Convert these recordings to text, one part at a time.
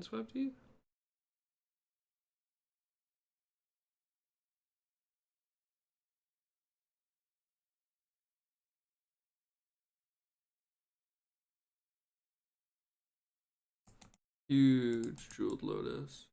Swept you? Huge jeweled lotus.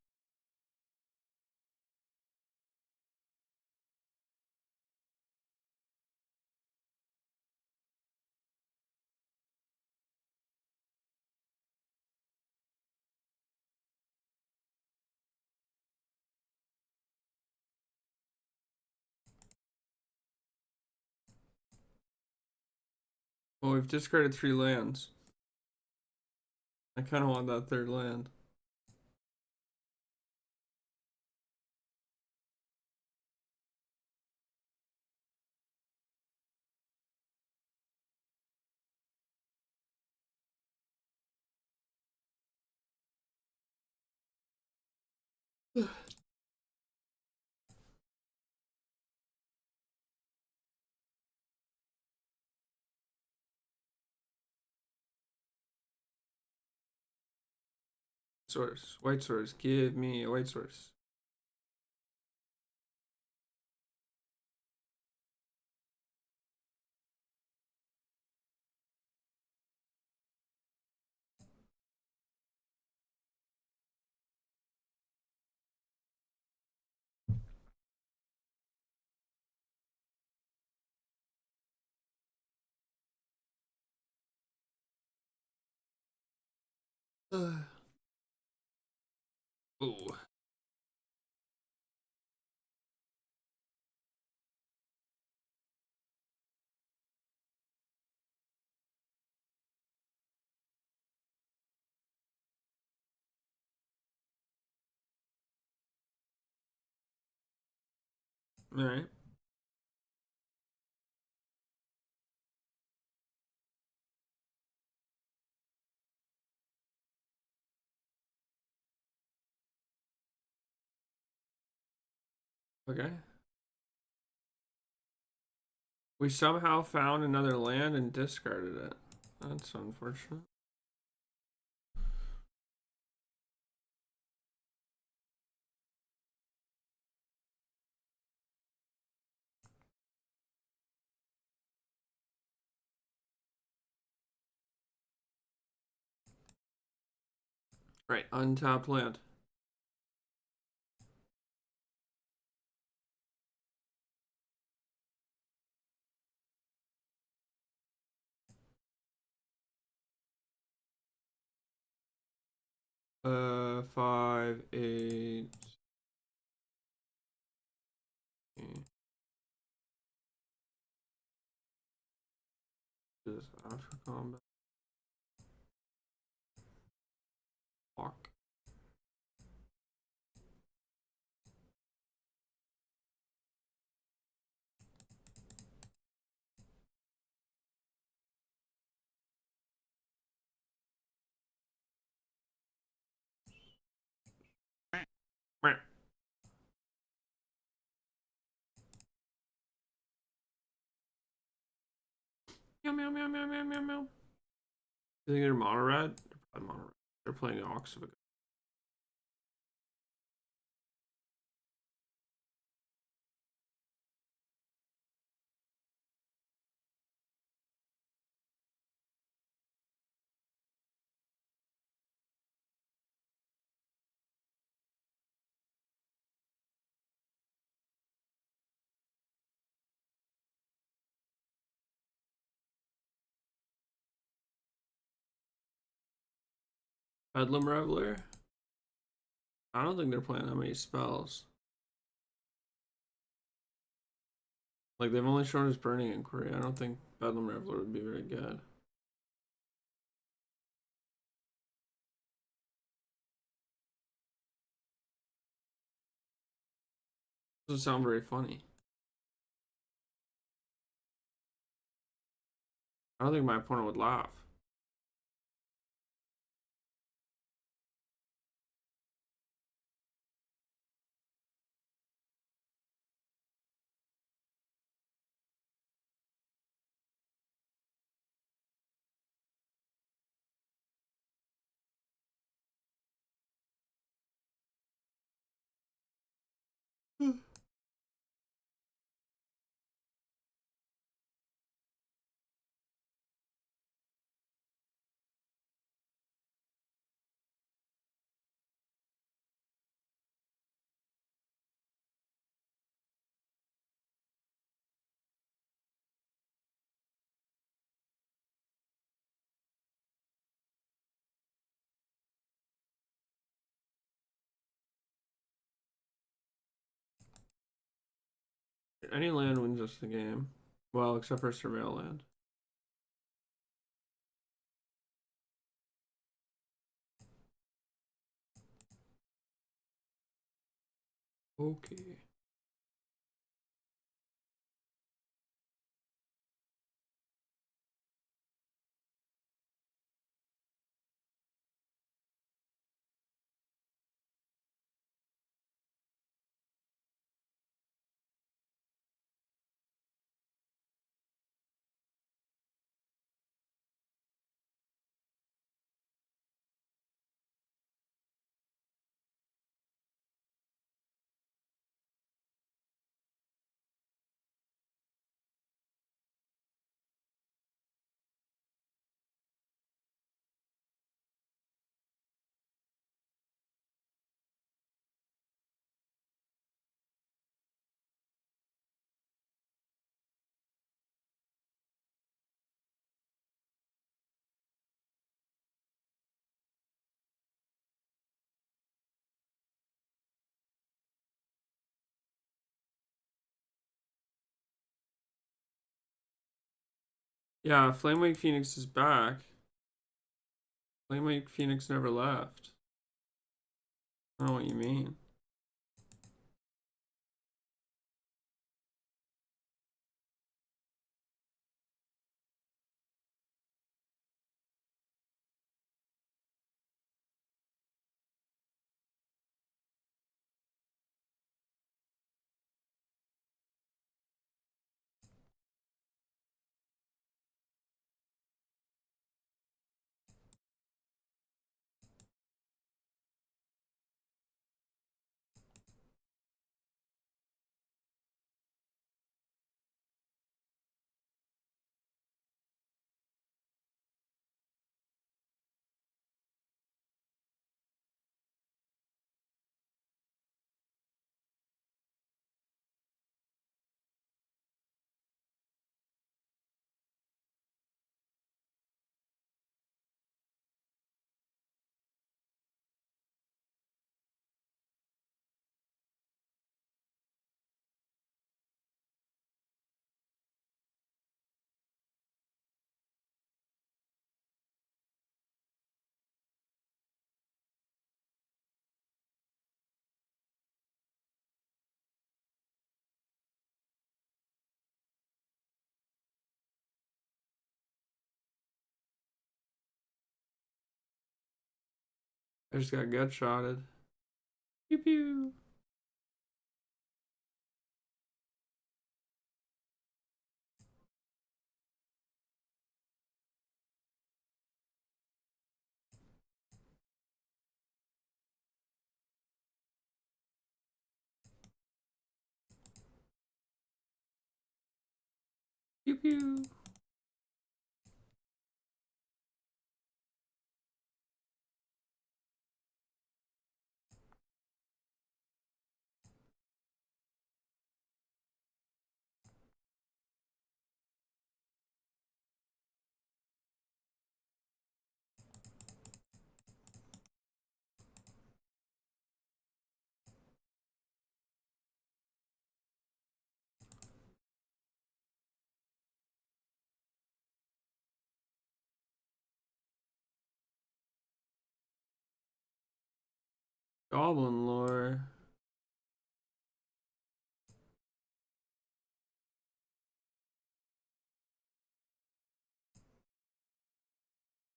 Well, we've discarded 3 lands. I kind of want that third land. Source. White source. Give me a white source. Ooh. Alright. Okay. We somehow found another land and discarded it. That's unfortunate. Right, untapped land. Five, eight. This after combat. Walk. Meow, meow, meow, meow, meow, meow, meow. You think they're mono red? They're probably mono red. They're playing Ox of a Bedlam Reveler. I don't think they're playing that many spells. Like, they've only shown us Burning Inquiry. I don't think Bedlam Reveler would be very good. Doesn't sound very funny. I don't think my opponent would laugh. Any land wins us the game. Well, except for Surveil land. Okay. Yeah, Flamewake Phoenix is back. Flamewake Phoenix never left. I don't know what you mean. I just got gut shotted. Pew pew. Pew pew. Goblin lore.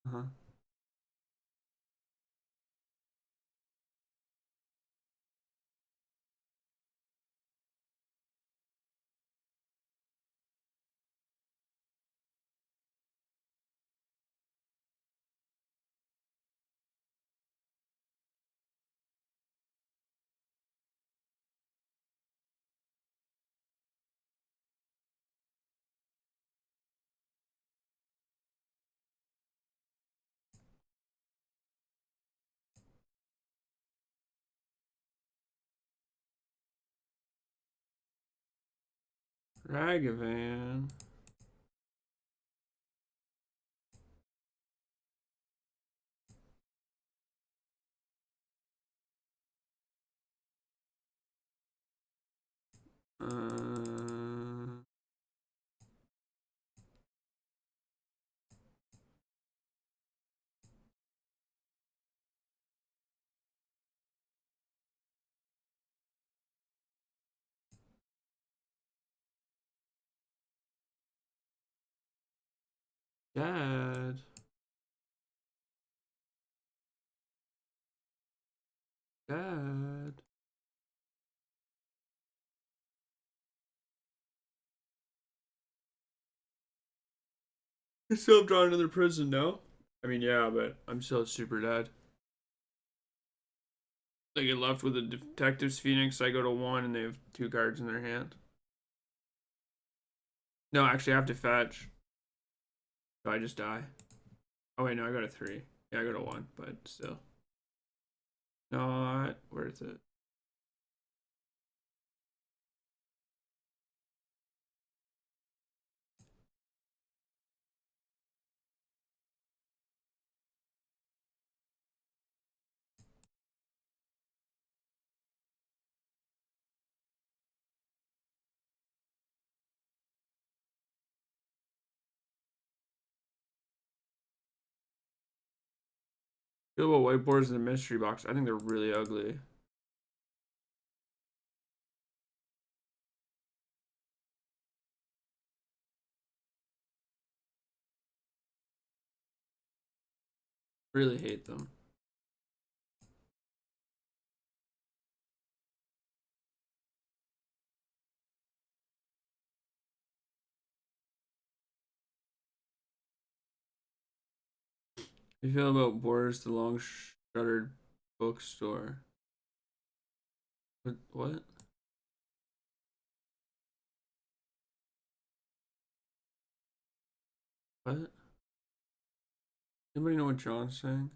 Uh-huh. Ragavan. Dad. Dad. I still have drawn another prison, no? I mean, yeah, but I'm still super dead. They get left with a Detective's Phoenix. I go to 1 and they have 2 cards in their hand. No, actually, I have to fetch. So I just die. Oh, wait, no, I go to 3. Yeah, I go to 1, but still. Not worth it. Feel about whiteboards in the mystery box. I think they're really ugly. Really hate them. How you feel about Boris the long shuttered bookstore? What? What? Anybody know what John's saying?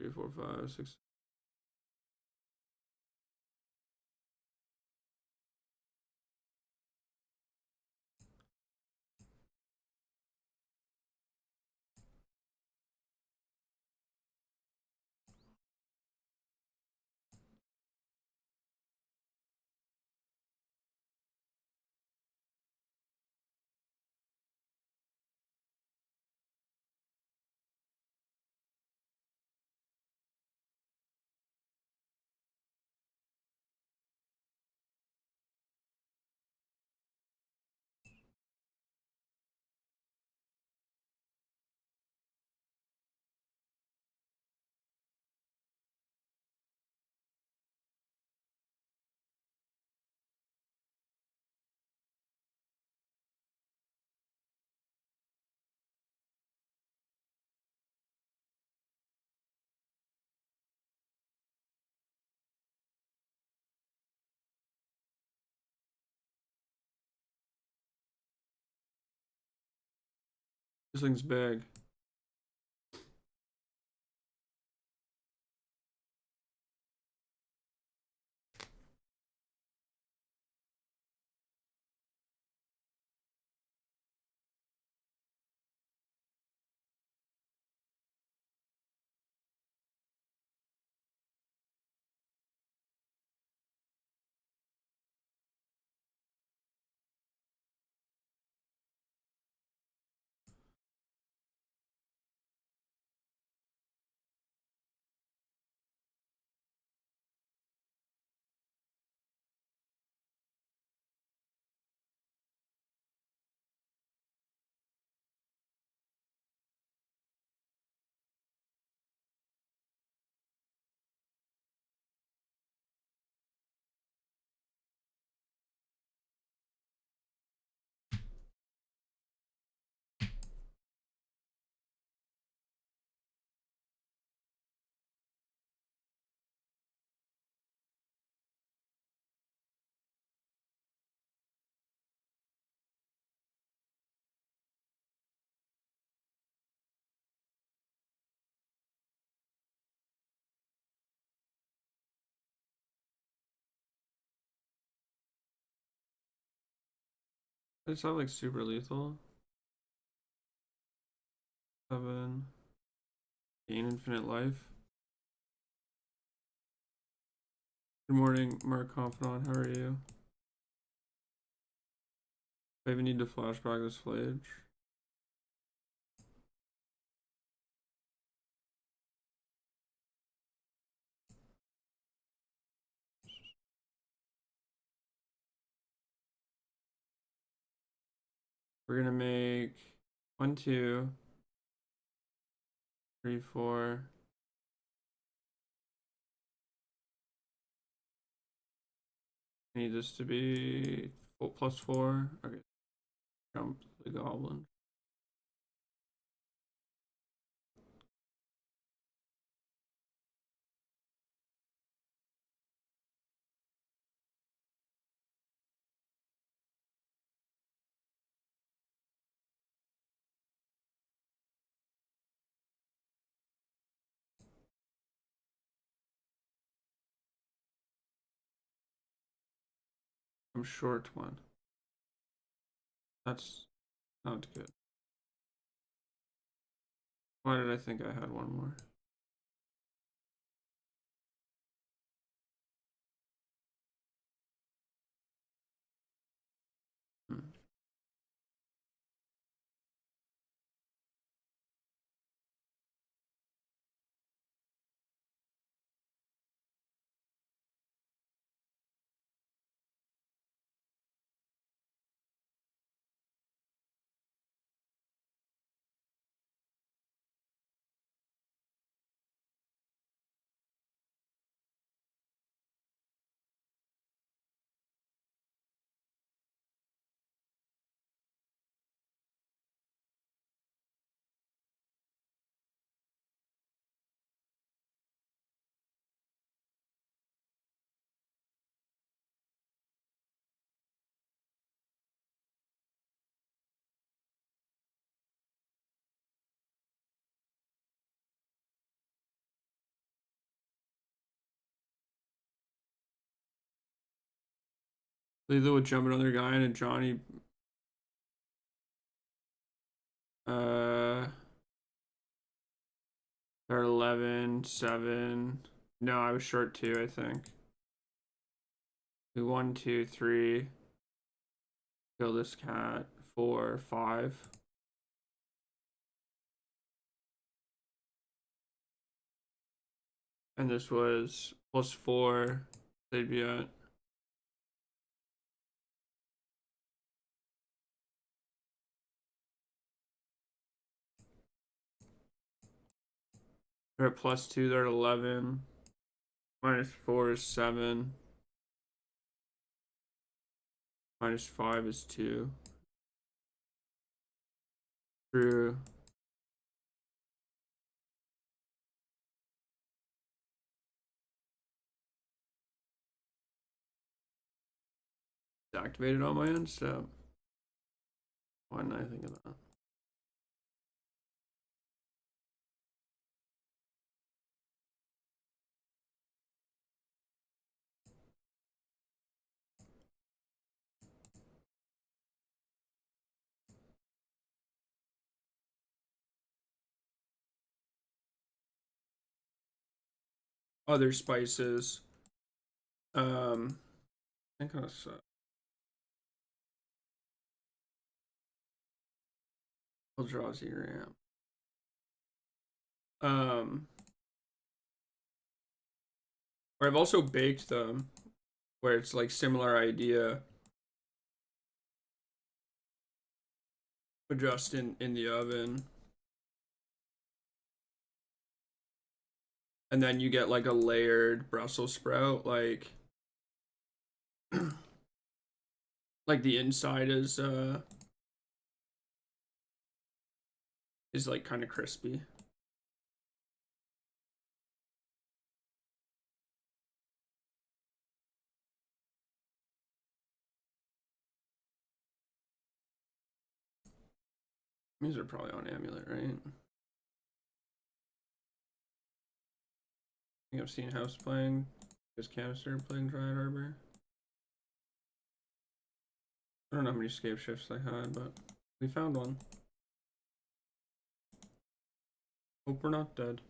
Three, four, five, six. This thing's big. I just have like super lethal. 7. Gain infinite life. Good morning, Mark Confidant. How are you? I even need to flashback this flage. We're gonna make 1, 2, 3, 4. I need this to be +4. Okay, jump the goblin. I'm short 1. That's not good. Why did I think I had 1 more? Lethal would jump another guy and Johnny. Uh, they're 11, 7. No, I was short 2, I think. 1, 2, 3. Kill this cat. 4, 5. And this was +4. They'd be at. They're at +2. They're at 11. -4 is 7. -5 is 2. True. It's activated on my end, so why didn't I think of that? Other spices. I think I was Eldrazi RAM. Or I've also baked them, where it's like similar idea, but just in the oven, and then you get like a layered Brussels sprout, like like the inside is like kind of crispy. These are probably on Amulet, right? I think I've seen House playing. Is Canister playing Dryad Arbor? I don't know how many scape shifts I had, but we found one. Hope we're not dead.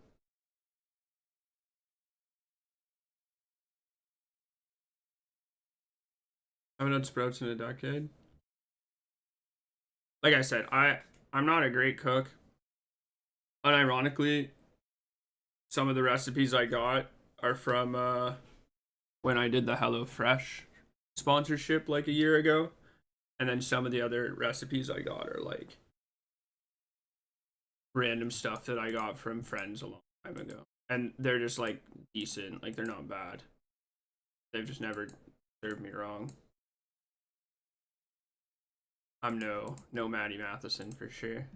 I haven't had sprouts in a decade. Like I said, I'm not a great cook. Unironically, some of the recipes I got are from when I did the HelloFresh sponsorship like a year ago. And then some of the other recipes I got are like random stuff that I got from friends a long time ago. And they're just like decent, like they're not bad. They've just never served me wrong. I'm no Maddie Matheson for sure.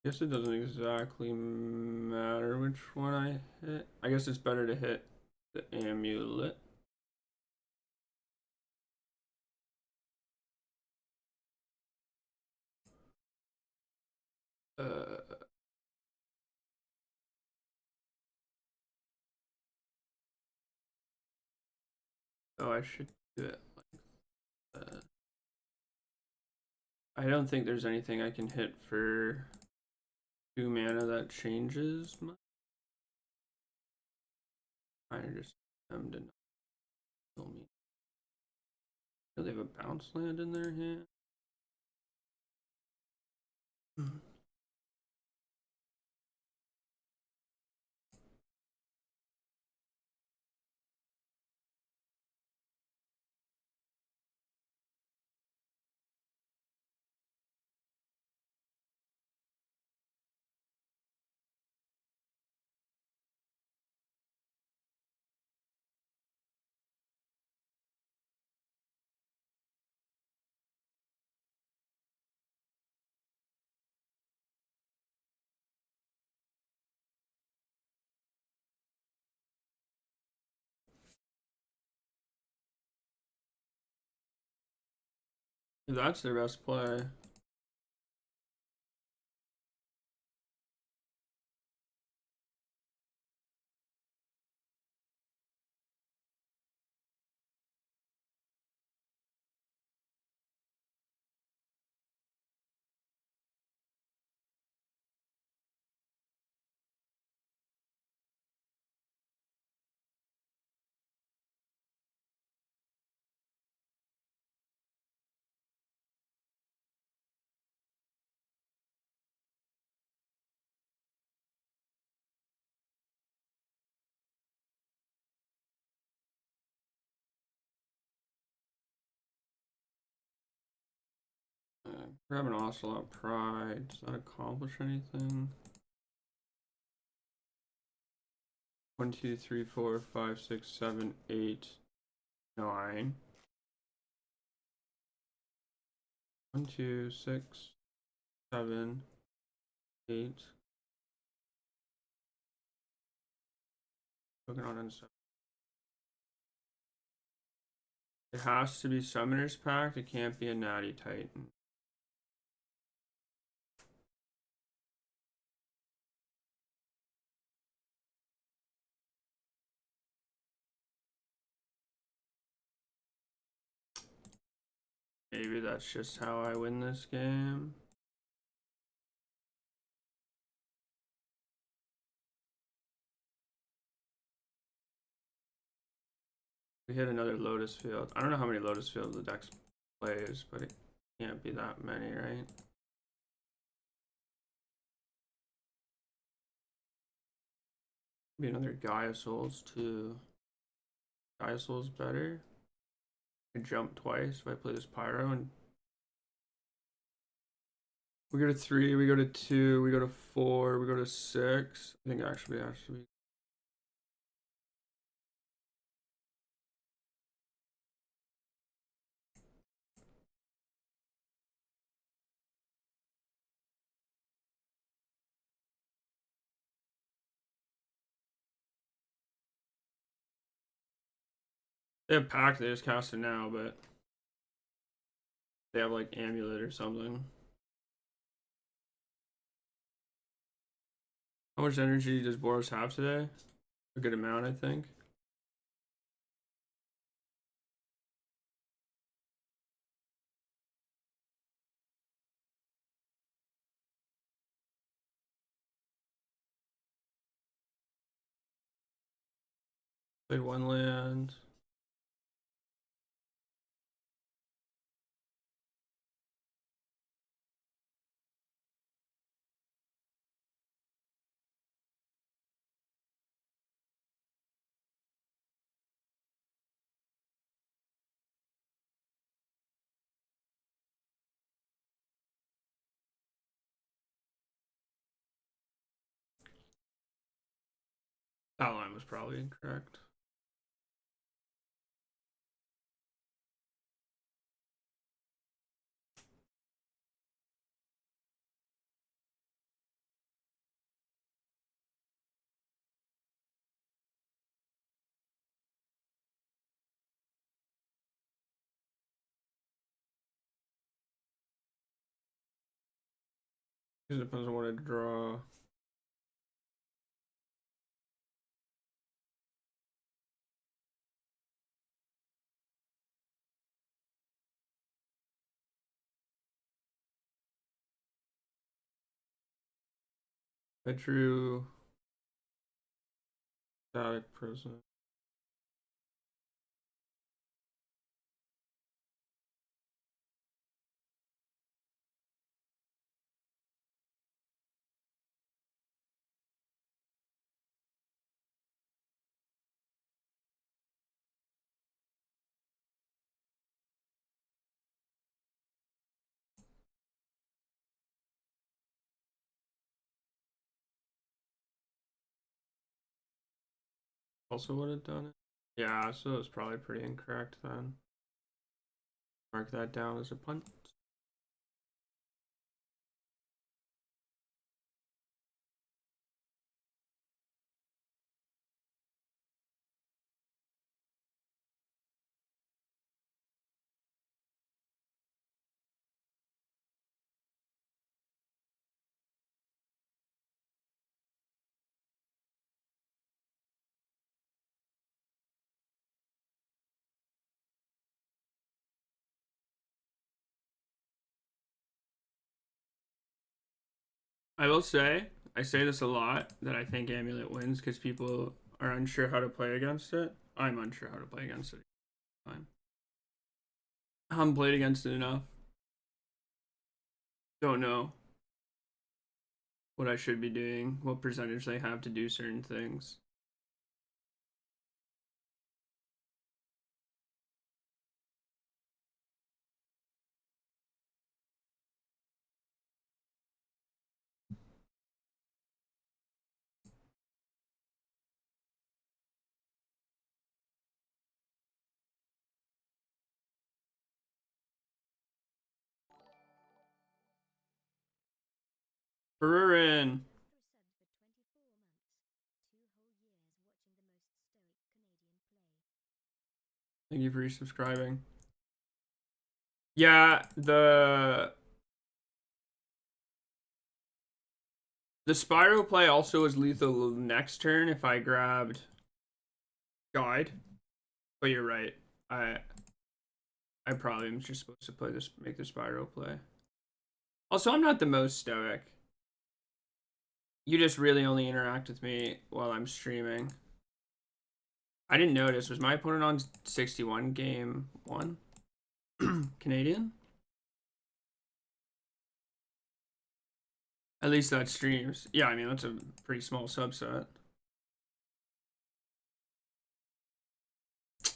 Guess it doesn't exactly matter which one I hit. I guess it's better to hit the amulet. Oh, I should do it like that. I don't think there's anything I can hit for 2 mana that changes much. I just them to not kill me. Do they have a bounce land in their hand? If that's their best play. Grab an Ocelot Pride. Does that accomplish anything? 1, 2, 3, 4, 5, 6, 7, 8, 9. 1, 2, 6, 7, 8. Looking on and stuff. It has to be Summoner's Pact. It can't be a Natty Titan. Maybe that's just how I win this game. We hit another Lotus Field. I don't know how many Lotus Fields the deck plays, but it can't be that many, right? Be another Gaia Souls too. Gaia Souls better. I jump twice if I play this Pyro, and we go to 3, we go to 2, we go to 4, we go to 6. I think actually they have Pact, they just cast it now, but They have like Amulet or something. How much energy does Boros have today? A good amount, I think. Played one land. That line was probably incorrect. It depends on what I draw. I drew static prison. Also would have done it. Yeah, so it's probably pretty incorrect then. Mark that down as a punt. I will say, I say this a lot, that I think Amulet wins because people are unsure how to play against it. I'm unsure how to play against it. Fine. I haven't played against it enough. Don't know what I should be doing, what percentage they have to do certain things. Burin, thank you for resubscribing. Yeah, the Spyro play also is lethal next turn if I grabbed Guide. But you're right. I probably am just supposed to play this, make the Spyro play. Also, I'm not the most stoic. You just really only interact with me while I'm streaming. I didn't notice. Was my opponent on 61 game 1? Canadian? At least that streams. Yeah, I mean, that's a pretty small subset. If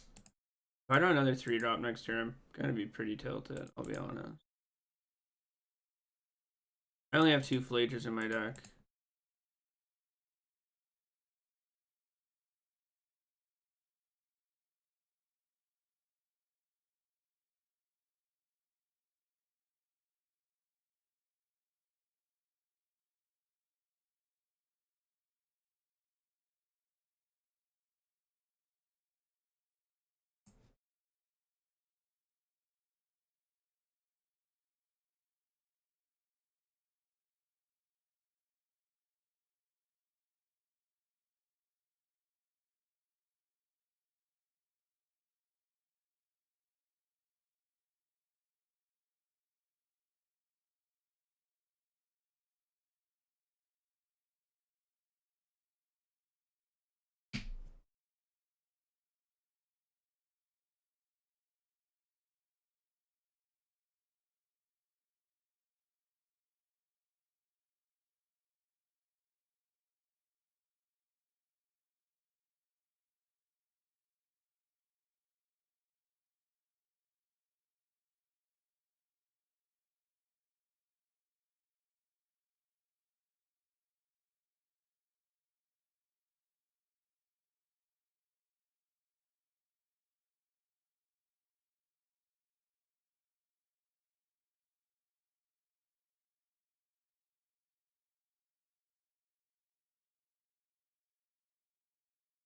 I do another 3-drop next turn, I'm gonna be pretty tilted, I'll be honest. I only have 2 Flages in my deck.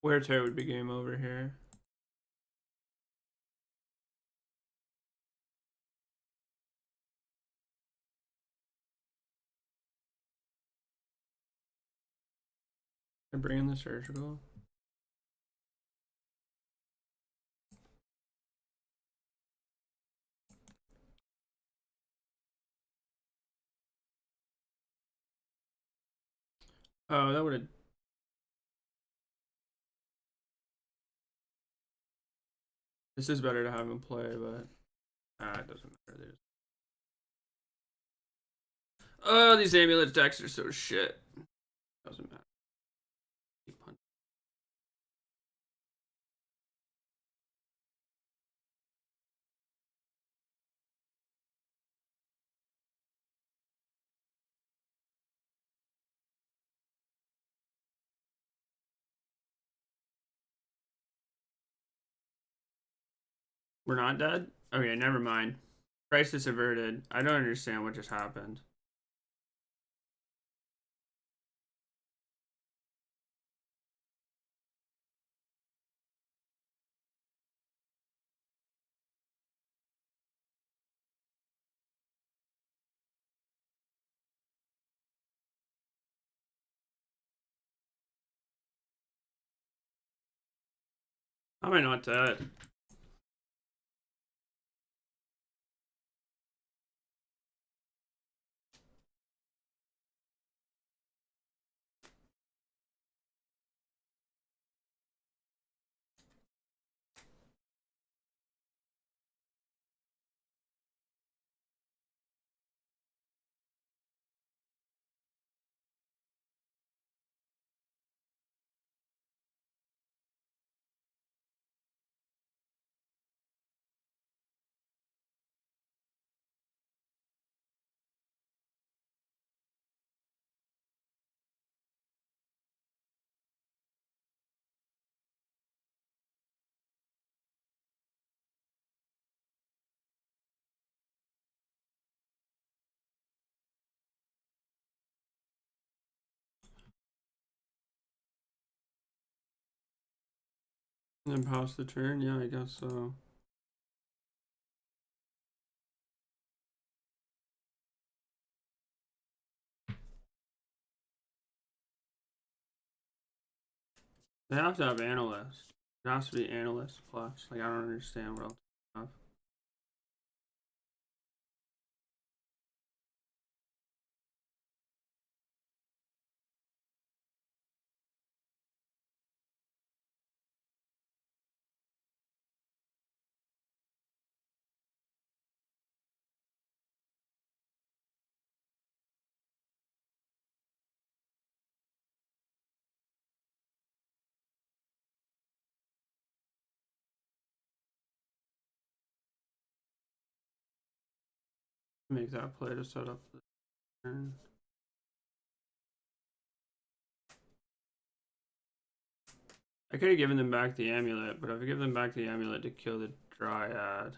Wear tear would be game over here. I bring in the surgical. Oh, that would have. This is better to have him play, but it doesn't matter. Oh, these amulet decks are so shit. Doesn't matter. We're not dead? Okay, never mind. Crisis averted. I don't understand what just happened. How am I not dead? And then pass the turn? Yeah, I guess so. They have to have analyst. It has to be analyst plus. Like, I don't understand what else they have. Make that play to set up the turn. I could have given them back the amulet, but if I give them back the amulet to kill the dryad,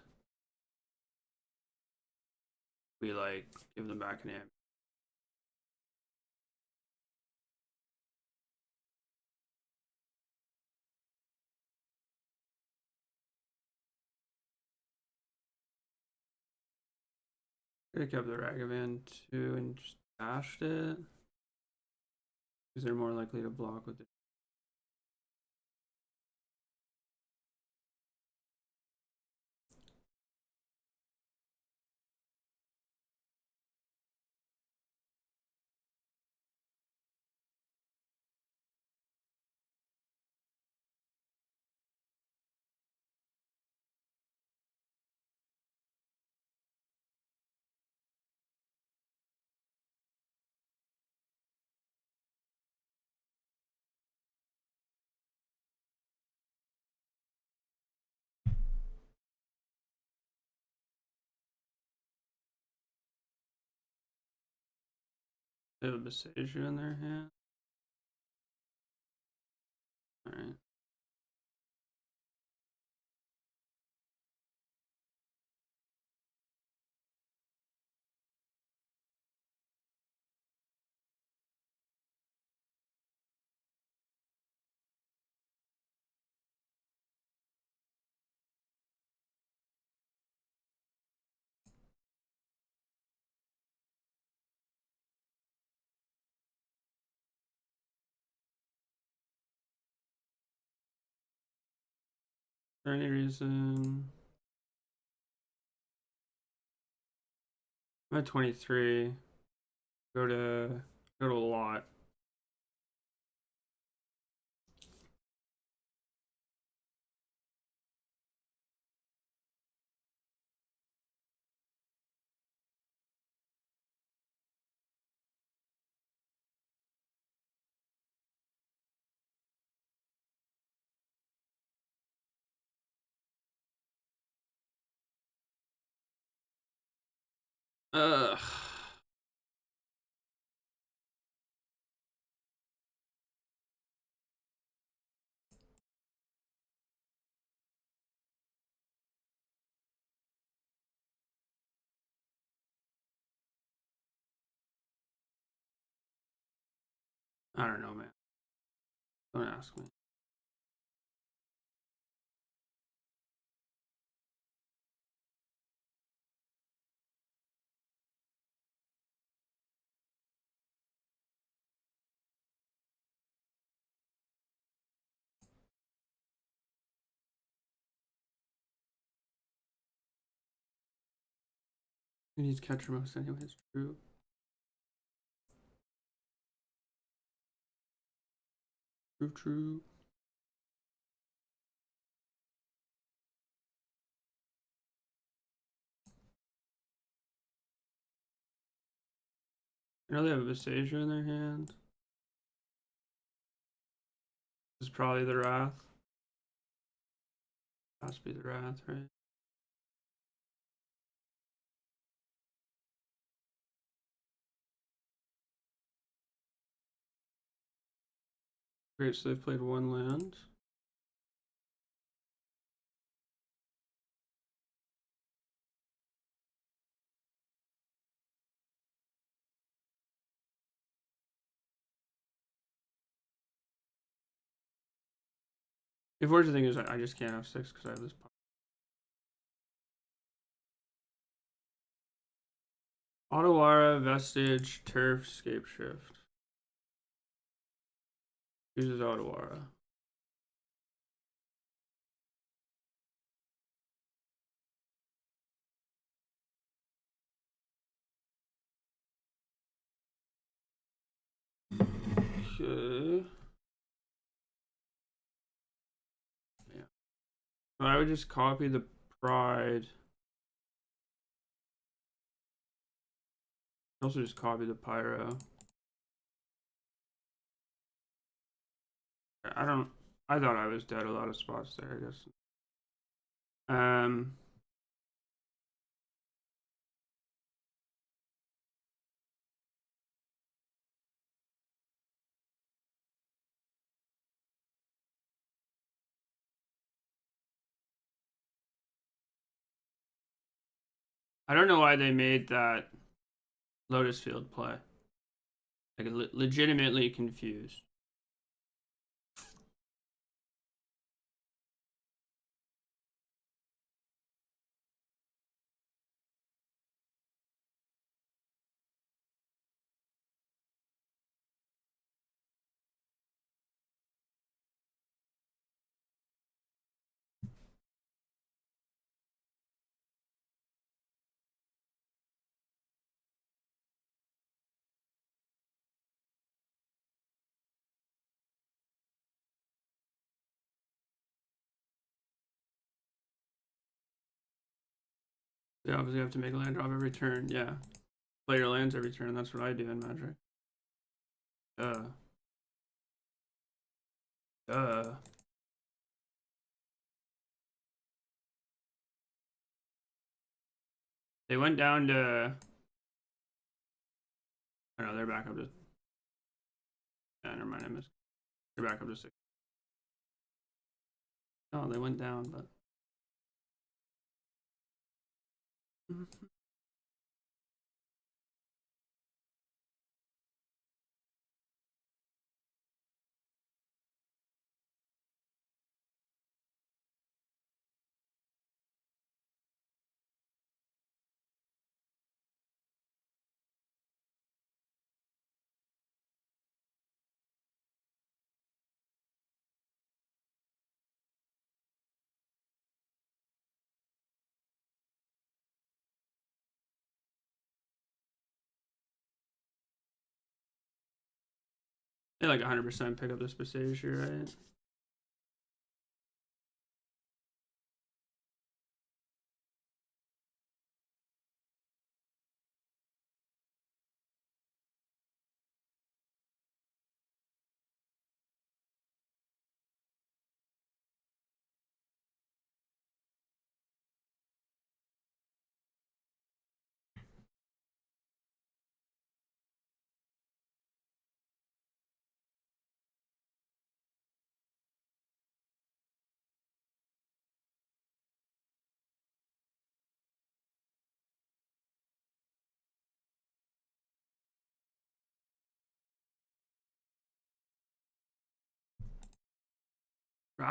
we like give them back an amulet. Could have kept the Ragavan too and just dashed it. Because they're more likely to block with it. They have a Besasia in their hand. Alright. there any reason? I'm at 23. Go to a lot. Ugh. I don't know, man. Don't ask me. He needs catcher most anyways. True. True. I know they have a Visagia in their hand. This is probably the Wrath. Has to be the Wrath, right? Great, so they've played one land. The unfortunate thing is I just can't have 6 because I have this. Otawara, Vestige, Turf, Scape Shift. Uses Otawara. Okay. Yeah. I would just copy the Pride. Also just copy the Pyro. I thought I was dead a lot of spots there, I guess. I don't know why they made that Lotus Field play. Like legitimately confused. They obviously have to make a land drop every turn. Yeah. Play your lands every turn. That's what I do in Magic. They went down to. I know they're back up to. Yeah, never mind. I missed. They're back up to 6. Oh, they went down, but. They like 100% pick up this Passage, right?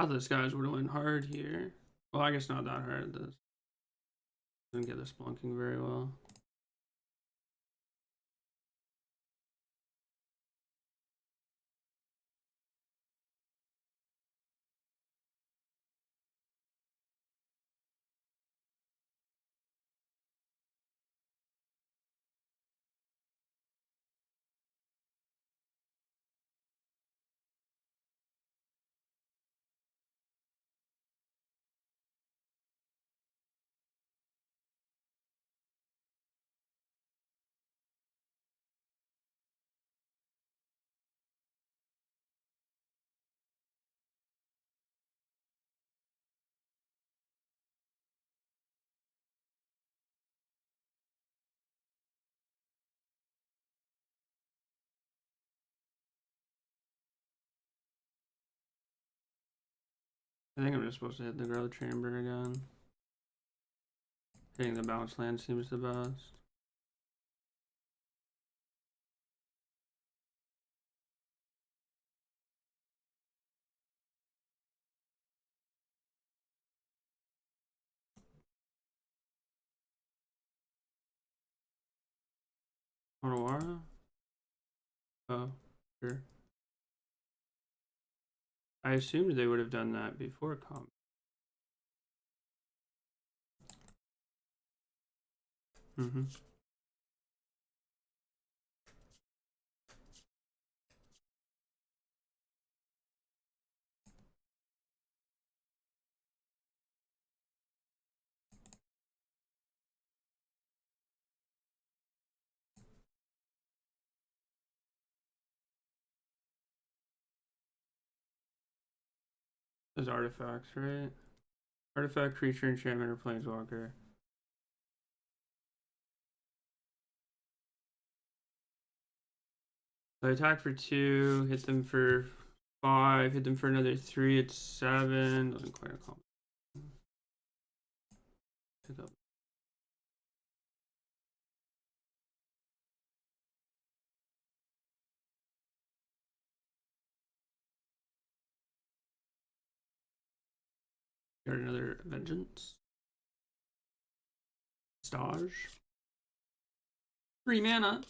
This guys would have went hard here. Well, I guess not that hard. This doesn't get this blunking very well. I think I'm just supposed to hit the growth chamber again. Hitting the bounce land seems the best. Mono. Oh, sure. I assumed they would have done that before comp. Mm-hmm. There's artifacts, right? Artifact, creature, enchantment, or planeswalker. So I attack for 2, hit them for 5, hit them for another 3, it's 7. Doesn't quite accomplish. Pick up. Got another vengeance. Stage. 3 mana.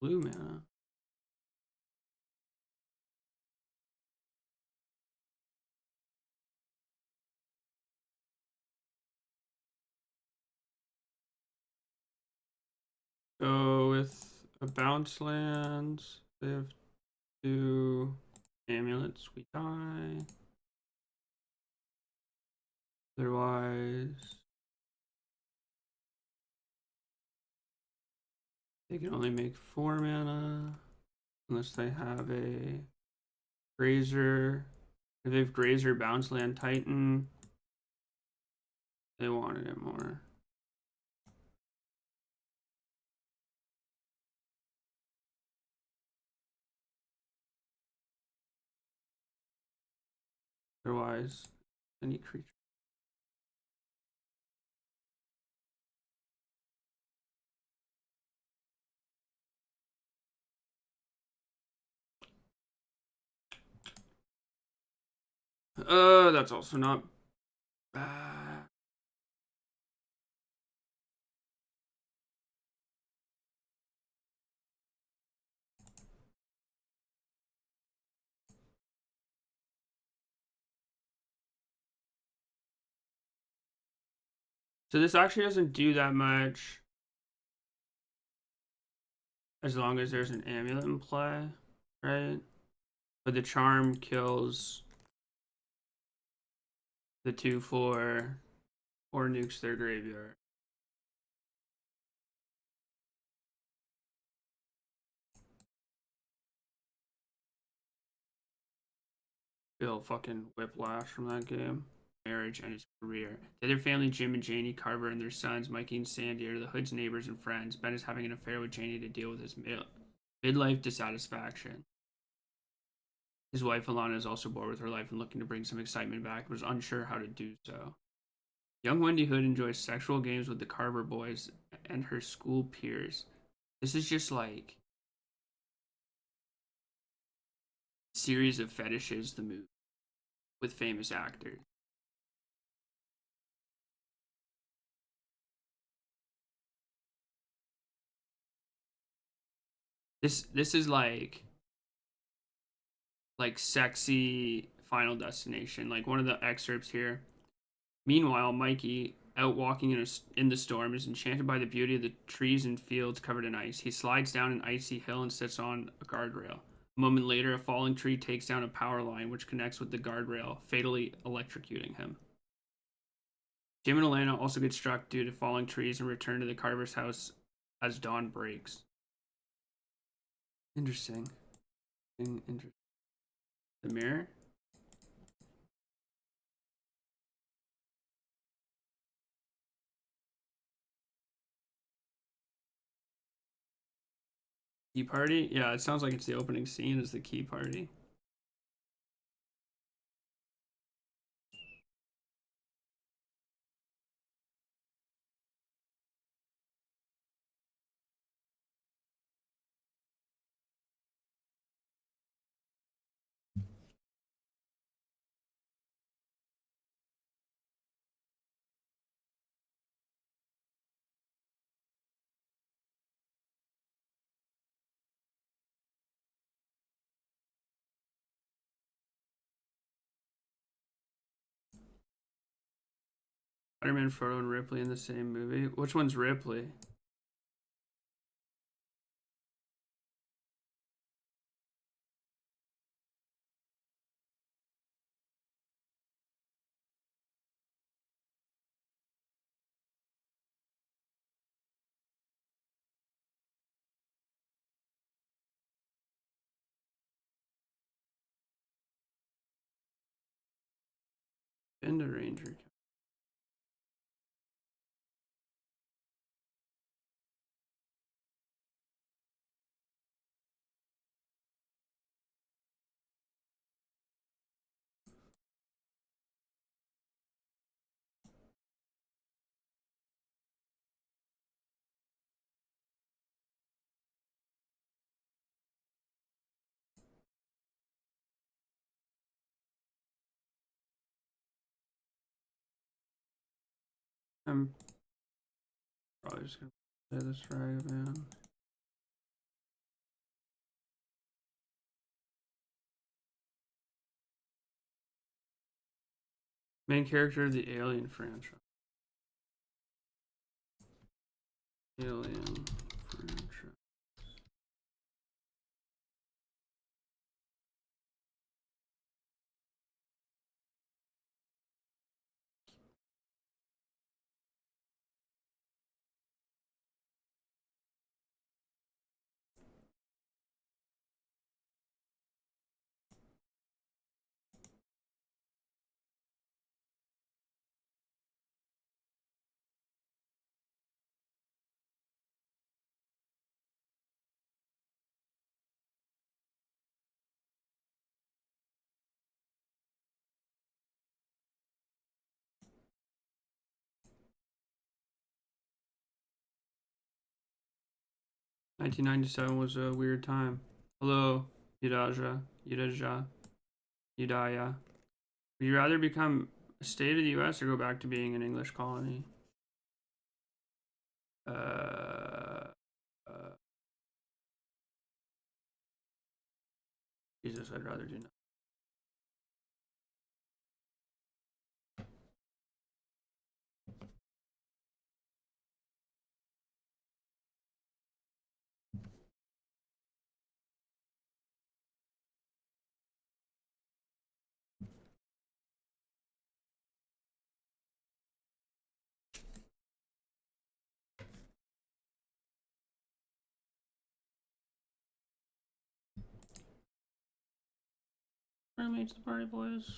Blue mana. Go with a bounce land. They have 2 amulets. We die. Otherwise, they can only make 4 mana unless they have a Grazer. If they have Grazer, Bounce Land, Titan, they wanted it more. Otherwise, any creature. That's also not bad. So this actually doesn't do that much as long as there's an amulet in play, right? But the charm kills the 2/4 or nukes their graveyard. Feel fucking whiplash from that game. Marriage and his career. The other family, Jim and Janie Carver and their sons, Mikey and Sandy, are the Hood's neighbors and friends. Ben is having an affair with Janie to deal with his midlife dissatisfaction. His wife Alana is also bored with her life and looking to bring some excitement back, but is unsure how to do so. Young Wendy Hood enjoys sexual games with the Carver boys and her school peers. This is just like series of fetishes, the movie, with famous actors. This is like sexy Final Destination. Like one of the excerpts here. Meanwhile, Mikey, out walking in the storm, is enchanted by the beauty of the trees and fields covered in ice. He slides down an icy hill and sits on a guardrail. A moment later, a falling tree takes down a power line which connects with the guardrail, fatally electrocuting him. Jim and Alana also get struck due to falling trees and return to the Carver's house as dawn breaks. Interesting. Interesting. The mirror? Key party? Yeah, it sounds like it's the opening scene is the key party. Spider-Man, Frodo, and Ripley in the same movie. Which one's Ripley? Been the Ranger. I'm probably just gonna play this Ragavan. Main character of the Alien franchise. Alien franchise. (1997) was a weird time. Hello, Yudaya. Would you rather become a state of the U.S. or go back to being an English colony? Uh, uh, Jesus, I'd rather do nothing. Mermaids, the party boys.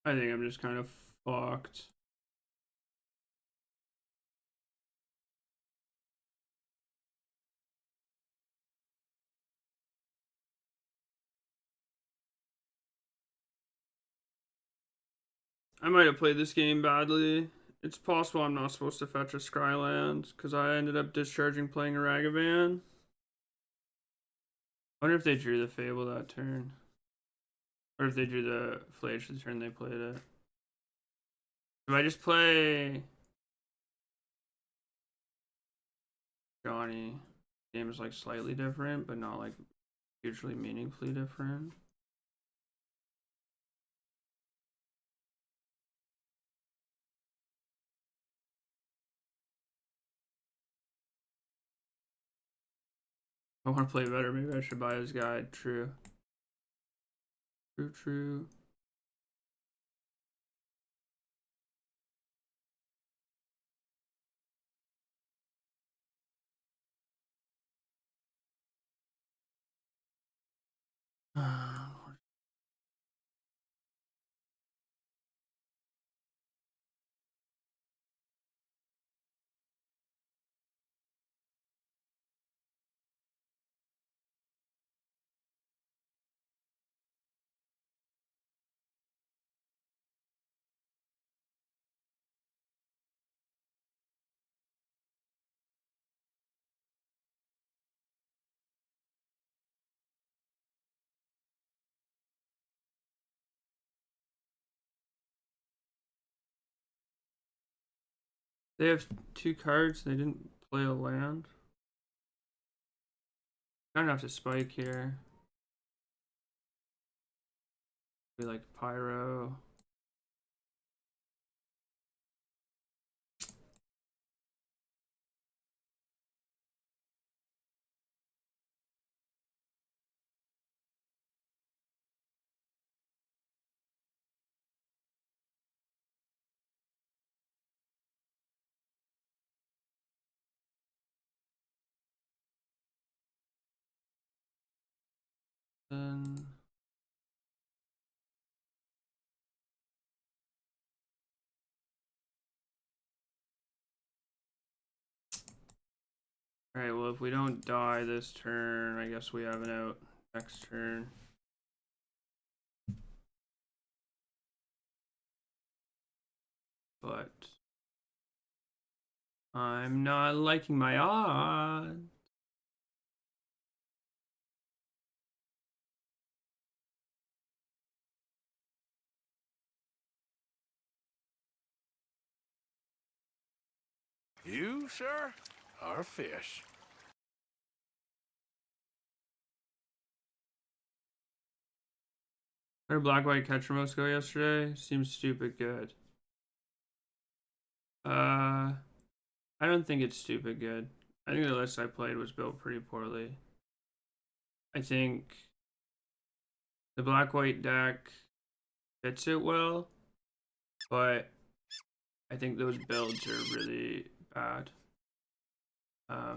I think I'm just kind of fucked. I might have played this game badly. It's possible I'm not supposed to fetch a Scryland because I ended up discharging playing a Ragavan. I wonder if they drew the Fable that turn. Or if they drew the Flage the turn they played it. If I just play Johnny, the game is like slightly different, but not like hugely meaningfully different. I want to play better. Maybe I should buy his guide. True. True. They have 2 cards. They didn't play a land. I don't have to spike here. Be like Pyro. Then alright, well if we don't die this turn, I guess we have an out next turn. But I'm not liking my odds. You, sir, are a fish. Where did Black White Catcher Mouse go yesterday? Seems stupid good. I don't think it's stupid good. I think the list I played was built pretty poorly. I think the Black White deck fits it well, but I think those builds are really bad. I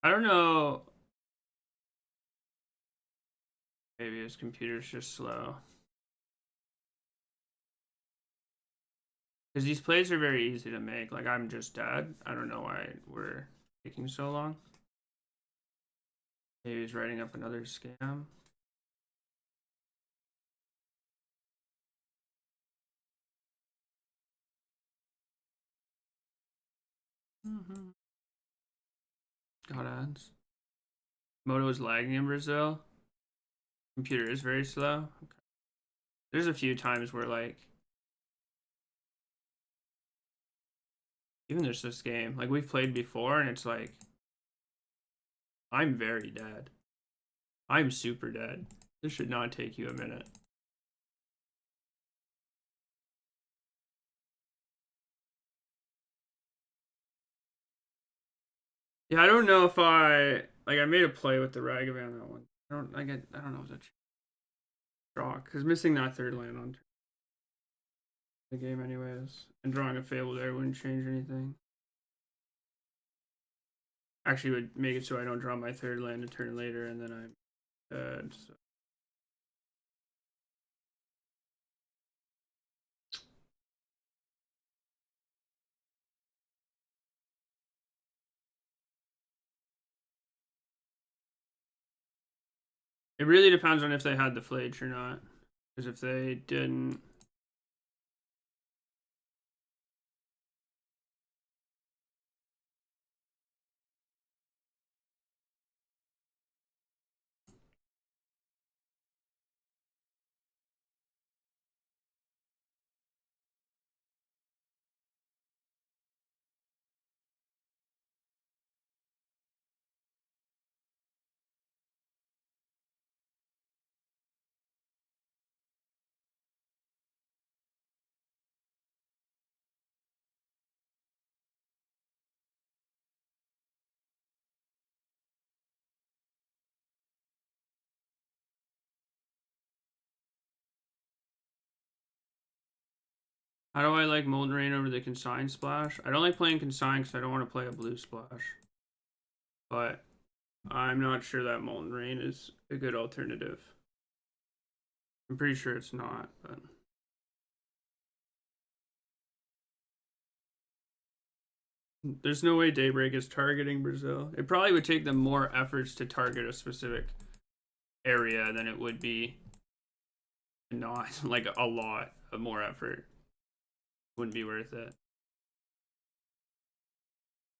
don't know. Maybe his computer's just slow. Because these plays are very easy to make. Like, I'm just dead. I don't know why we're taking so long. He's writing up another scam. Got ads. Moto is lagging in Brazil. Computer is very slow. Okay. There's a few times where like even there's this game like we've played before and it's like I'm very dead. I'm super dead. This should not take you a minute. Yeah, I don't know if I made a play with the Ragavan that one. I don't know if that's draw because missing that third land on the game anyways and drawing a Fable there wouldn't change anything. Actually would make it so I don't draw my third land a turn later and then I'm dead. So. It really depends on if they had the Flage or not. Because if they didn't... How do I like Molten Rain over the Consign Splash? I don't like playing Consign because I don't want to play a blue splash. But I'm not sure that Molten Rain is a good alternative. I'm pretty sure it's not, but... There's no way Daybreak is targeting Brazil. It probably would take them more efforts to target a specific area than it would be not, like a lot of more effort. Wouldn't be worth it.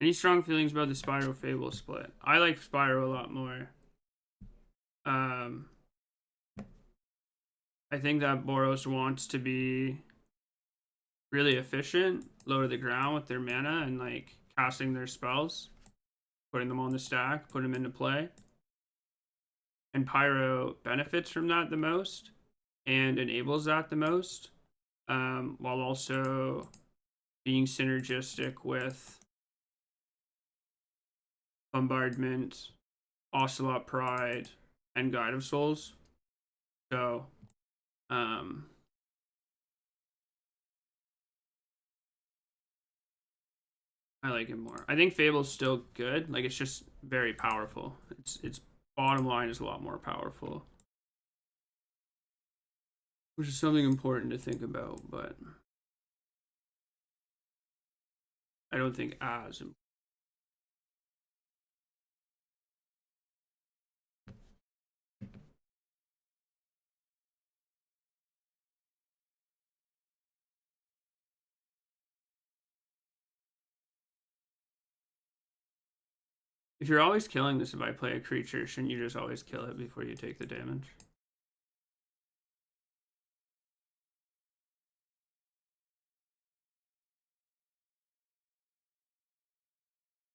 Any strong feelings about the Spyro Fable split? I like Spyro a lot more. I think that Boros wants to be really efficient, low to the ground with their mana and like casting their spells, putting them on the stack, put them into play. And Pyro benefits from that the most and enables that the most, while also being synergistic with Bombardment, Ocelot Pride, and Guide of Souls. So, I like it more. I think Fable's still good. Like it's just very powerful. Its bottom line is a lot more powerful, which is something important to think about. But I don't think as important. If you're always killing this, if I play a creature, shouldn't you just always kill it before you take the damage?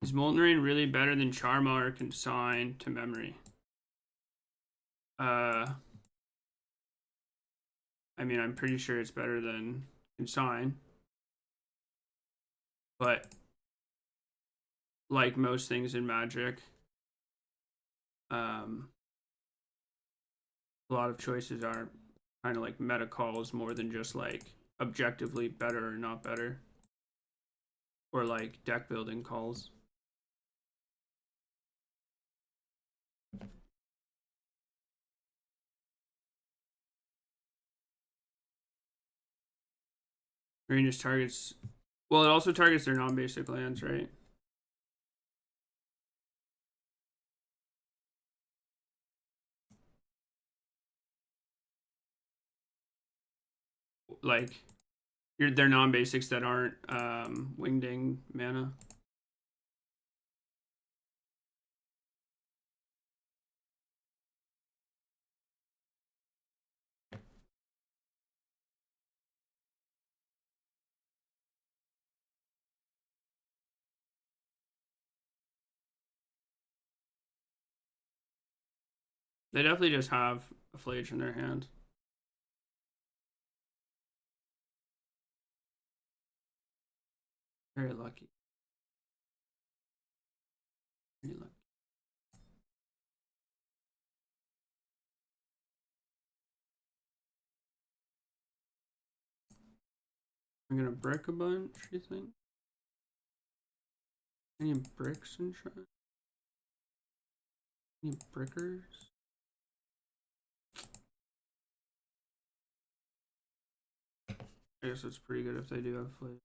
Is Molten Rain really better than Charma or Consign to memory? I mean, I'm pretty sure it's better than Consign. But like most things in Magic, a lot of choices are kind of like meta calls more than just like objectively better or not better, or like deck building calls. Green just targets, well, it also targets their non-basic lands, right? like they're non-basics that aren't wingding mana. They definitely just have a Flage in their hand. Very lucky. Very lucky. I'm gonna brick a bunch, you think? Any bricks in chat? Any brickers? I guess it's pretty good if they do have Flage.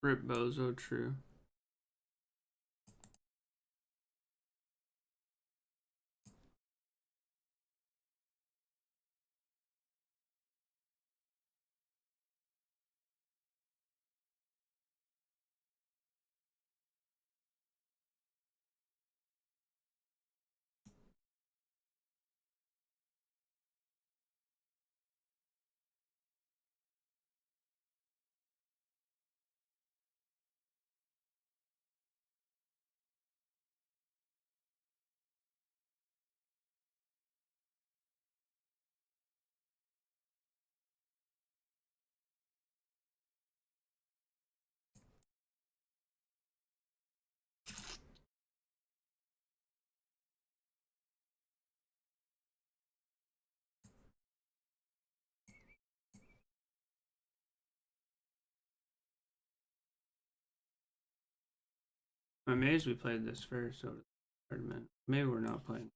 Rip Bozo, true. I'm amazed we played this first. So maybe we're not playing.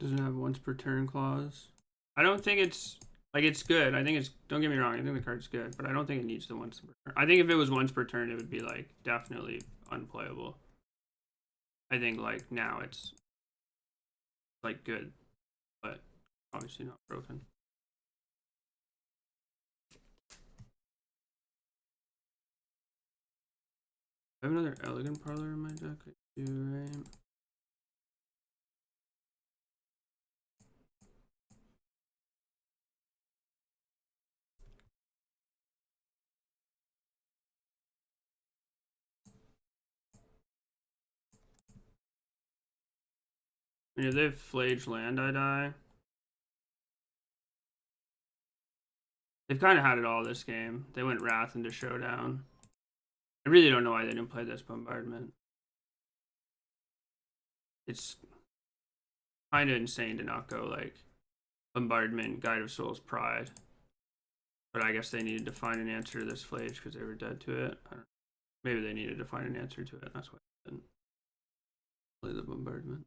Doesn't have once per turn clause. I don't think it's like it's good. I think it's, don't get me wrong, I think the card's good, but I don't think it needs the once per turn. I think if it was once per turn, it would be like definitely unplayable. I think like now it's like good, but obviously not broken. I have another elegant parlor in my deck. I do, right? And if they have Flage land, I die. They've kind of had it all this game. They went Wrath into Showdown. I really don't know why they didn't play this Bombardment. It's kind of insane to not go like Bombardment, Guide of Souls, Pride. But I guess they needed to find an answer to this Flage because they were dead to it. Maybe they needed to find an answer to it. That's why they didn't play the Bombardment.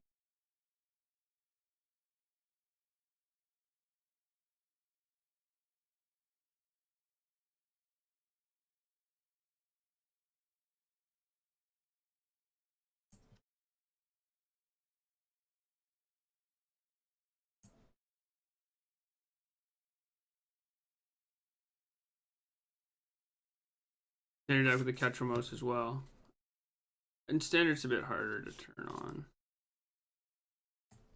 Standard deck with the Ketramos as well. And Standard's a bit harder to turn on.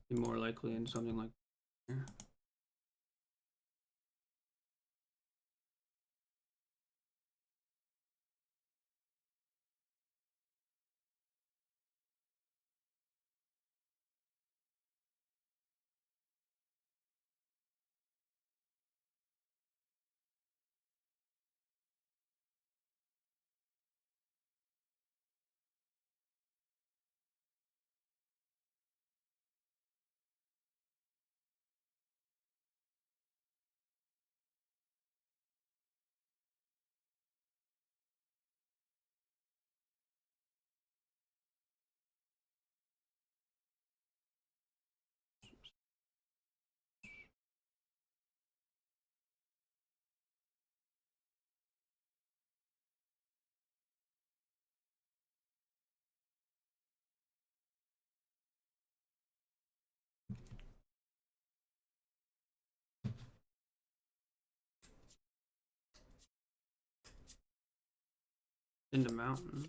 Be more likely in something like here. Into Mountain.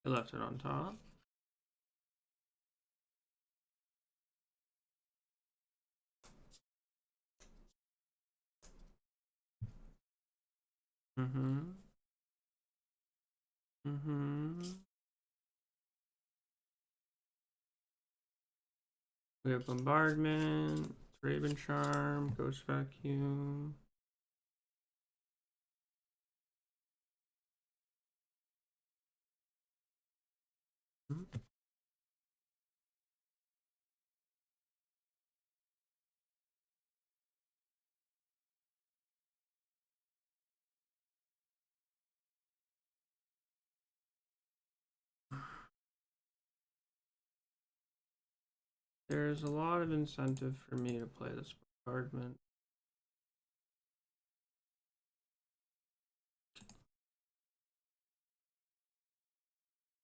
I left it on top. We have Bombardment, Raven Charm, Ghost Vacuum. There's a lot of incentive for me to play this bombardment.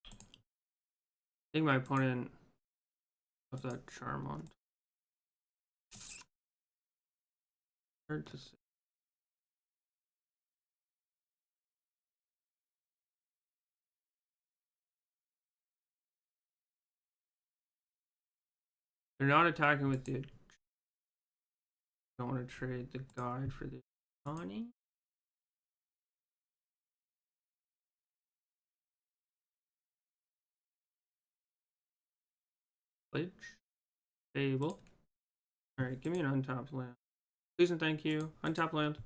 I think my opponent left that charm on. Hard to see. They're not attacking with the. Don't want to trade the guide for the Connie. Pledge. Table. Alright, give me an untapped land. Please and thank you. Untapped land.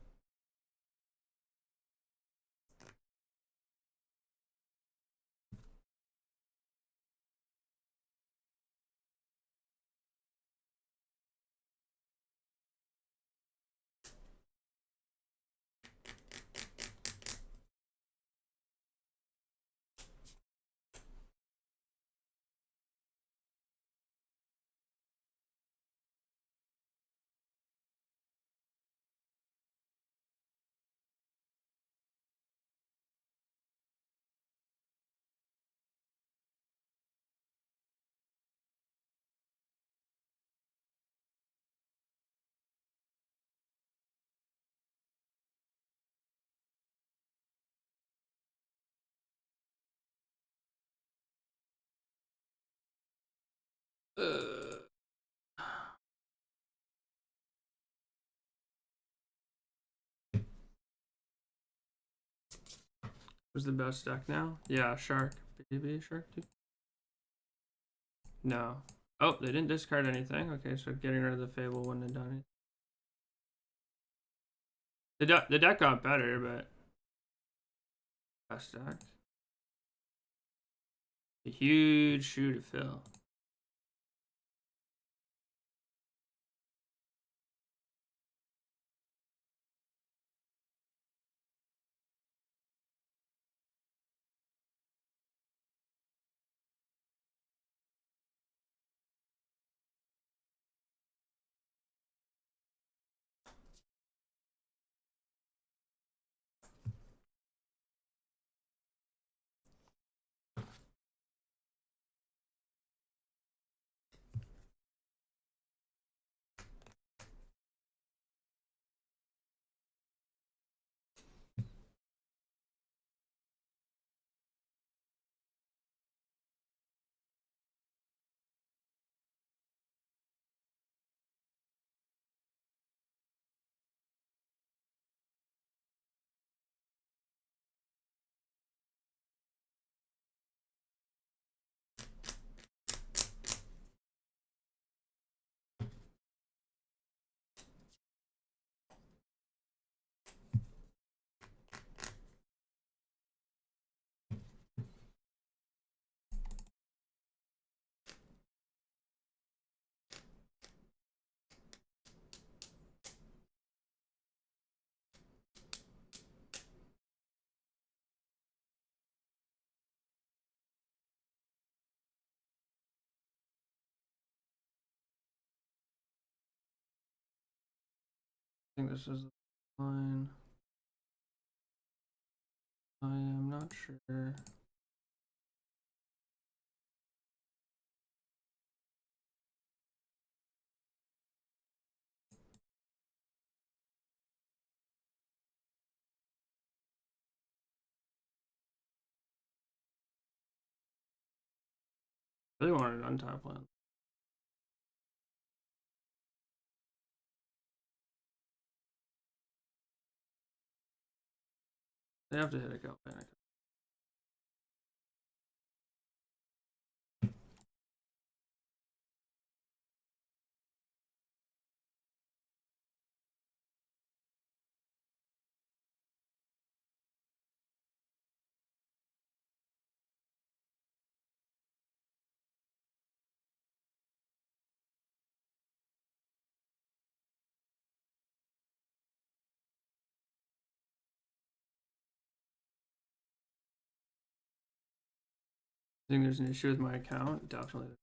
Who's the best deck now? Yeah, Shark. Baby Shark too. No. Oh, they didn't discard anything. Okay, so getting rid of the Fable wouldn't have done it. The deck got better, but best deck. A huge shoe to fill. I think this is the line. I am not sure. Really wanted an untap land. They have to hit a galvanic. I think there's an issue with my account. Definitely.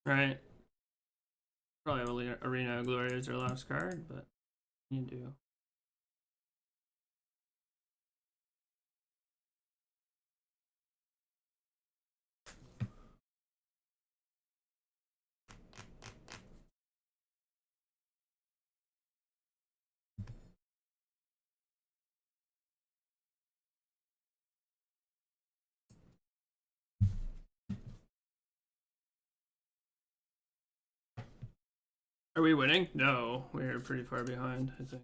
Right. Probably Arena of Glory is their last card, but you do. Are we winning? No, we're pretty far behind, I think.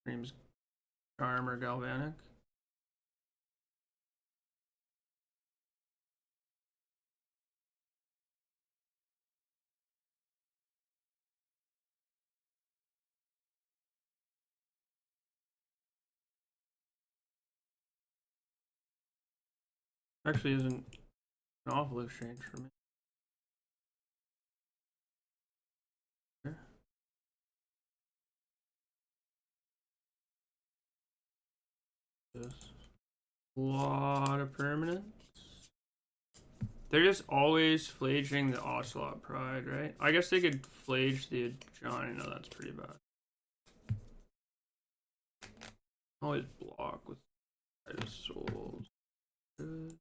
Dreams Charm or Galvanic. Actually isn't an awful exchange for me. Just a lot of permanents. They're just always flaging the Ocelot Pride, right? I guess they could flage the Johnny. No, that's pretty bad. Always block with Souls. Good.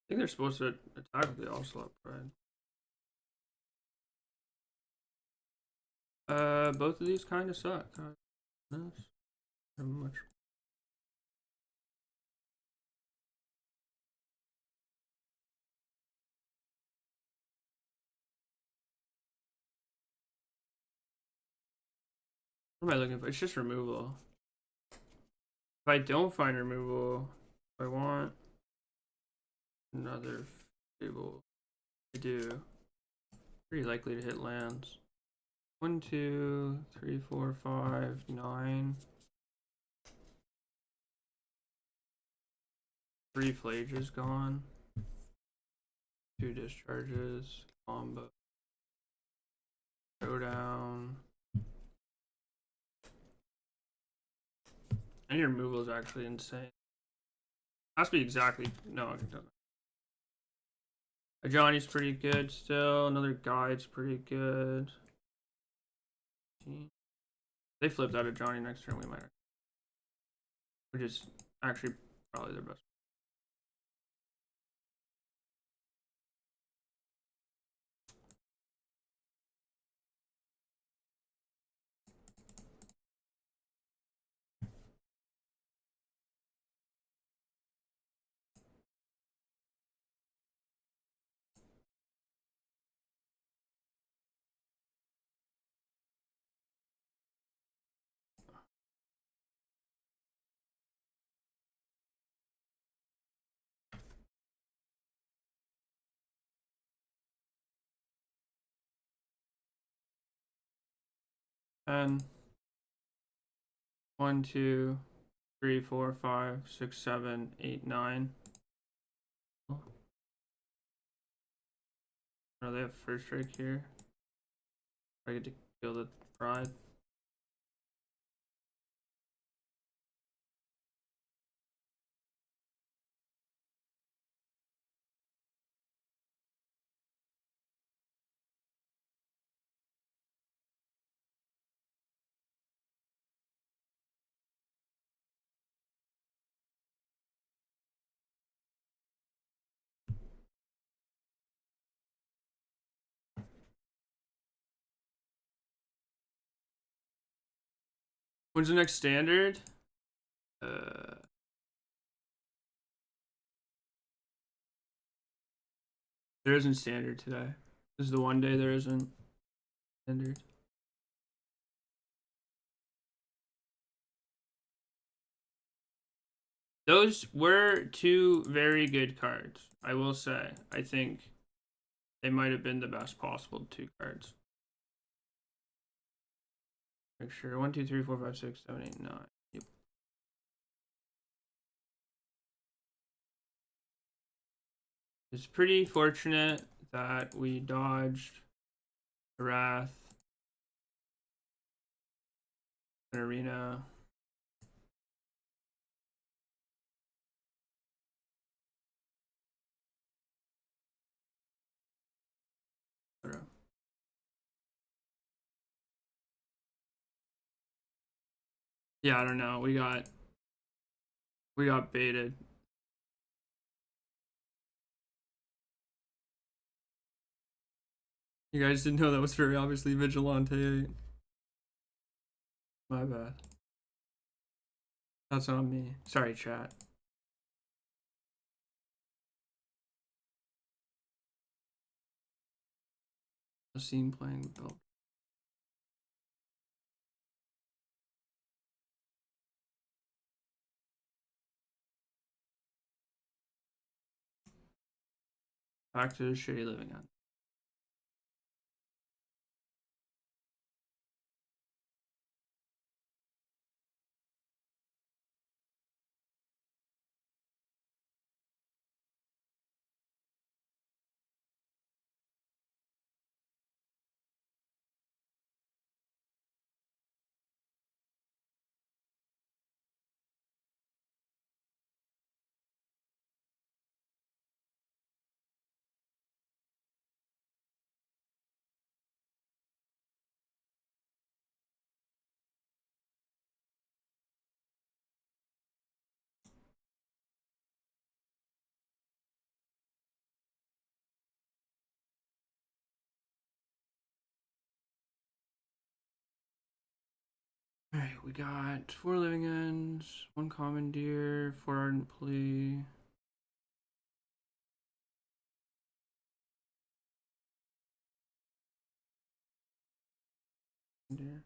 think they're supposed to attack with the Ocelot Pride. Both of these kind of suck. Much. What am I looking for? It's just removal. If I don't find removal, I want another Fable. I do. Pretty likely to hit lands. 1, 2, 3, 4, 5, 9. 3 Flages gone. 2 discharges. Combo. Throw down. And your removal is actually insane. Has to be exactly. No, it doesn't. A Johnny's pretty good still. Another Guide's pretty good. They flipped out a Johnny next turn, we might. Which is actually probably their best. And 1, 2, 3, 4, 5, 6, 7, 8, 9. Oh, they have first strike here. I get to kill the Pride. When's the next standard? There isn't standard today. This is the one day there isn't standard. Those were 2 very good cards, I will say. I think they might have been the best possible 2 cards. Make sure 1, 2, 3, 4, 5, 6, 7, 8, 9. Yep. It's pretty fortunate that we dodged Wrath, an Arena. Yeah, I don't know. We got baited. You guys didn't know that was very obviously Vigilante 8. My bad. That's on me. Sorry, chat. I've seen playing with Belt. Back to the shitty living end. Alright, we got 4 living ends, 1 commandeer, 4 ardent plea. Commandeer.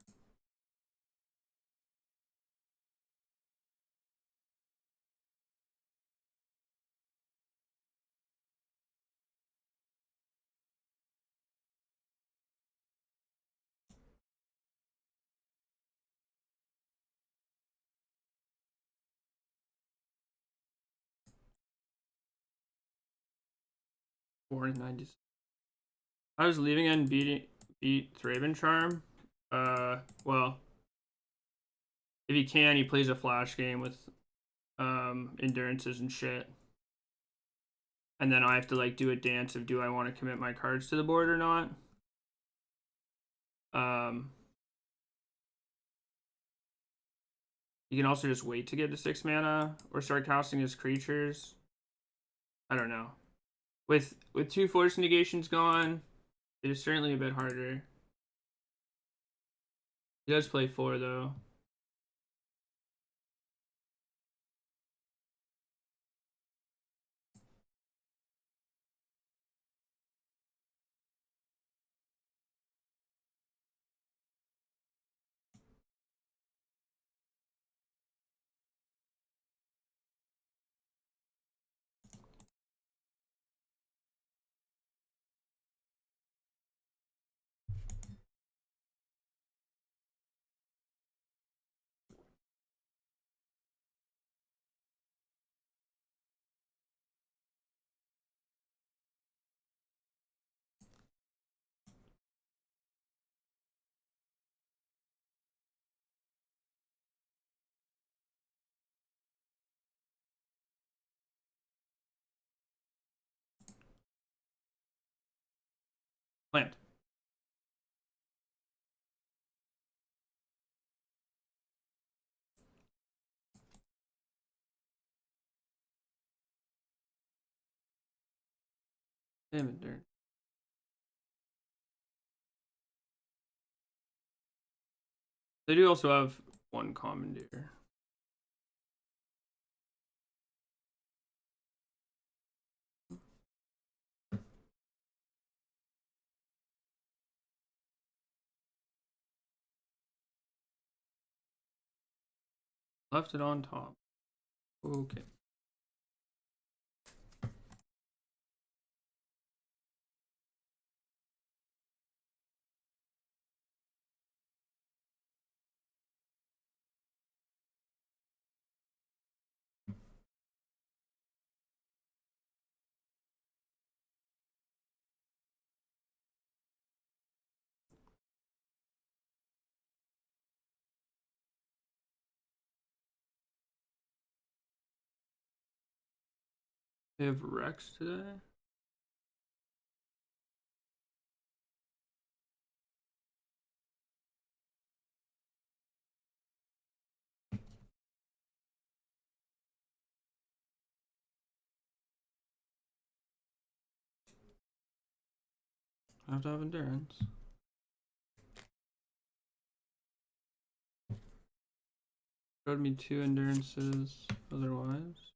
Born in 90s. I was leaving and beat Thraben Charm. Well, if he can, he plays a flash game with endurances and shit. And then I have to like do a dance of do I want to commit my cards to the board or not. You can also just wait to get to 6 mana or start casting his creatures. I don't know. With 2 force negations gone, it is certainly a bit harder. He does play 4 though. Land. Damn it, Darn. They do also have 1 commandeer. Left it on top. Okay. They have Rex today. I have to have endurance. Showed me 2 endurances otherwise.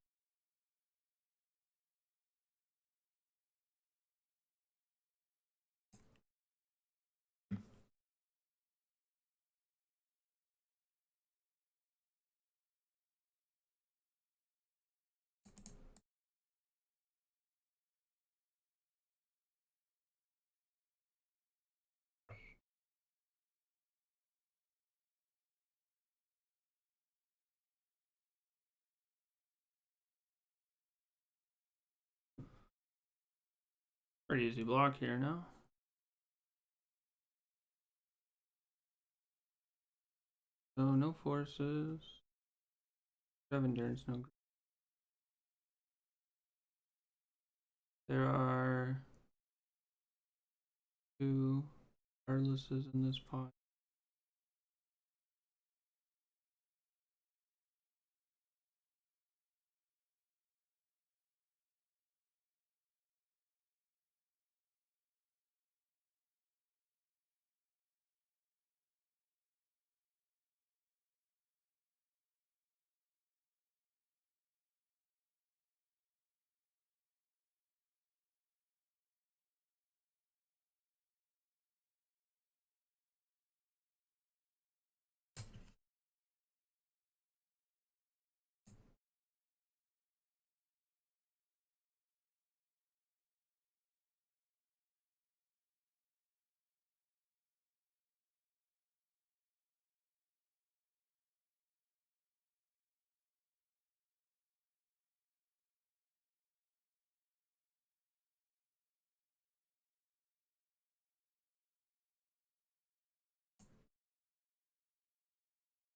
Pretty easy block here now. So no forces. 7 endurance, no. There are 2 Arlises in this pot.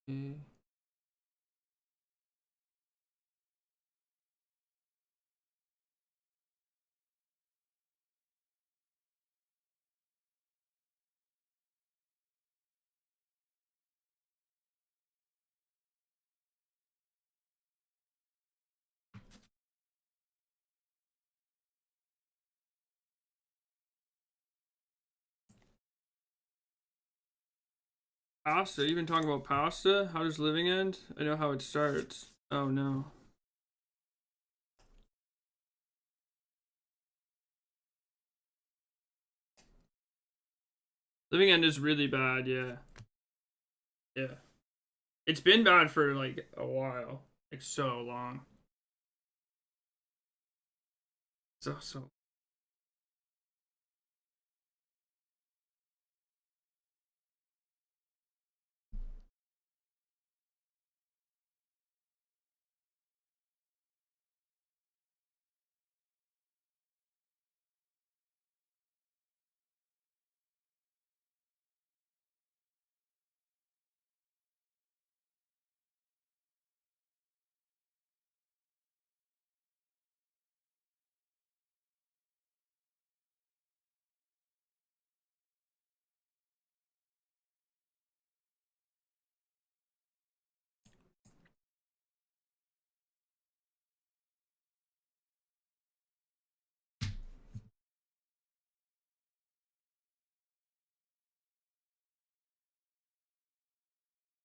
Okay. Pasta? You've been talking about pasta? How does living end? I know how it starts. Oh no. Living end is really bad, yeah. Yeah. It's been bad for like a while. Like so long. So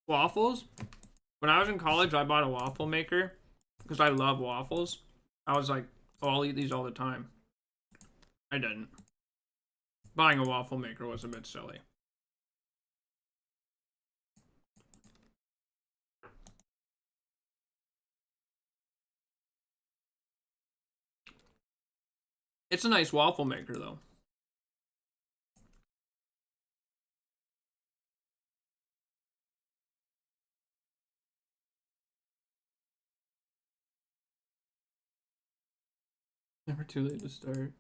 waffles? When I was in college, I bought a waffle maker because I love waffles. I was like, oh, I'll eat these all the time. I didn't. Buying a waffle maker was a bit silly. It's a nice waffle maker though. Never too late to start.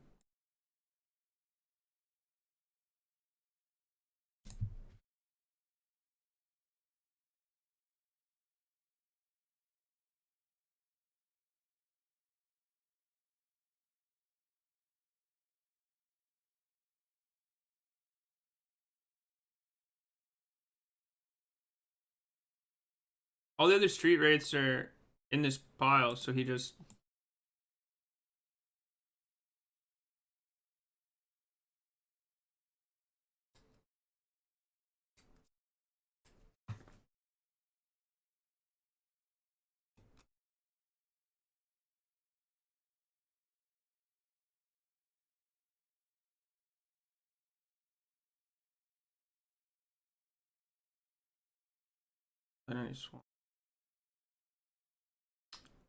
All the other street wraiths are in this pile, so he just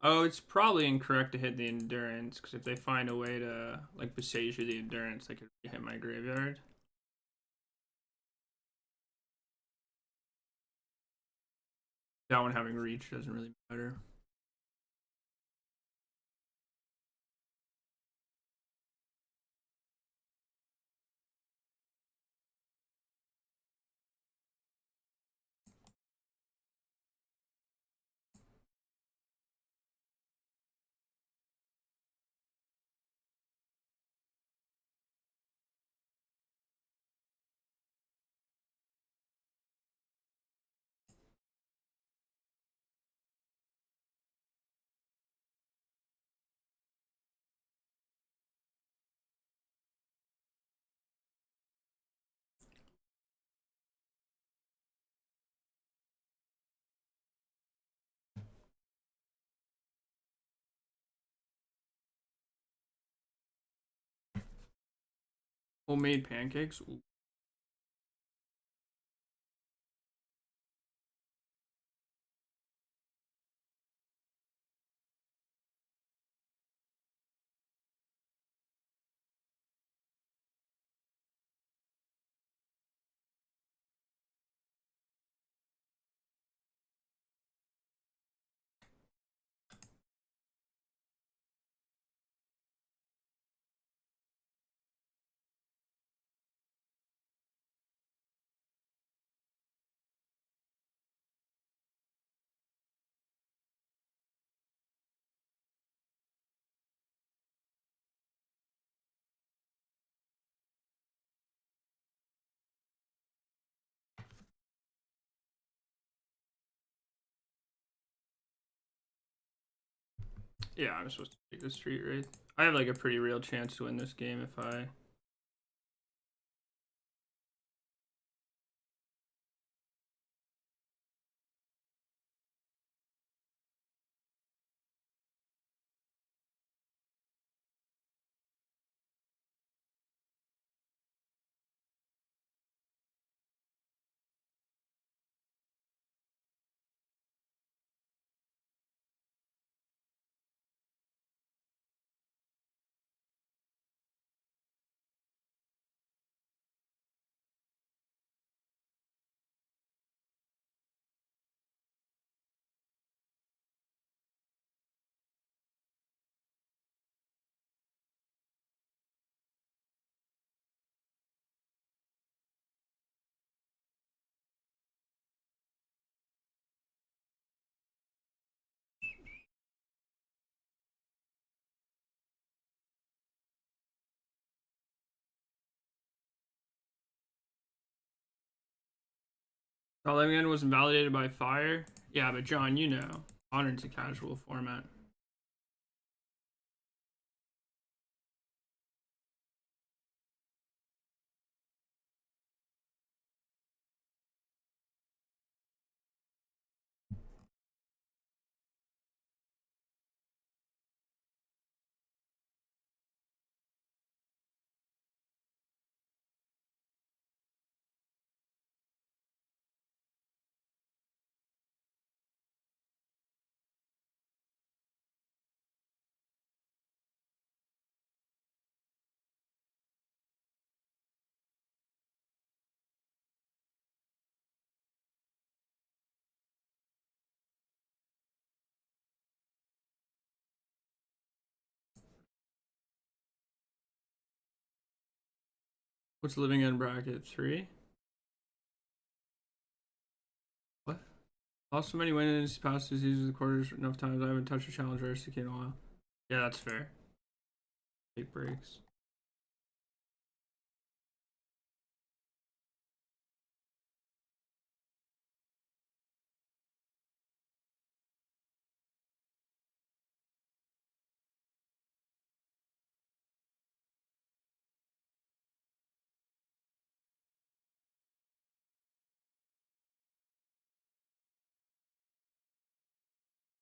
Oh, it's probably incorrect to hit the endurance, because if they find a way to like besage the endurance, they could hit my graveyard. That one having reach doesn't really matter. Homemade pancakes. Ooh. Yeah, I'm supposed to take the street wraith. I have like a pretty real chance to win this game if I. All was invalidated by fire. Yeah, but John, you know, modern's a casual format. What's living in bracket 3? What? Lost so many wins past diseases the quarters enough times I haven't touched a challenger SDK in a while. Yeah, that's fair. Take breaks.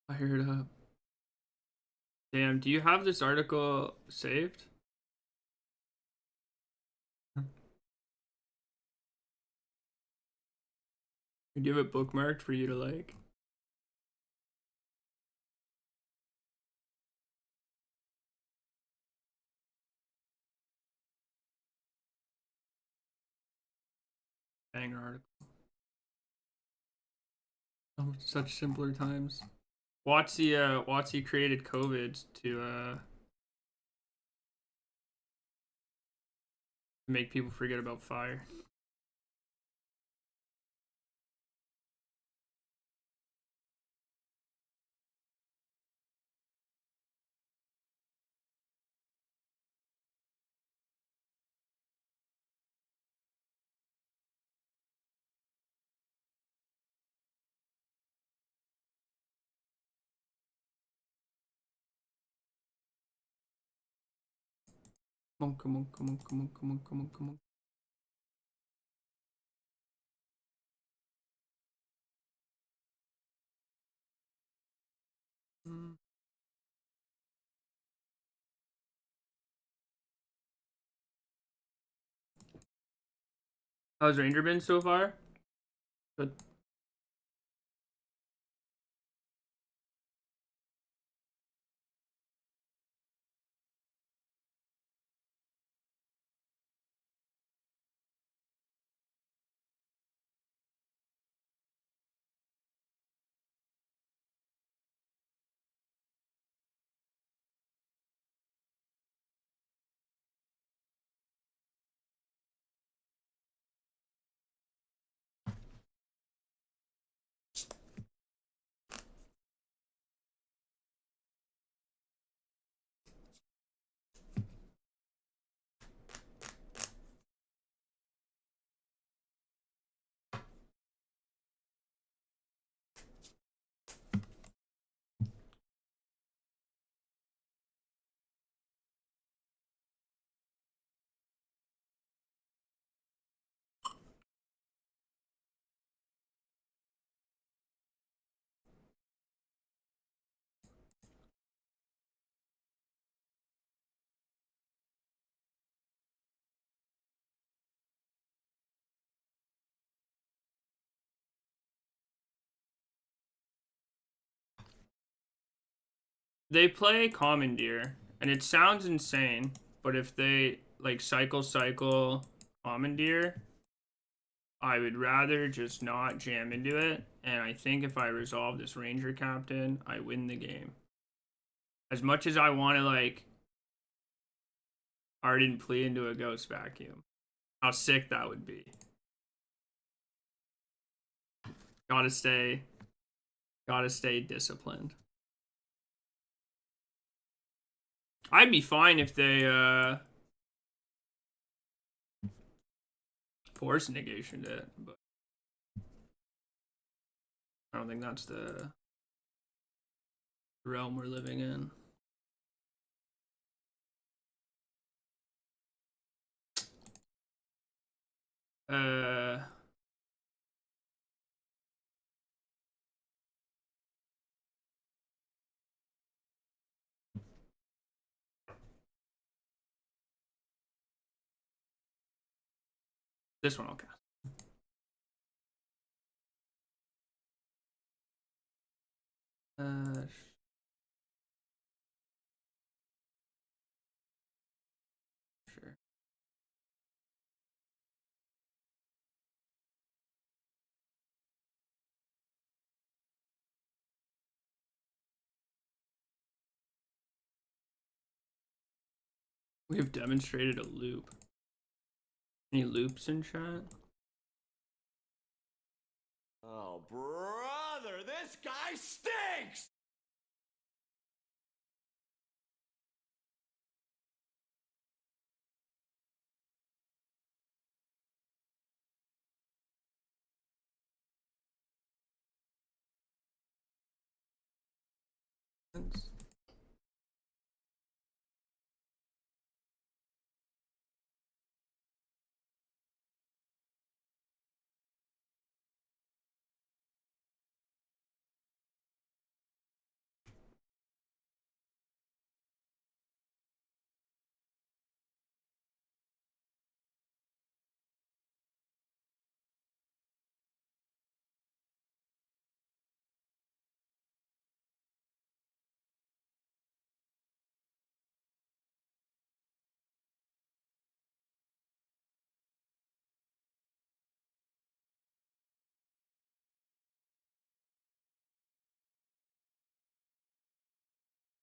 Fired up. Damn, do you have this article saved? Do you have it bookmarked for you to like? Banger article. Oh, such simpler times. Watsy created COVID to make people forget about fire. Come on, come on, come on, come on, come on, come on, come on. How's Ranger been so far? Good. They play Commandeer, and it sounds insane, but if they like cycle Commandeer, I would rather just not jam into it, and I think if I resolve this Ranger Captain, I win the game. As much as I want to like Ardent Plea into a Ghost Vacuum, how sick that would be. Gotta stay disciplined. I'd be fine if they force negation it, but I don't think that's the realm we're living in. This one I'll cast. Sure. We have demonstrated a loop. Any loops in chat? Oh, brother, this guy stinks!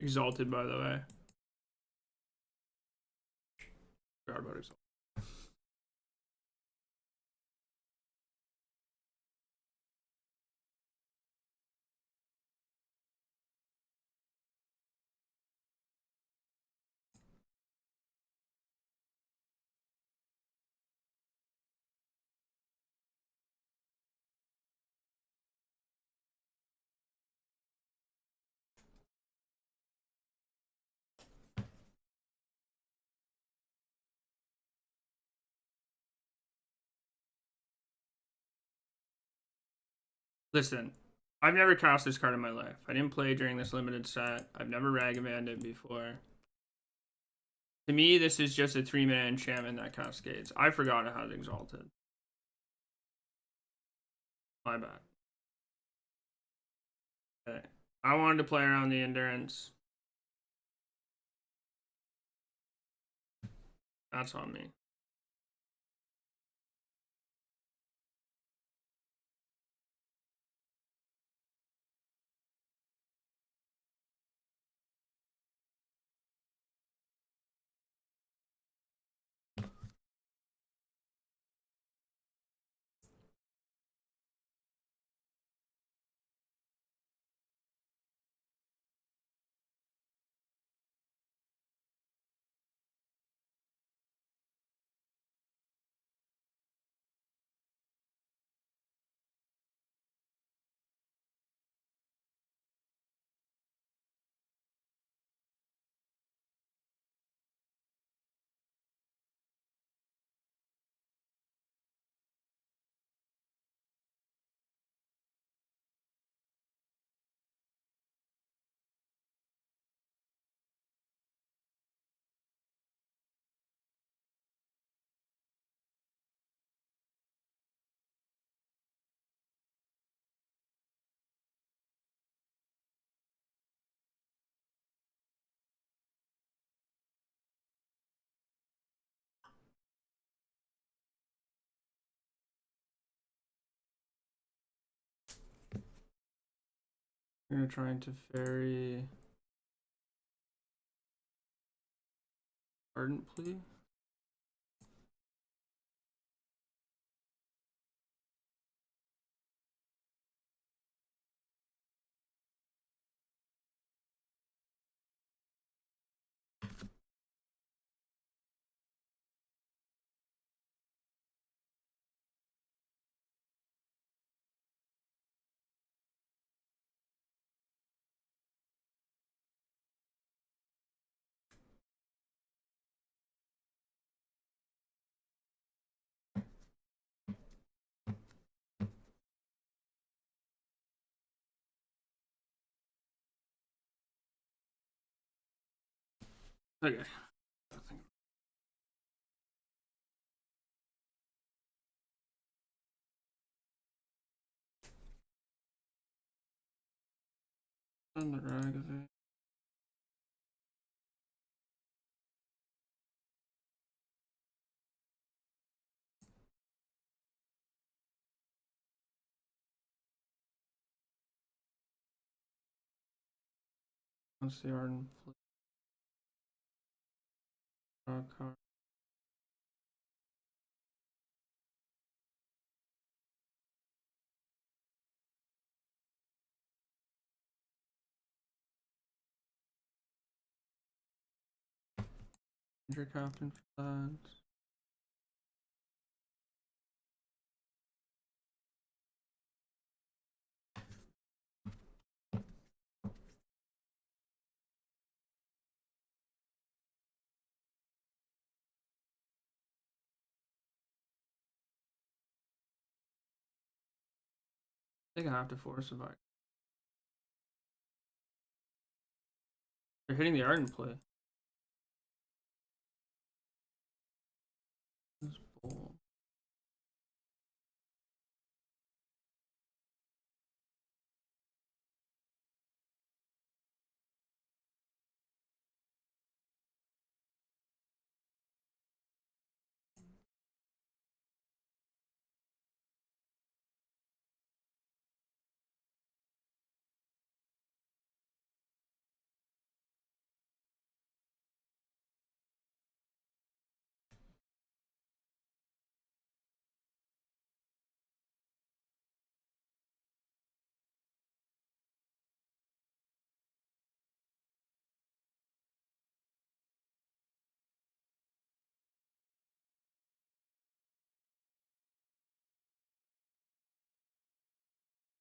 Exalted, by the way. Forgot about Exalted. Listen, I've never cast this card in my life. I didn't play during this limited set. I've never Ragavanned it before. To me, this is just a 3-mana enchantment that cascades. I forgot it had Exalted. My bad. Okay. I wanted to play around the endurance. That's on me. We're gonna try to ferry Ardent Plea. Okay. On the rag of it. What's the Ardent Plea? Draw a card. Ranger Captain for that. I think I have to force a back. They're hitting the Ardent Play. This bull.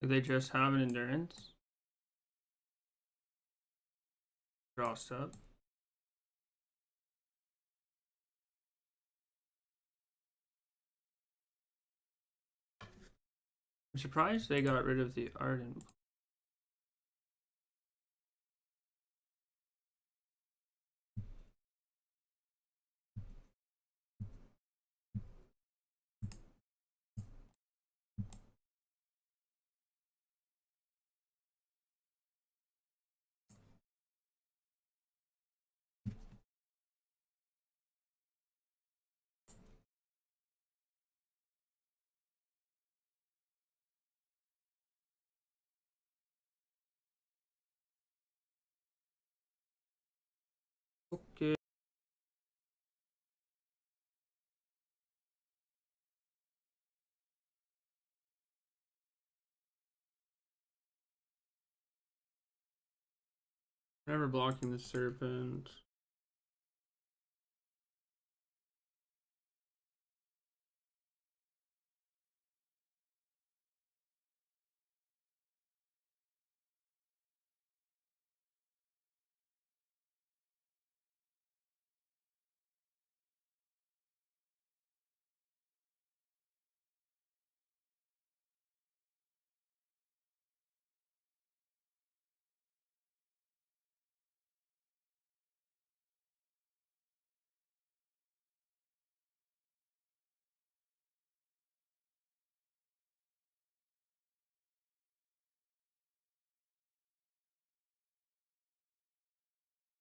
Do they just have an endurance? Draw step. I'm surprised they got rid of the Ardent. Okay. Never blocking the serpent.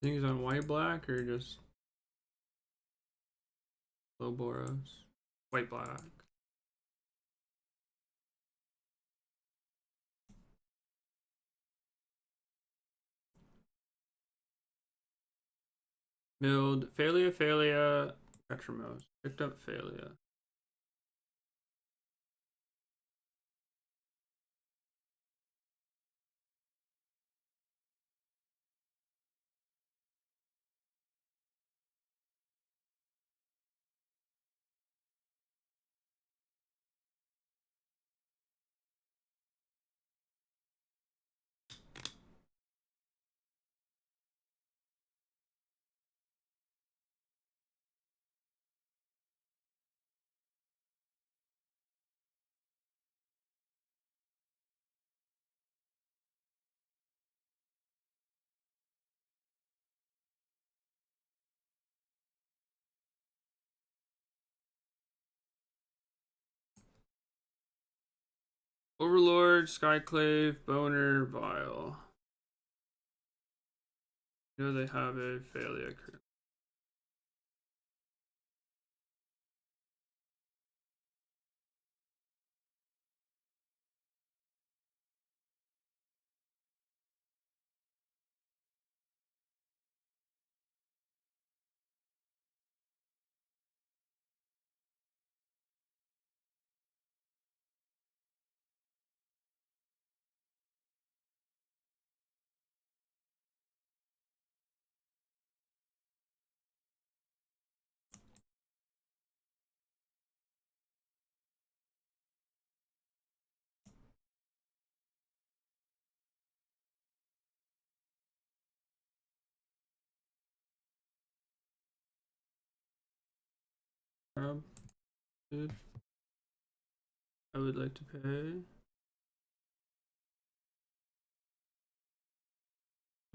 Things on white black or just low Boros? White black. Milled Phalia, Petramos. Picked up Phalia. Overlord, Skyclave, Boner, Vile. You know they have a Phalia crew. Good. I would like to pay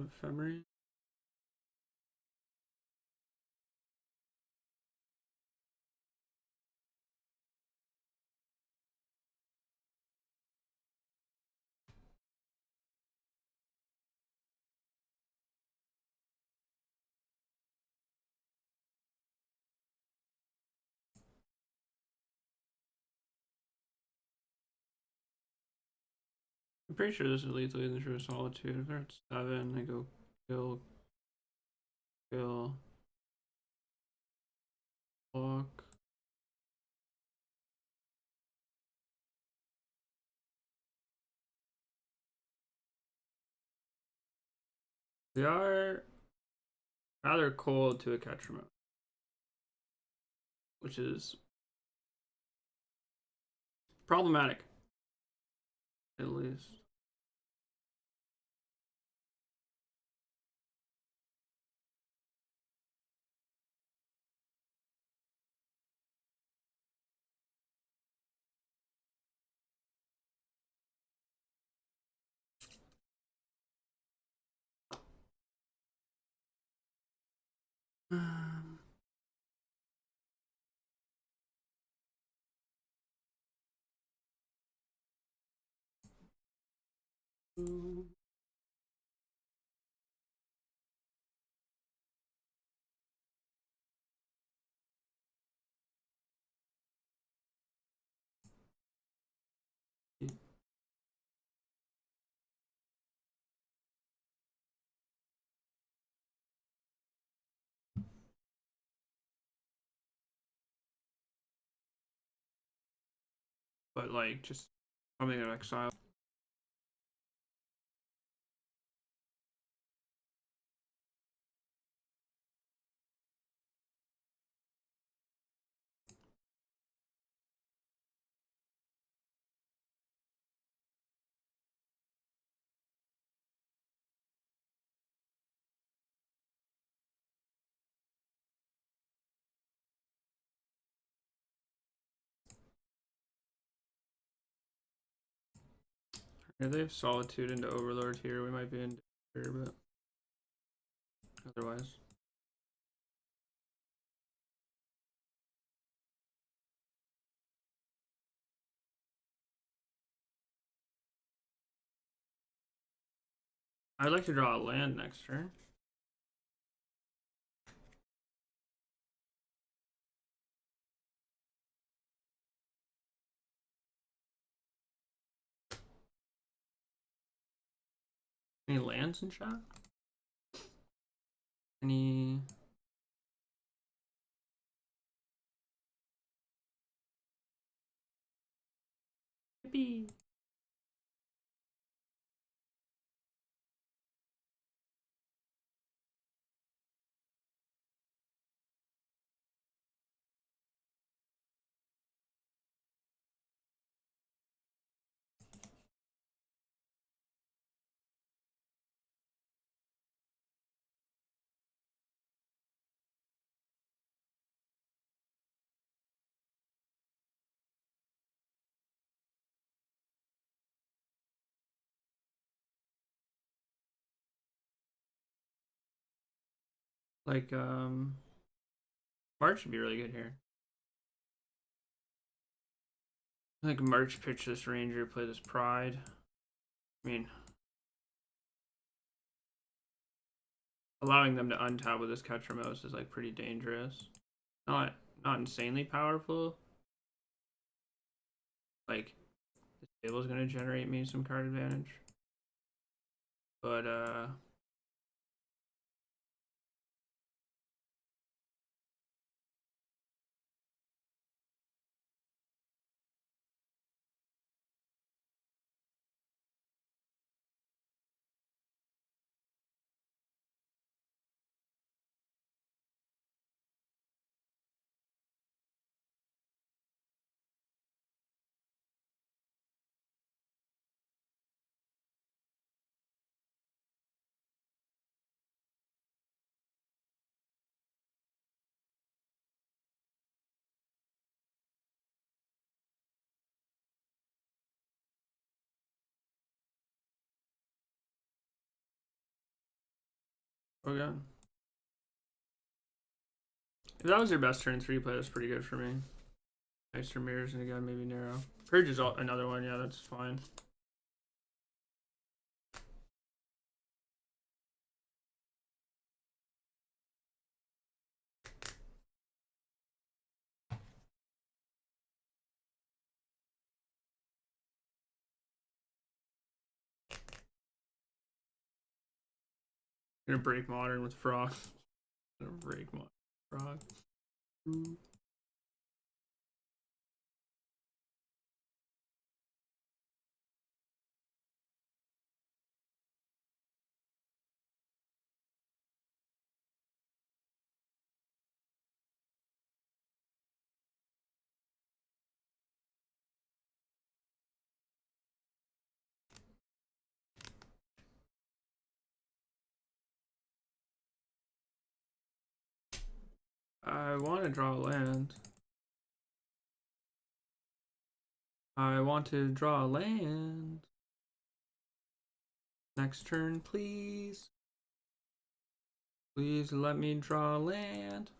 Ephemery. I'm pretty sure this is lethal in the True Solitude. If they're at 7, I go kill, block. They are rather cold to a catch remote, which is problematic, at least. But like just coming of exile. Yeah, they have Solitude into Overlord here. We might be in danger, but otherwise. I'd like to draw a land next turn. Any lands in chat? Any Yippee! Like, March would be really good here. I think March pitch this Ranger, play this Pride. I mean, allowing them to untap with this Ketramos is like pretty dangerous. Not insanely powerful. Like, this table is gonna generate me some card advantage. But okay. If that was your best turn 3 play, that's pretty good for me. Extra mirrors and again maybe narrow. Purge is another one, yeah, that's fine. Gonna break modern with frog. Gonna break modern with frog. I want to draw a land. I want to draw a land. Next turn, please. Please let me draw a land.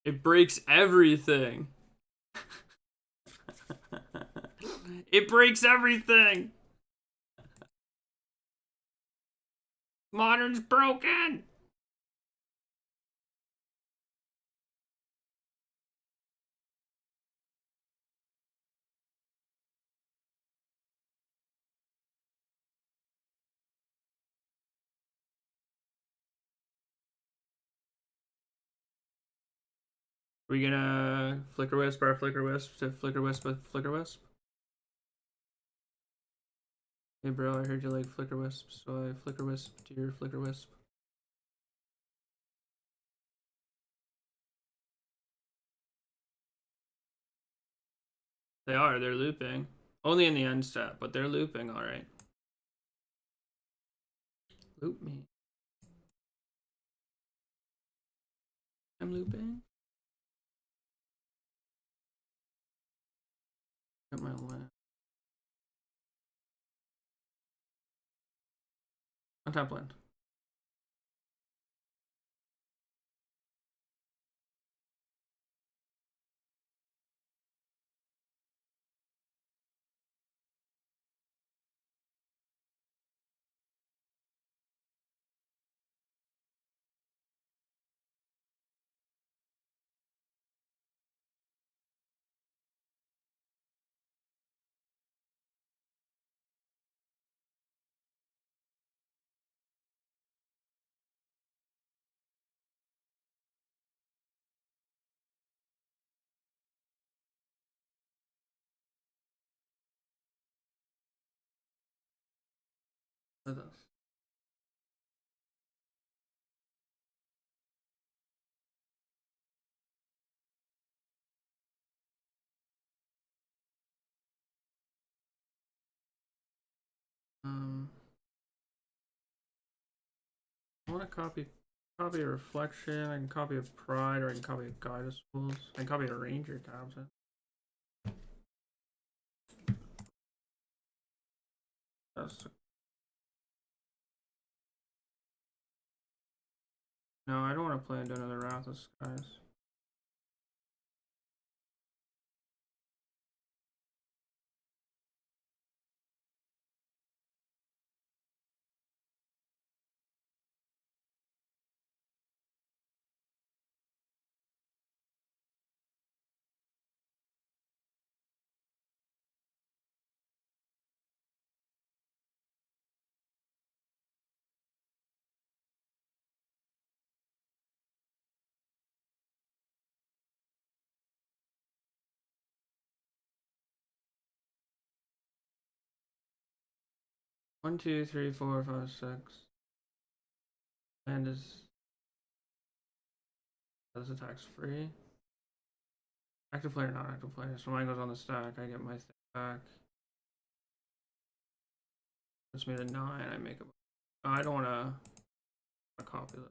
It breaks everything. It breaks everything. Modern's broken. We gonna Flicker Wisp our Flicker Wisp to Flicker Wisp with Flicker Wisp? Hey bro, I heard you like Flicker Wisp, so I Flicker Wisp to your Flicker Wisp. They're looping. Only in the end step, but they're looping alright. Loop me. I'm looping. Got my land. On top land. with us. I want to copy a reflection. I can copy a pride, or I can copy a guidance tools. I can copy a ranger tabs. That's no, I don't want to play into another Wrath of Skies. One, two, three, four, five, six. Land is this attack's free. Active player, not active player. So mine goes on the stack. I get my thing back. Puts me to 9. I make a. Oh, I don't want to copy that.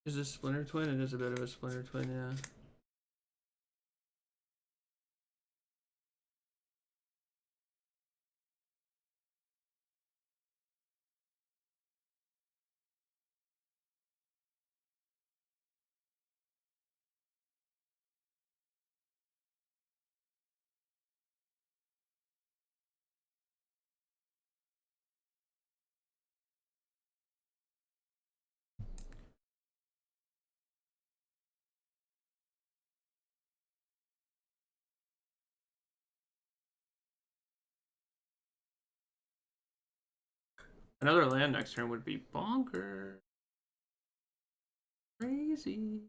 Is this Splinter Twin? It is a bit of a Splinter Twin, yeah. Another land next turn would be bonker. Crazy.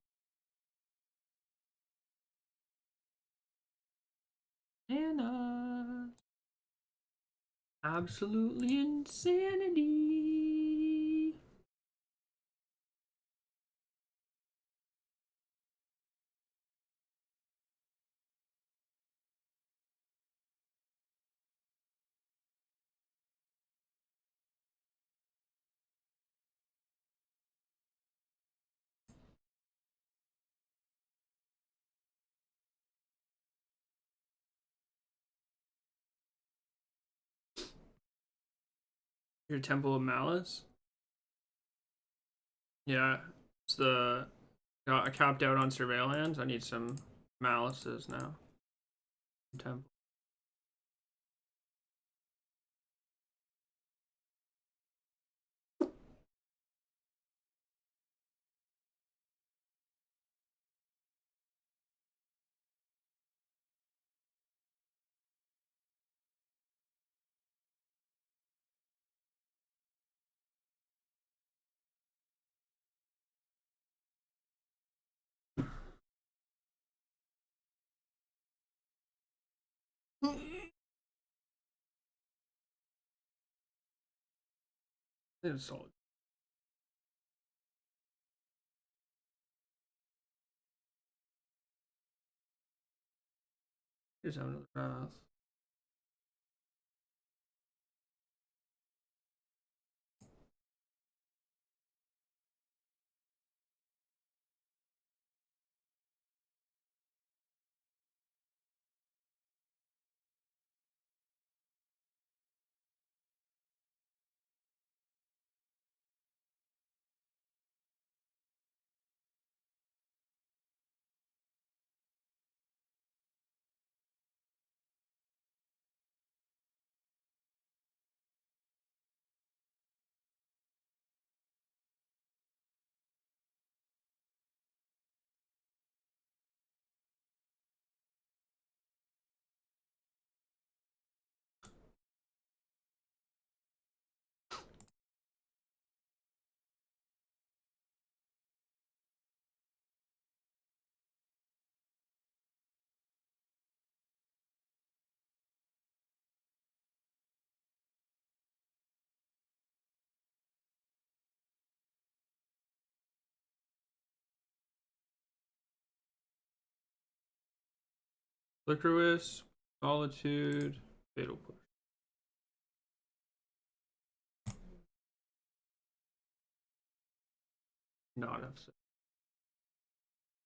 Anna. Absolutely insanity. Your Temple of Malice? Yeah. It's the I capped out on surveillance. I need some malices now. Temple. It's solid. Here's another Wrath. Flicker Wisp, Solitude, Fatal Push. Not upset.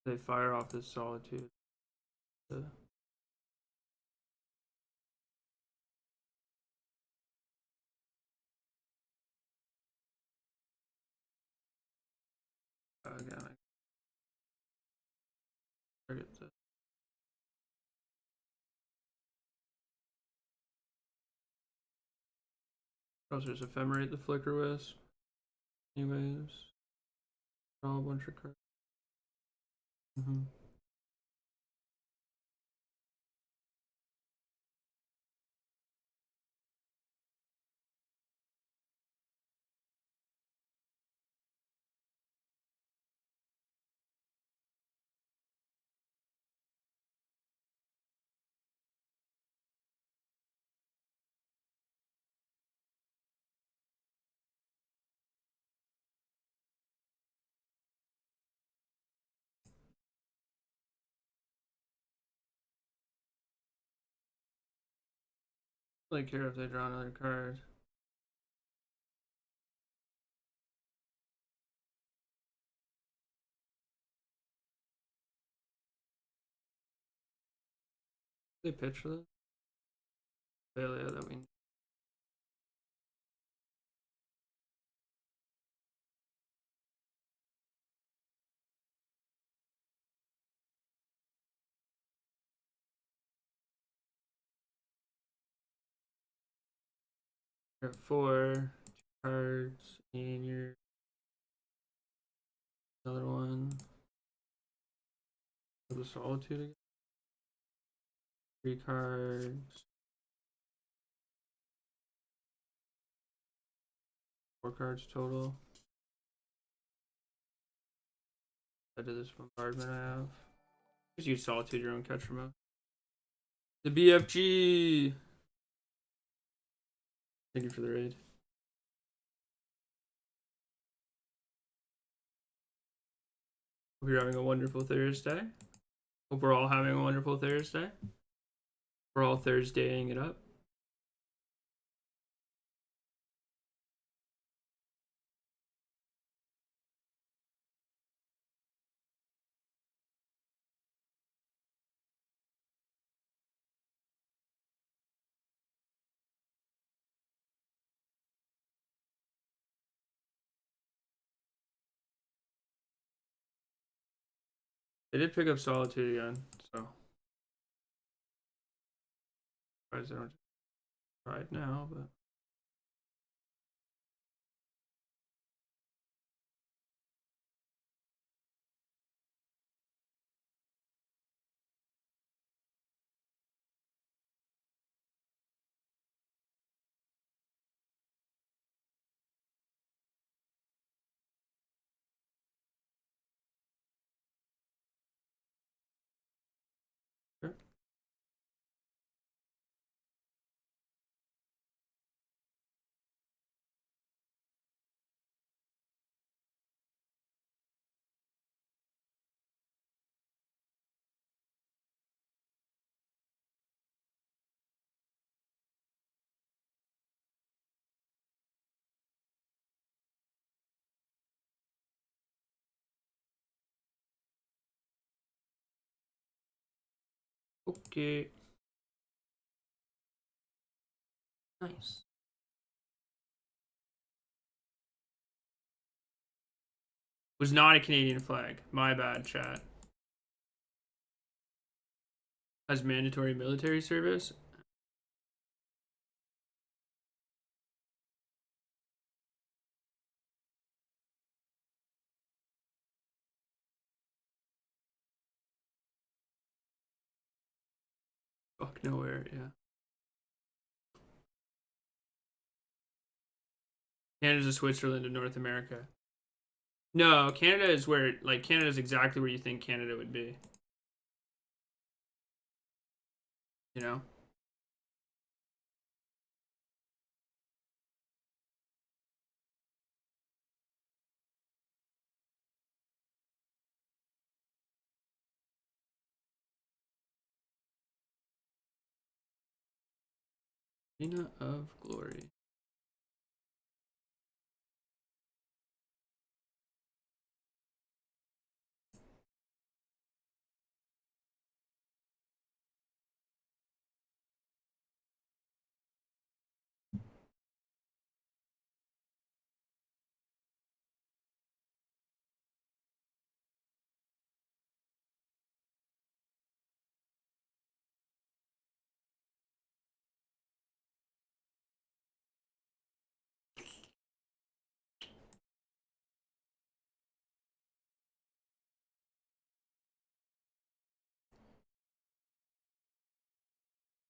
They fire off this Solitude. Again, I target this. Oh, there's Ephemerate the Flicker Wisp. Anyways, draw a bunch of cards. Really care if they draw another card. They pitch for this? Failure that we need. You have 4 cards in your another one. The Solitude again. 3 cards. 4 cards total. I did this bombardment I have. Just use Solitude your own catcher mode. The BFG. Thank you for the raid. Hope you're having a wonderful Thursday. Hope we're all having a wonderful Thursday. We're all Thursdaying it up. They did pick up Solitude again, so surprised they don't try it now, but sure. Okay. Nice. Was not a Canadian flag. My bad, chat. Has mandatory military service. Fuck nowhere, yeah. Canada's a Switzerland of North America. No, Canada is where, like, Canada is exactly where you think Canada would be. You know? Arena of Glory.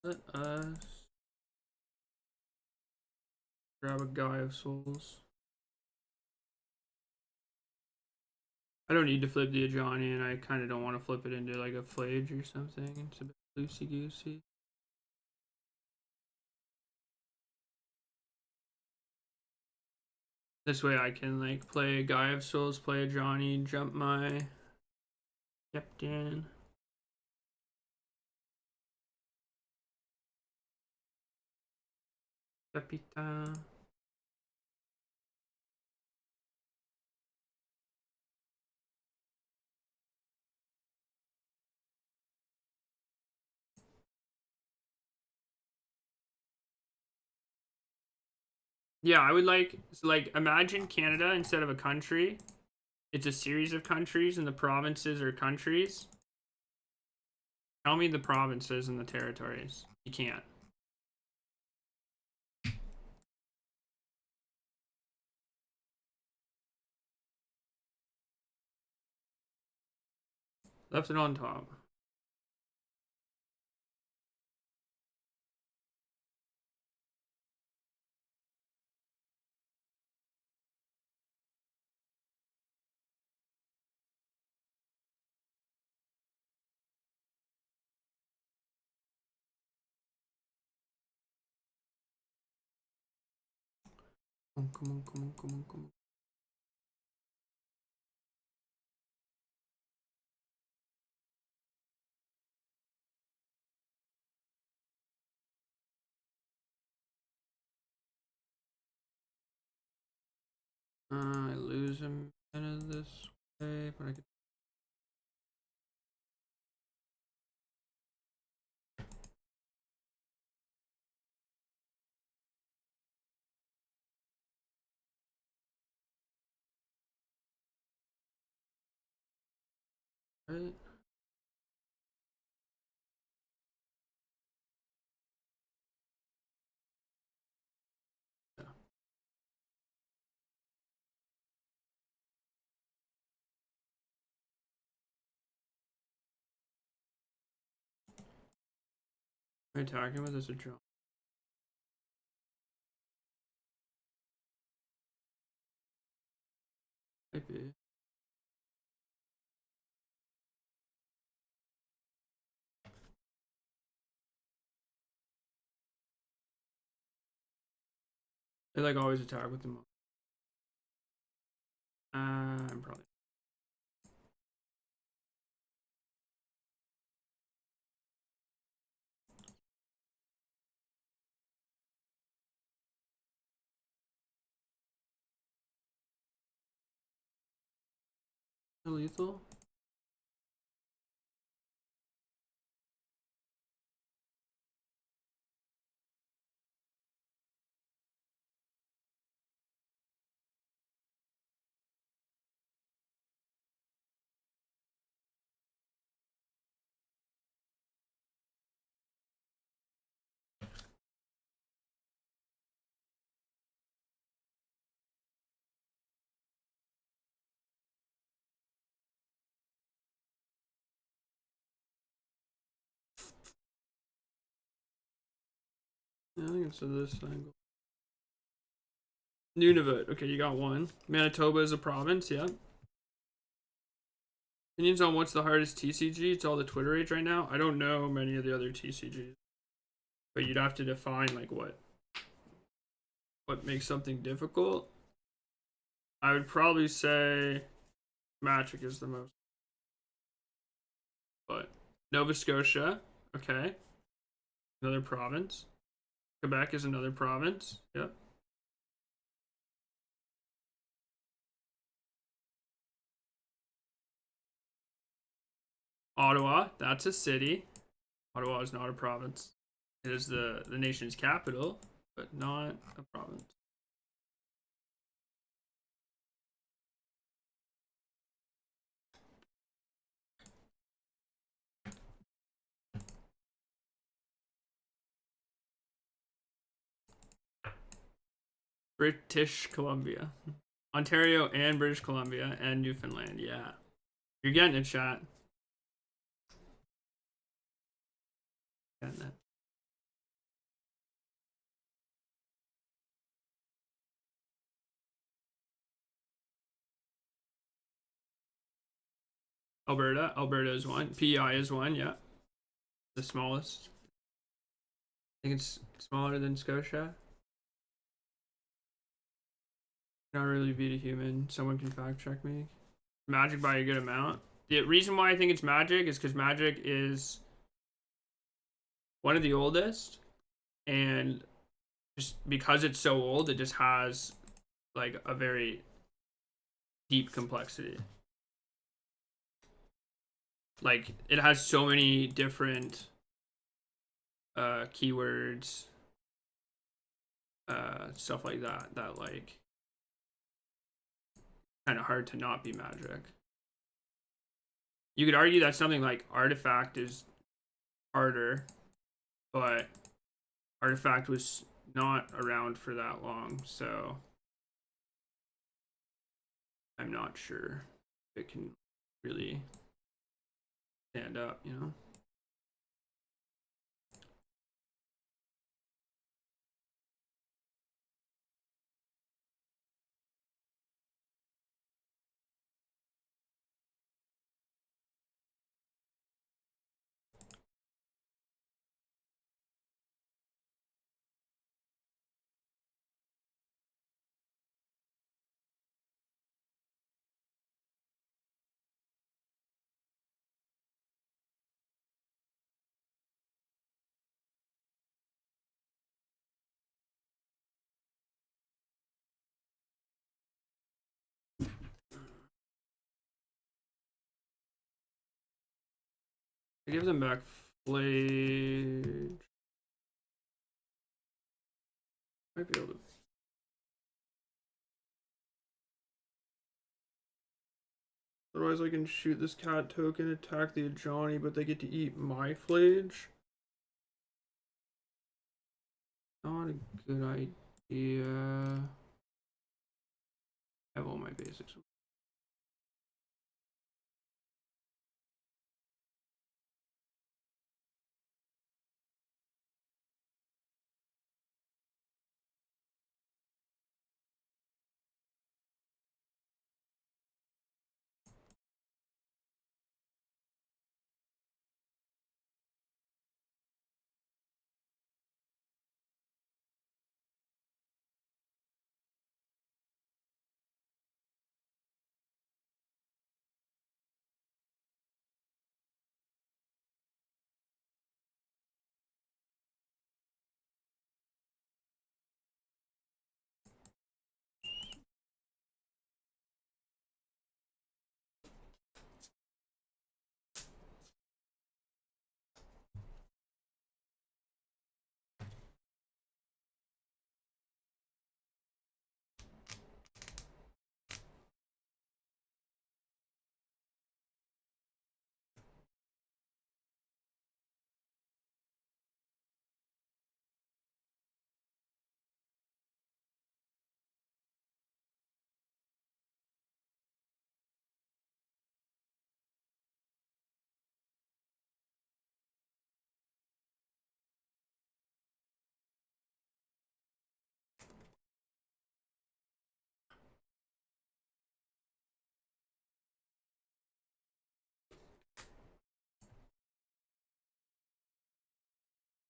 Let us grab a Guy of Souls. I don't need to flip the Ajani, and I kind of don't want to flip it into like a Flage or something. It's a bit loosey-goosey. This way I can like play a Guy of Souls, play a Johnny, jump my Captain. Capita. Yeah, I would like imagine Canada instead of a country. It's a series of countries, and the provinces are countries. Tell me the provinces and the territories. You can't. Left it on top. Come on, come on, come on, come on. I lose him this way, but I could. Right. Yeah. Am I attacking with this a drone? Maybe. They like always attack with them. I'm probably. Lethal? Yeah, I think it's this angle. Nunavut. Okay, you got one. Manitoba is a province, yeah. Opinions on what's the hardest TCG? It's all the Twitter age right now. I don't know many of the other TCGs. But you'd have to define like what makes something difficult. I would probably say Magic is the most. But Nova Scotia, okay. Another province. Quebec is another province. Yep. Ottawa, that's a city. Ottawa is not a province. It is the nation's capital, but not a province. British Columbia. Ontario and British Columbia and Newfoundland. Yeah. You're getting it, chat. Getting it. Alberta is one. PEI is one, yeah. The smallest. I think it's smaller than Scotia. Not really beat a human. Someone can fact check me. Magic by a good amount. The reason why I think it's Magic is because Magic is one of the oldest, and just because it's so old, it just has like a very deep complexity. Like it has so many different keywords, stuff like that like kind of hard to not be Magic. You could argue that something like Artifact is harder, but Artifact was not around for that long, so I'm not sure if it can really stand up, you know? I give them back Flage. Might be able to. Otherwise, I can shoot this cat token, attack the Johnny, but they get to eat my Flage. Not a good idea. I have all my basics.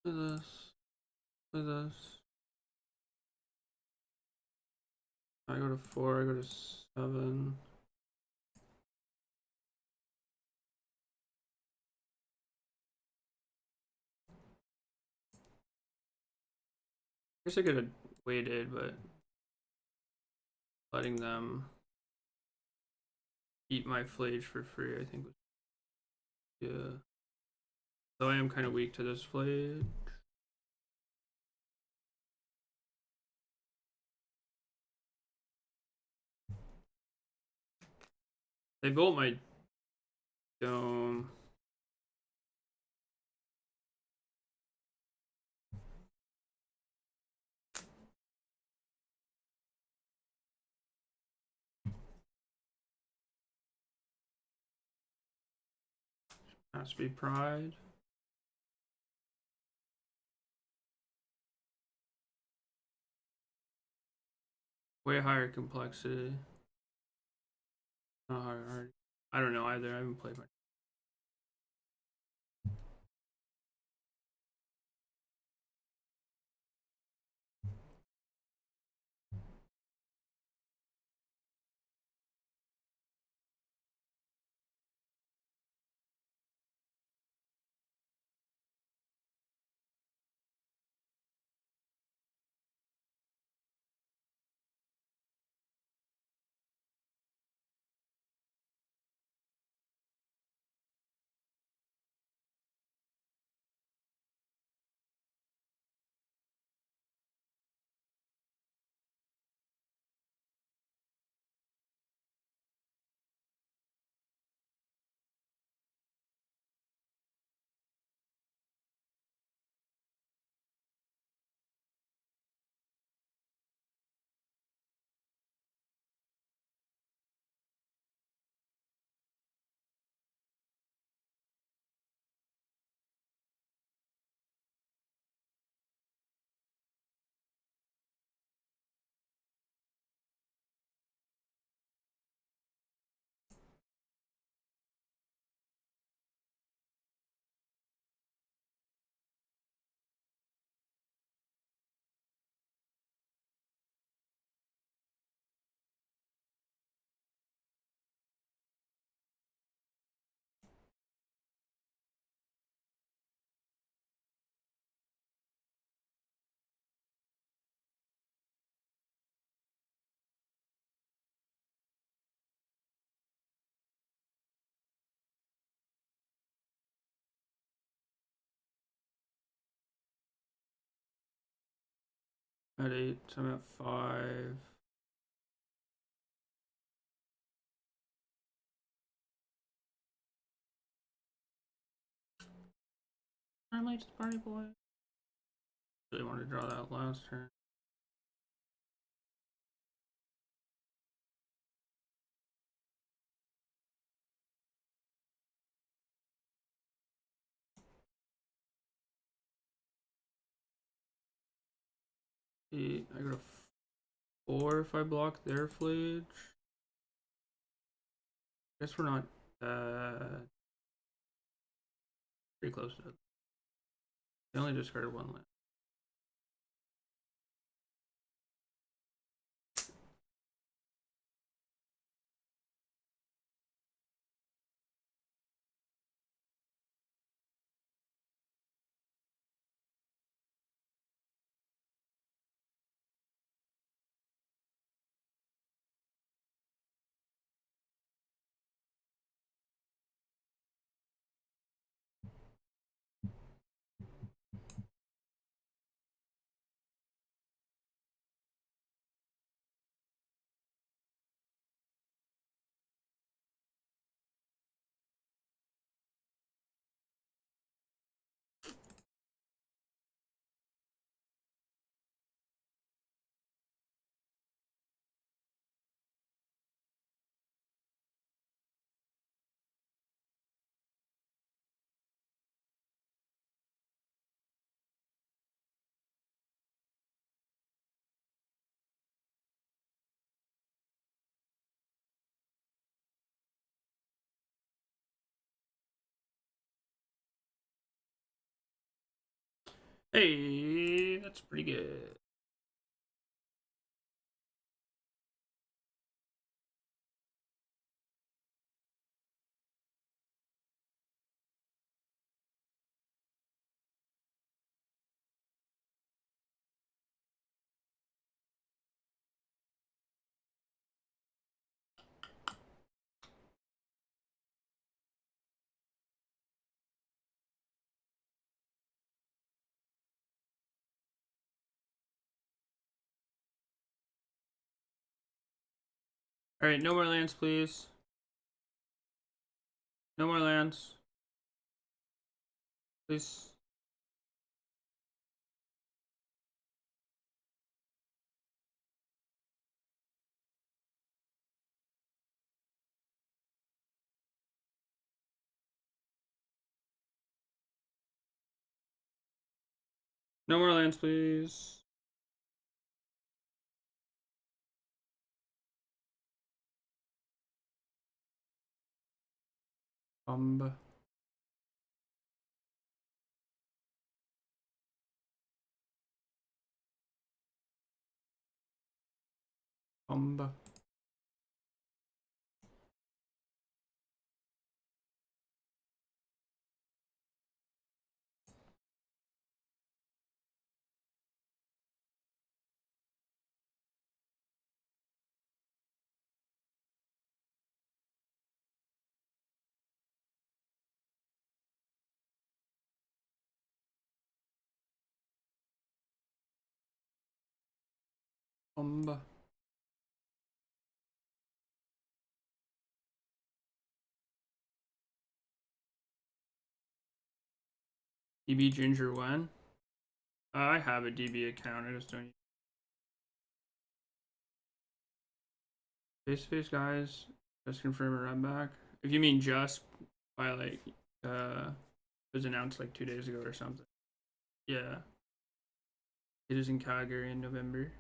For this. For this. I go to 4, I go to 7. guess I could have waited, but letting them eat my flage for free, I think was, yeah. Though I am kind of weak to this flage. They built my dome. Has to be pride. Way higher complexity. Not hard. I don't know either. I haven't played much. At 8, so I'm at 5. I'm late to the party, boy. Really wanted to draw that last turn. I go to 4 if I block their flage. Guess we're not pretty close to it. They only discarded 1 land. Hey, that's pretty good. Alright, no more lands, please. No more lands. Please. No more lands, please. Umba. Umba. Umba. DB Ginger when? I have a DB account, I just don't. Face to face, guys. Just confirm a run back. If you mean just by like, it was announced like 2 days ago or something. Yeah. It is in Calgary in November.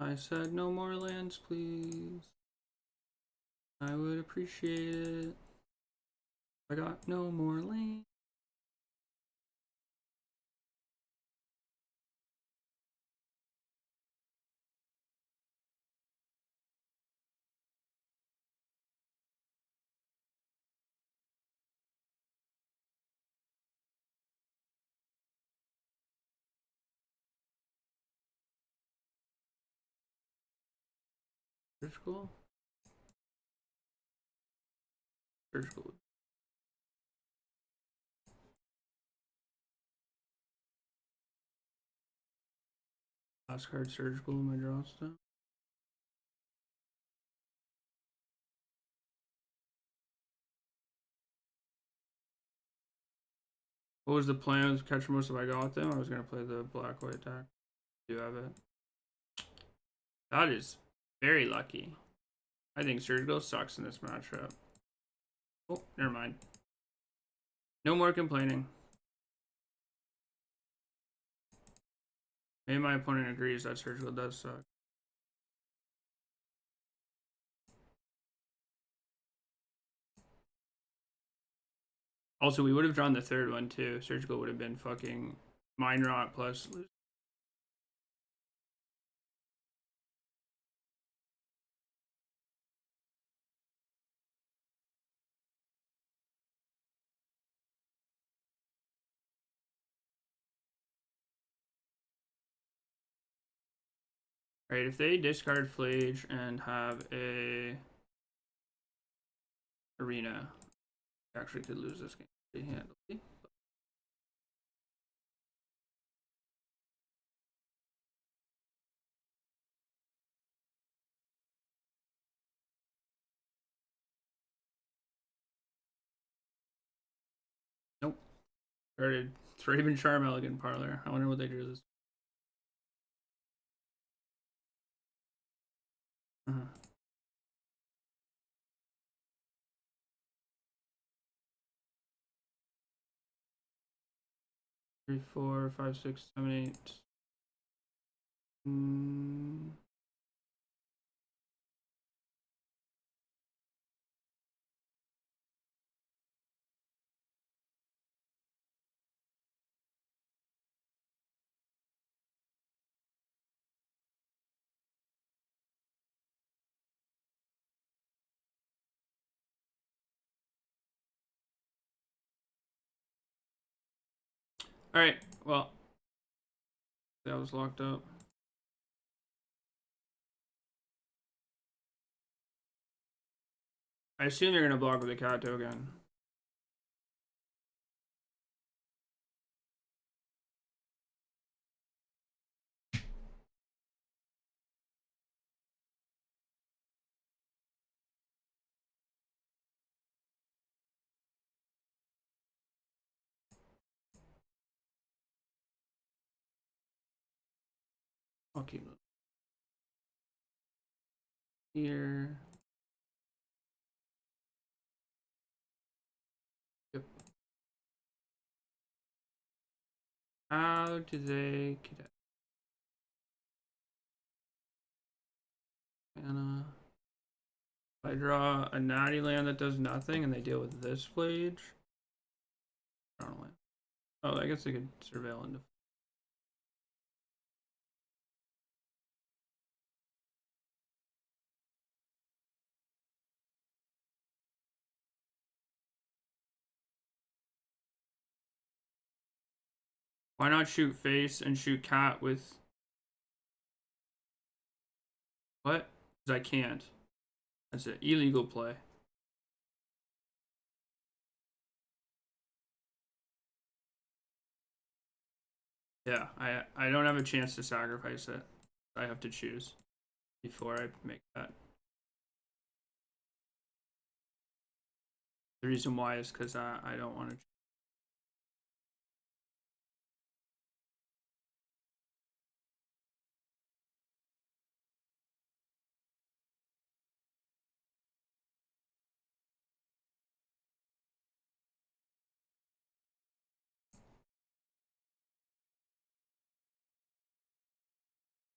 I said no more lands, please. I would appreciate it. I got no more lands. Surgical? Surgical. Last card surgical in my draw stuff. What was the plan with catch most if I got them? I was gonna play the black white deck. Do have it. That is very lucky. I think surgical sucks in this matchup. Oh, never mind. No more complaining. Maybe my opponent agrees that surgical does suck. Also, we would have drawn the third one too. Surgical would have been fucking mind rot plus. Right, if they discard Flage and have a arena, actually could lose this game pretty handily. Nope. Started Raven Charm Elegant Parlor. I wonder what they drew this. 3, 4, 5, 6, 7, 8. All right. Well, that was locked up. I assume they're gonna block with the cat token. I'll keep them here. Yep. How do they get it? Anna. If I draw a natty land that does nothing and they deal with this flage. I don't know. Oh, I guess they could surveil into. Why not shoot face and shoot cat with. What? Because I can't. That's an illegal play. Yeah, I don't have a chance to sacrifice it. I have to choose before I make that. The reason why is because I don't want to.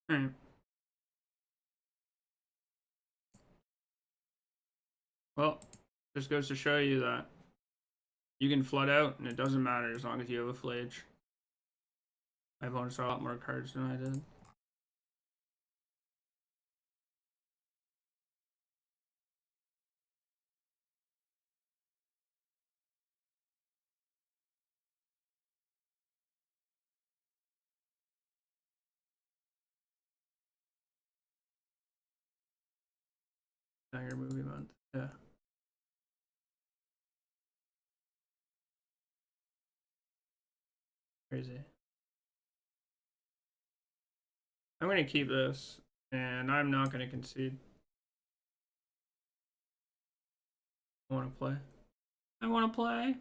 Alright. Well, just goes to show you that you can flood out and it doesn't matter as long as you have a flage. My opponent saw a lot more cards than I did. Dagger movie month. Yeah. Crazy. I'm going to keep this, and I'm not going to concede. I want to play. I want to play.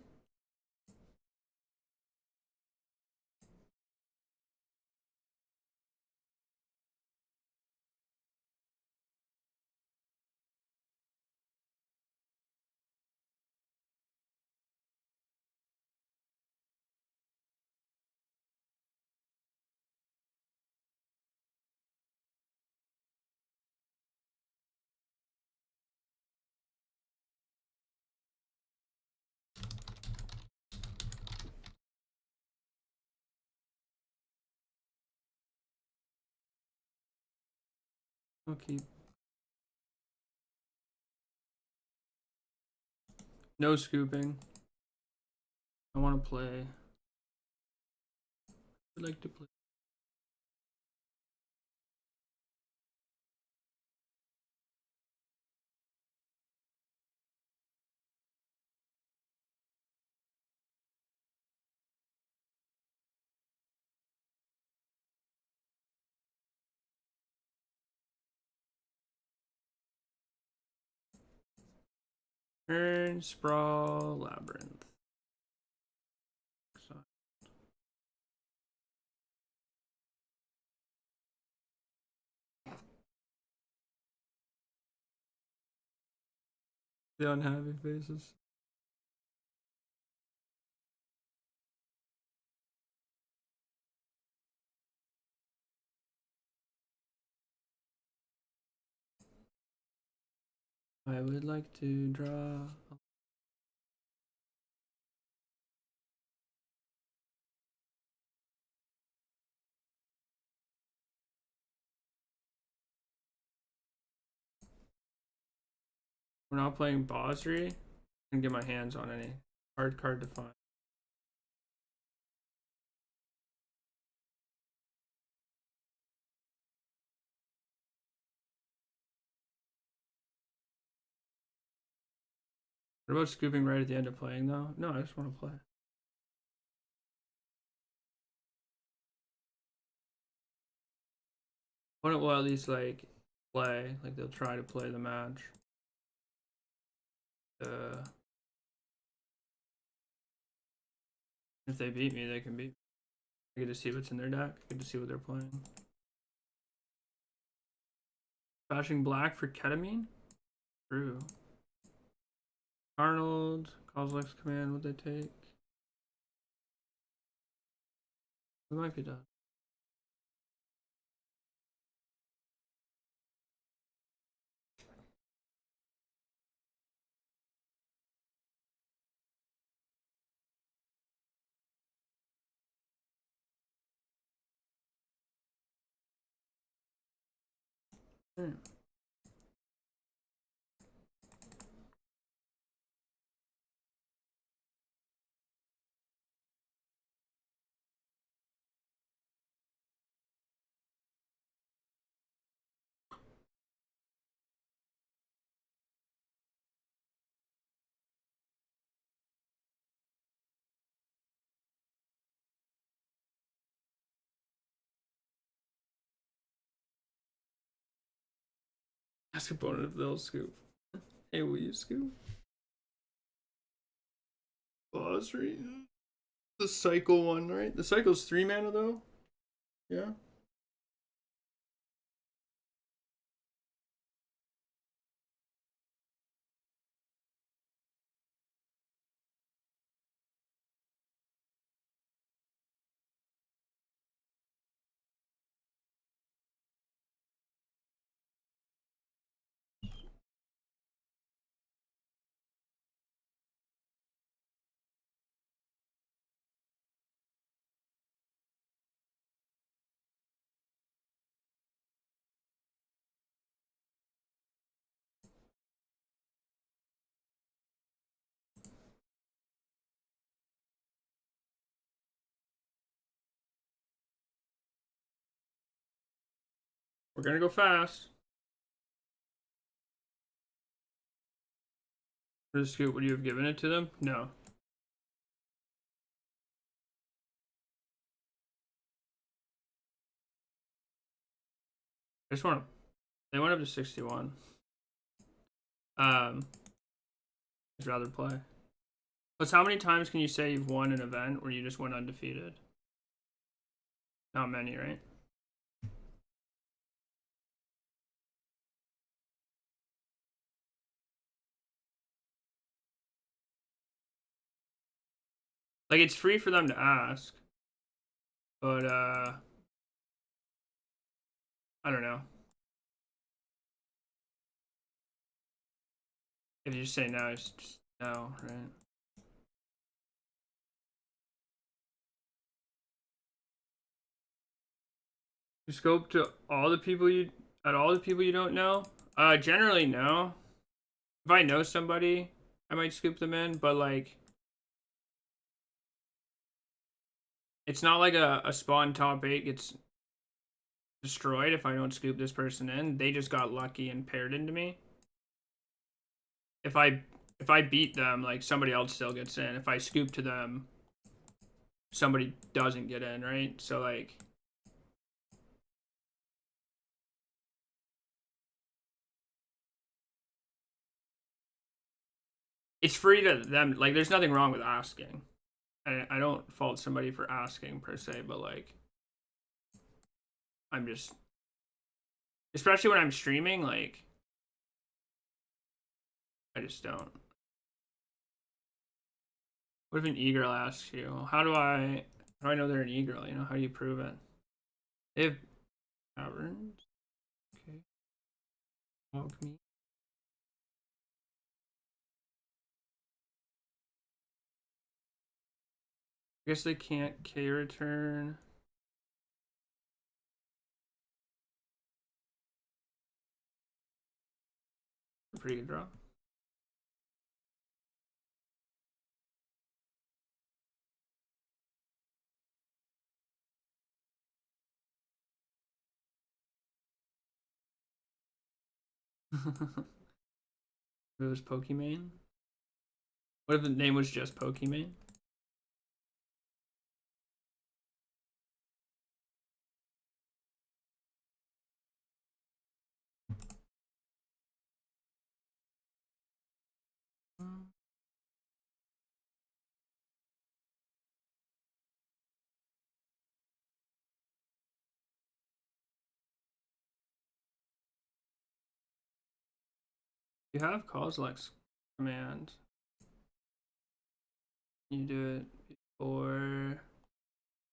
I'll keep. No scooping. I want to play. I'd like to play. Turn, sprawl, labyrinth. So. The unhappy faces. I would like to draw. We're not playing Bosri. I can get my hands on any hard card to find. What about scooping right at the end of playing though? No, I just want to play. Opponent will at least like play, like they'll try to play the match. If they beat me, they can beat me. I get to see what's in their deck. I get to see what they're playing. Flashing black for ketamine? True. Arnold, Kozilek's command, would they take? We might be done. Ask opponent if they'll scoop. Hey, will you scoop? Bosri? The cycle one, right? The cycle's 3 mana though? Yeah. We're gonna go fast. For the scoop, would you have given it to them? No. I just want to. They went up to 61. I'd rather play. Plus, how many times can you say you've won an event where you just went undefeated? Not many, right? Like, it's free for them to ask. But, I don't know. If you just say no, it's just no, right? You scope to all the people you don't know? Generally no. If I know somebody, I might scoop them in, but like it's not like a spawn top 8 gets destroyed if I don't scoop this person in. They just got lucky and paired into me. If I beat them, like somebody else still gets in. If I scoop to them, somebody doesn't get in, right? So like it's free to them. Like there's nothing wrong with asking. I don't fault somebody for asking per se, but like I'm just, especially when I'm streaming, like I just don't. What if an e-girl asks you, how do I know they're an e-girl? You know, how do you prove it? They have caverns. Okay. Walk me. I guess they can't K return. A pretty good draw. If it was Pokimane? What if the name was just Pokimane? You have Kozilek's command. You do it before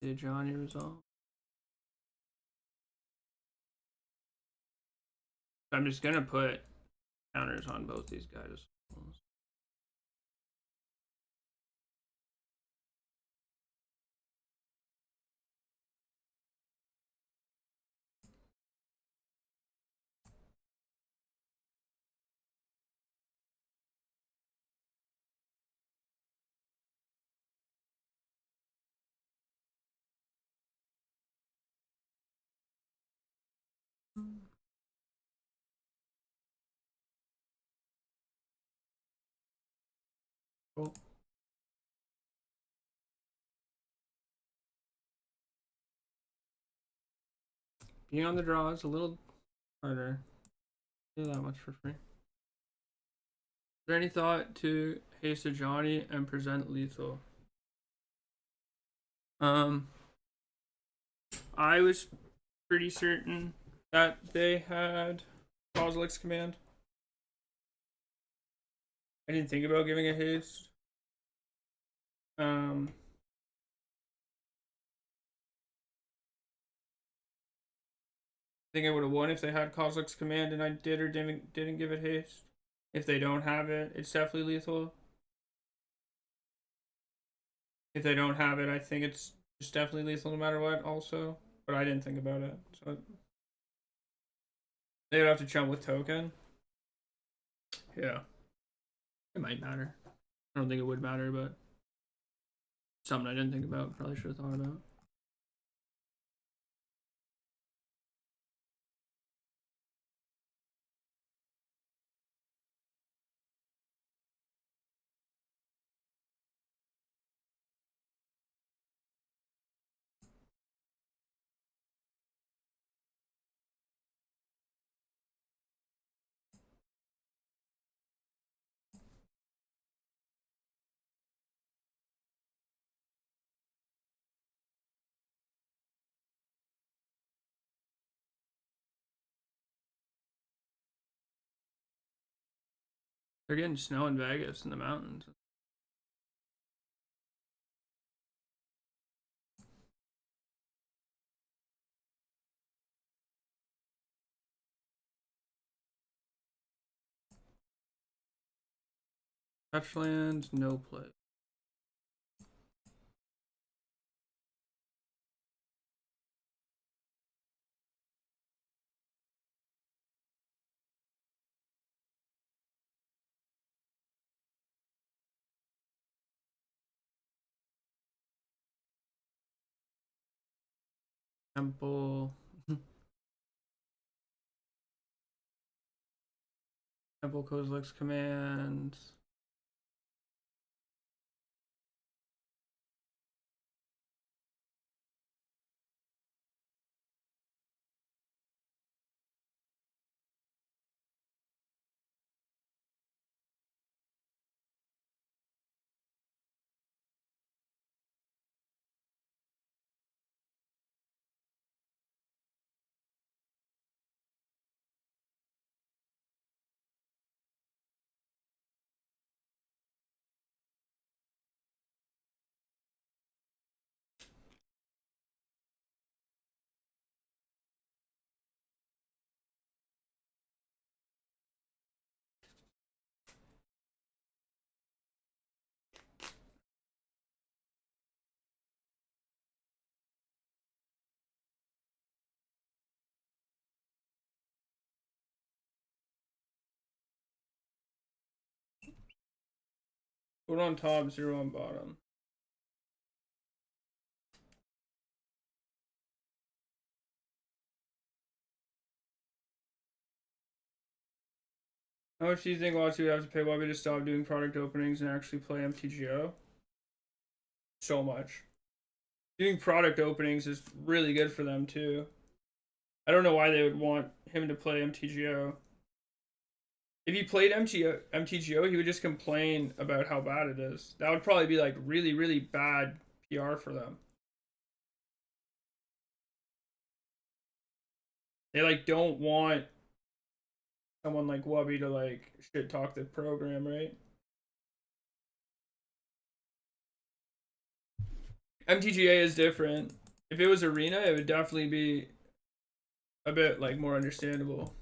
the Johnny resolve. I'm just gonna put counters on both these guys. Cool. Being on the draw is a little harder. Do that much for free. Is there any thought to haste a Johnny and present lethal? I was pretty certain that they had Kozilek's command. I didn't think about giving a haste. I think I would have won if they had Kozilek's command and I did or didn't give it haste. If they don't have it, it's definitely lethal. If they don't have it, I think it's just definitely lethal no matter what also. But I didn't think about it. So they would have to jump with token. Yeah. It might matter. I don't think it would matter, but something I didn't think about. Probably should have thought about. They're getting snow in Vegas in the mountains. Touchland, no play. Temple. Temple Kozilek's command. Put on top, 0 on bottom. How much do you think lots of you have to pay Webby to stop doing product openings and actually play MTGO? So much. Doing product openings is really good for them too. I don't know why they would want him to play MTGO. If he played MTGO, he would just complain about how bad it is. That would probably be like really, really bad PR for them. They like don't want someone like Wubby to like shit talk the program, right? MTGA is different. If it was Arena, it would definitely be a bit like more understandable.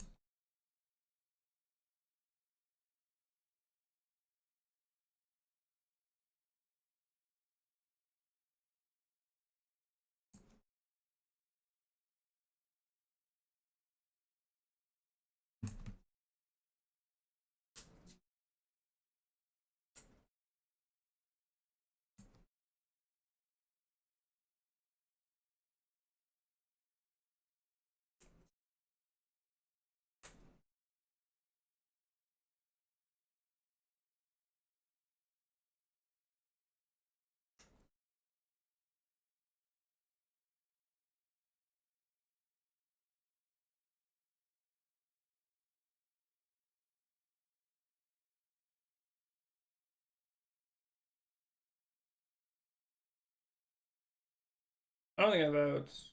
I don't think I have outs.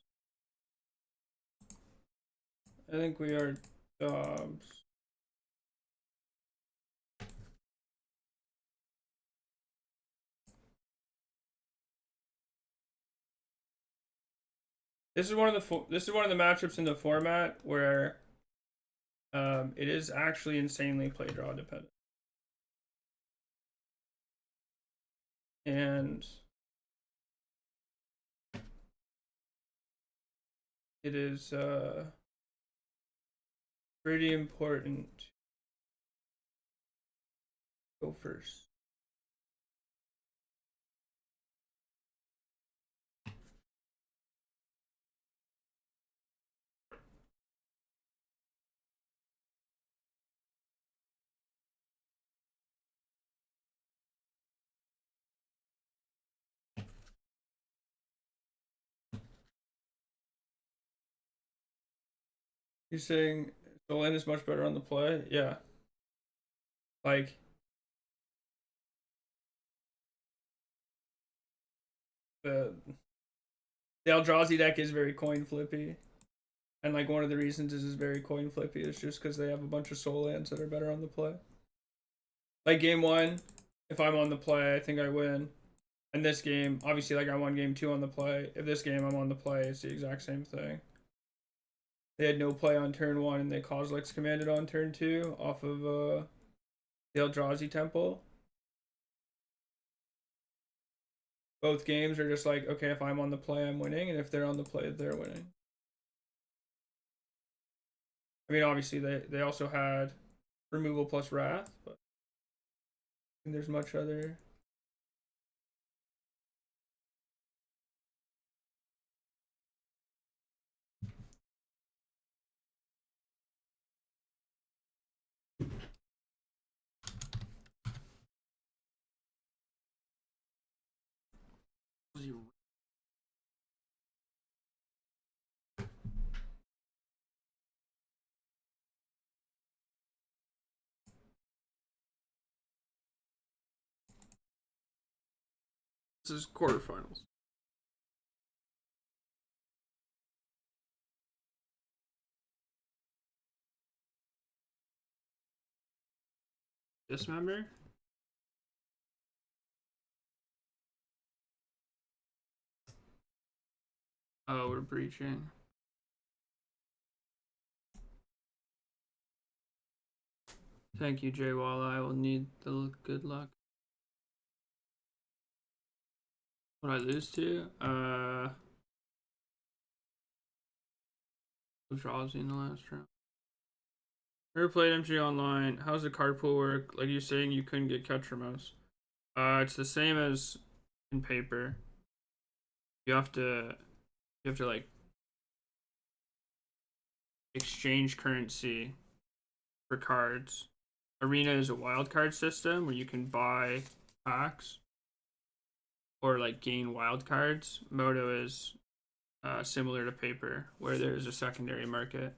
I think we are Dobbs. This is one of the matchups in the format where it is actually insanely play draw dependent. And it is pretty important to go first. You're saying Solane is much better on the play? Yeah. Like, the Eldrazi deck is very coin flippy. And like one of the reasons is very coin flippy is just because they have a bunch of soul lands that are better on the play. Like game 1, if I'm on the play, I think I win. And this game, obviously, like I won game 2 on the play. If this game I'm on the play, it's the exact same thing. They had no play on turn 1 and they Kozilek's commanded on turn 2 off of the Eldrazi Temple. Both games are just like, okay, if I'm on the play, I'm winning, and if they're on the play, they're winning. I mean, obviously, they also had removal plus wrath, but I think there's much other. This is quarterfinals. Dismember? Oh, we're breaching. Thank you, Jay Walla. I will need the good luck. What I lose to? Eldrazi in the last round. Never played MG online. How's the card pool work? Like you're saying you couldn't get Catcher Mouse. It's the same as in paper. You have to like exchange currency for cards. Arena is a wild card system where you can buy packs or like gain wild cards. Moto is similar to paper where there's a secondary market.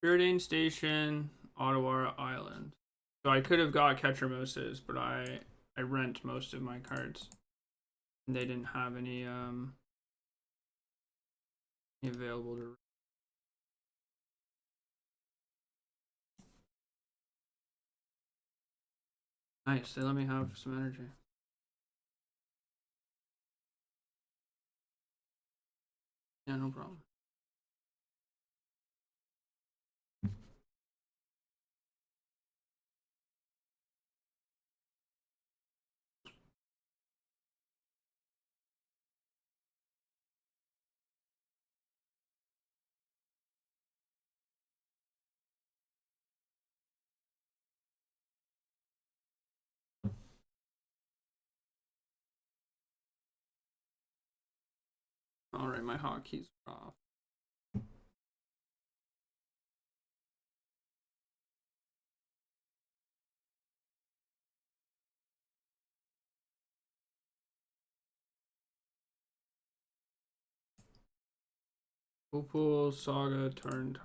Preordained Station, Ottawa Island. So I could have got Ketramoses, but I rent most of my cards. And they didn't have any available to. Nice, they let me have some energy. Yeah, no problem. Alright, my hotkeys are off. Opal, Saga, turn.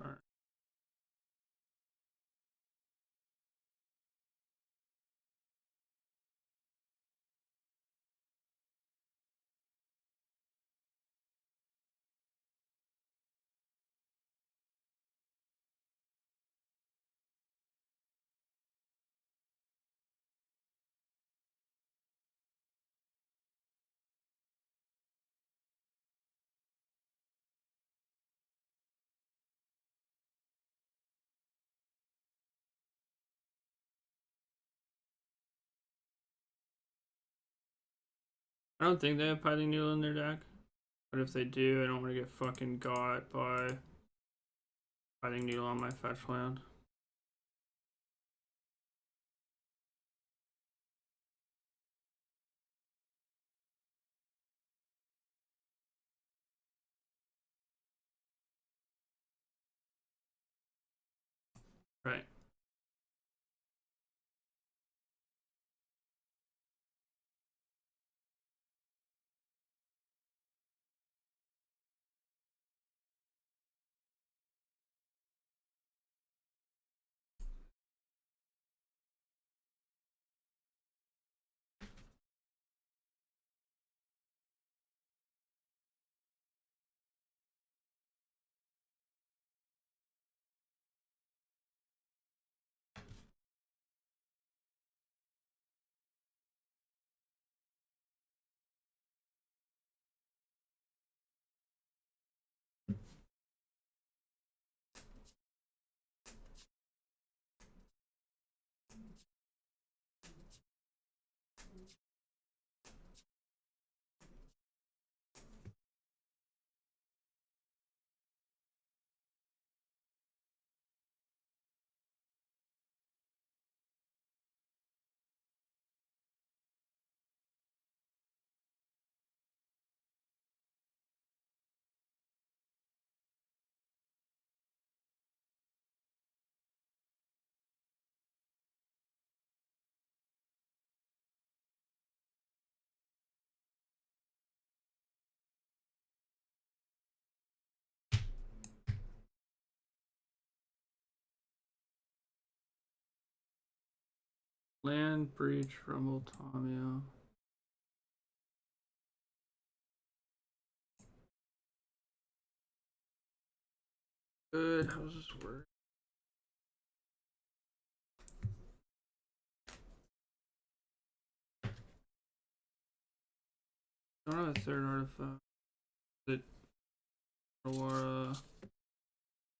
I don't think they have Piling Needle in their deck. But if they do, I don't want to get fucking got by Piling Needle on my fetch land. Right. Land Breach, Rumble, Tomio. Good. How does this work? I don't have a third artifact. Is it Ottawara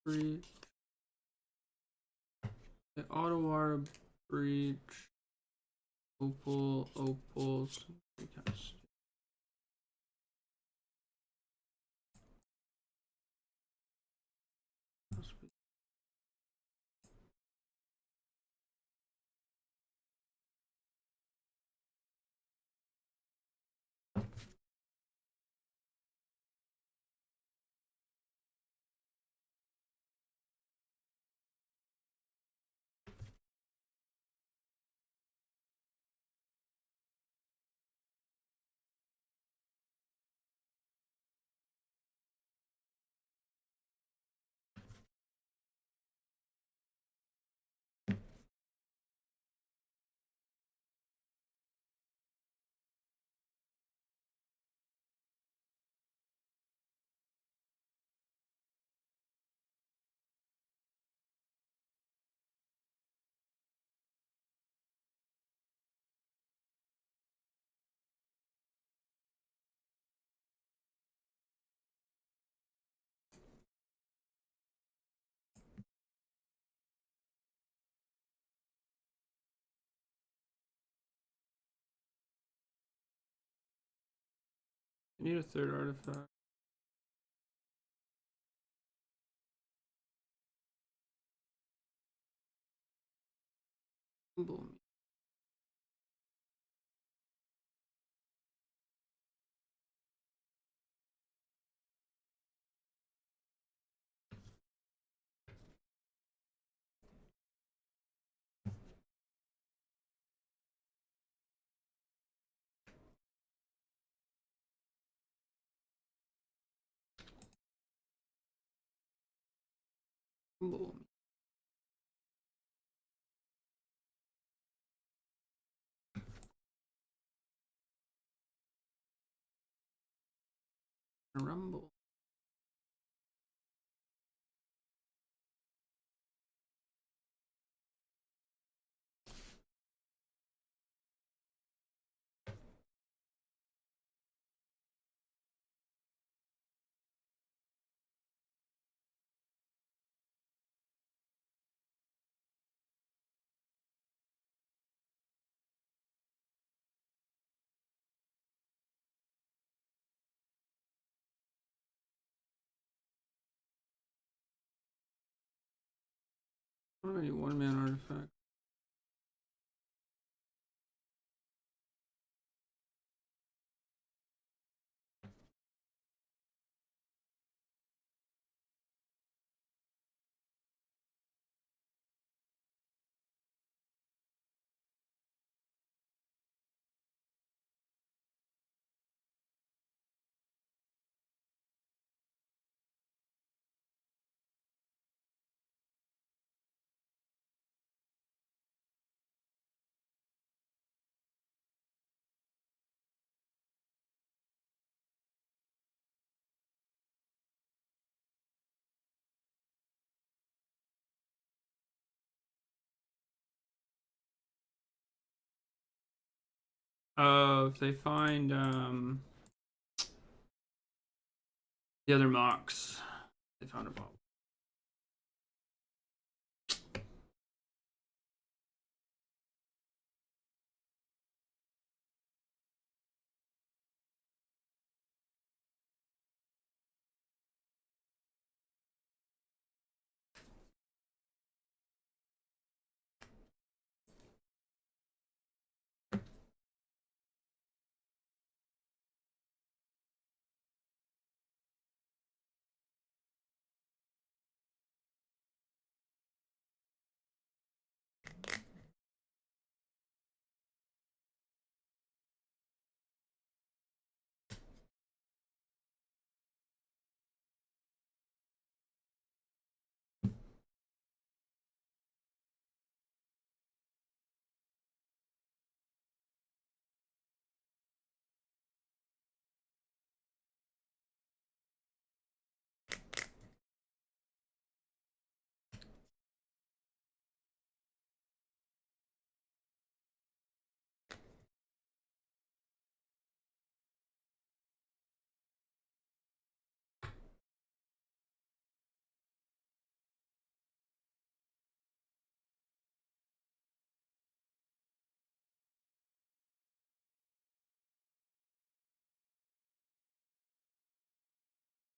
Breach? The Ottawara Breach. Opals. Need a third artifact. Boom. Boom. Rumble. Alright, 1-man artifact. If they find the other mocks, they found a ball.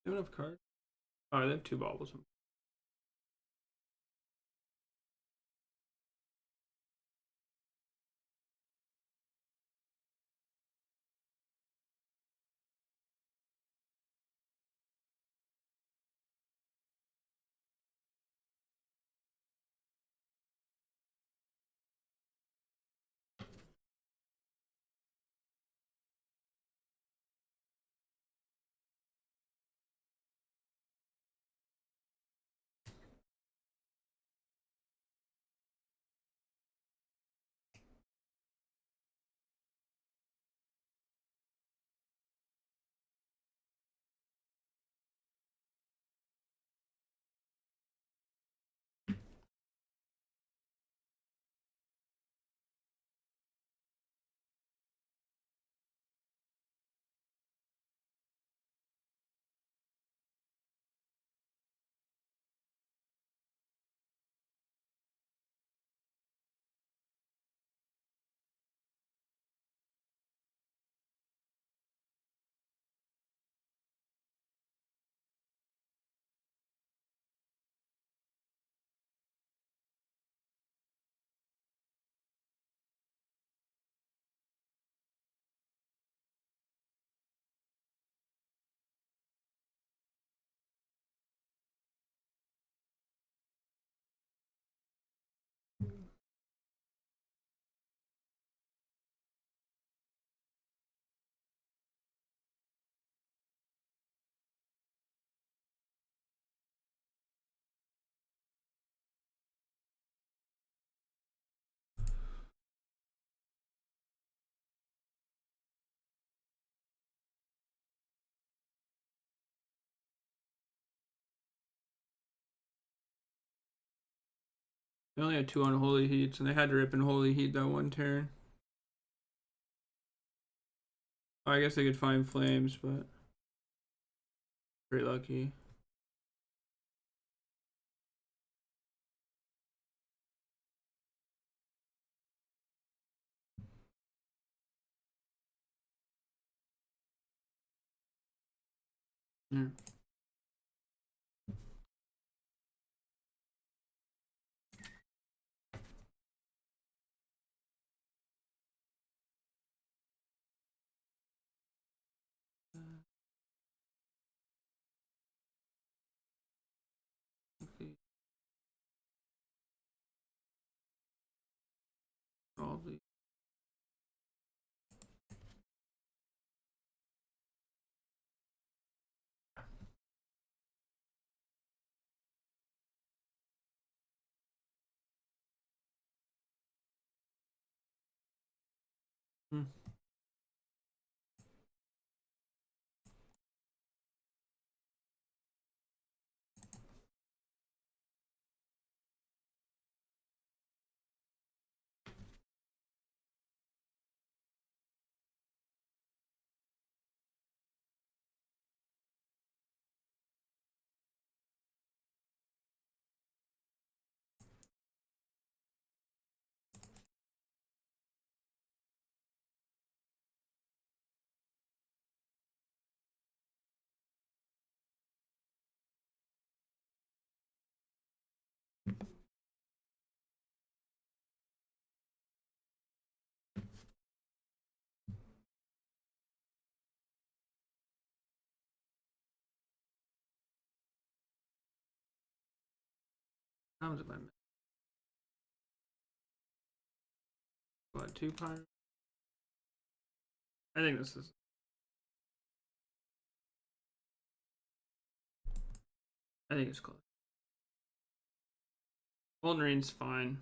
Do you have enough cards? Oh, they have 2 baubles. They only had 2 Unholy Heats, and they had to rip in Holy Heat that one turn. Oh, I guess they could find Flames, but pretty lucky. Yeah. Okay. All the hmm. Times if I missed. What, 2 Pirates? I think this is. I think it's close. Golden Rain's fine.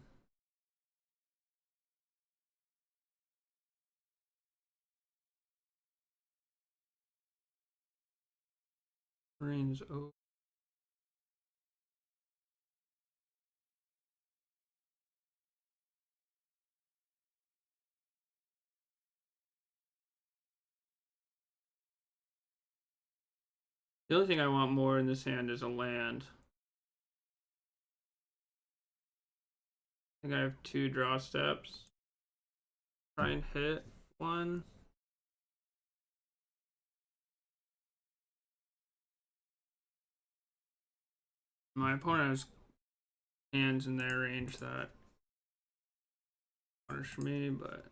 Rain's oh. The only thing I want more in this hand is a land. I think I have 2 draw steps. Try and hit one. My opponent has hands in their range that punish me, but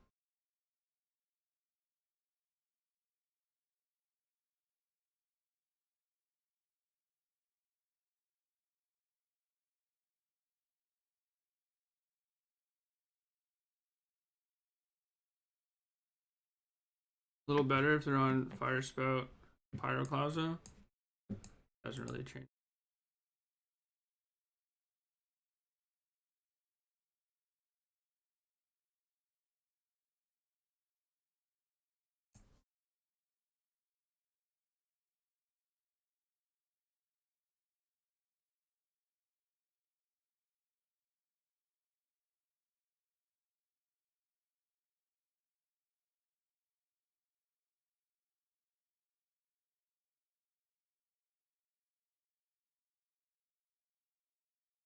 a little better if they're on Fire Spout, Pyroclasm. Doesn't really change.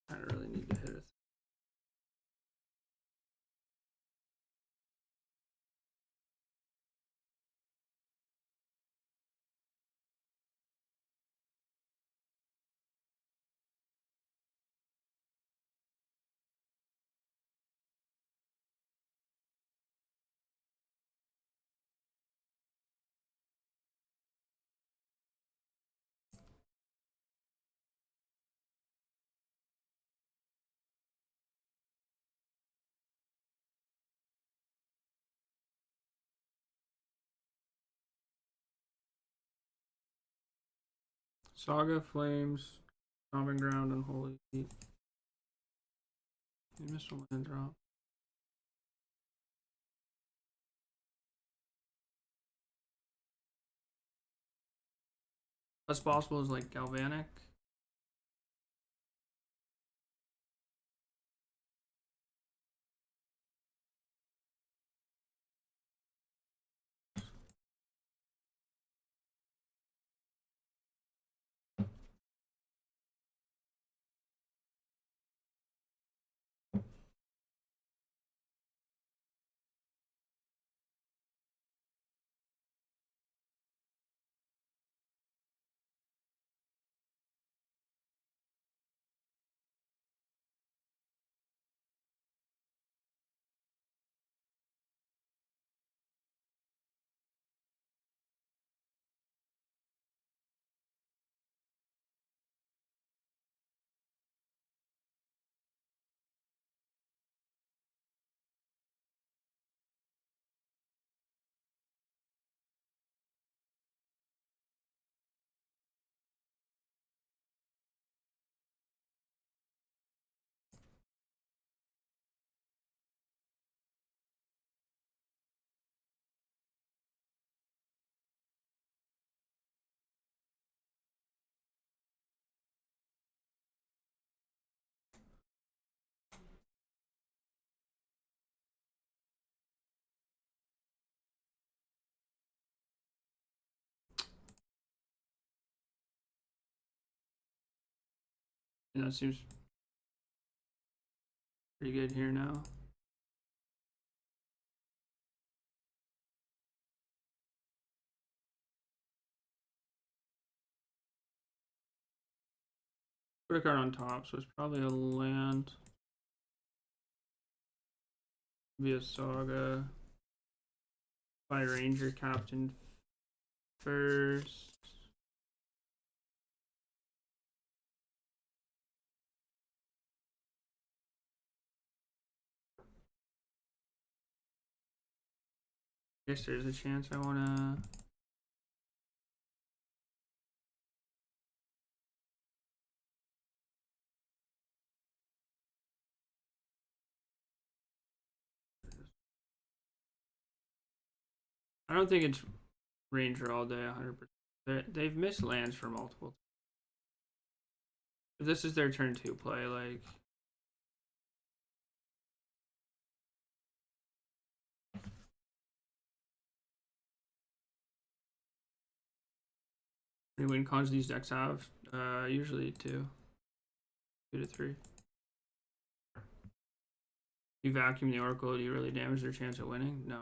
I don't really need to hit it. Saga, Flames, Stomping Ground, and Holy Heat. You missed a land drop. Best possible is like Galvanic. And that seems pretty good here now. Put a card on top, so it's probably a land. Be a saga. By Ranger Captain first. Guess there's a chance I wanna. I don't think it's Ranger all day 100%. They've missed lands for multiple. If this is their turn 2 play, like. How many win cons these decks have? Usually 2. 2 to 3. You vacuum the Oracle, do you really damage their chance of winning? No.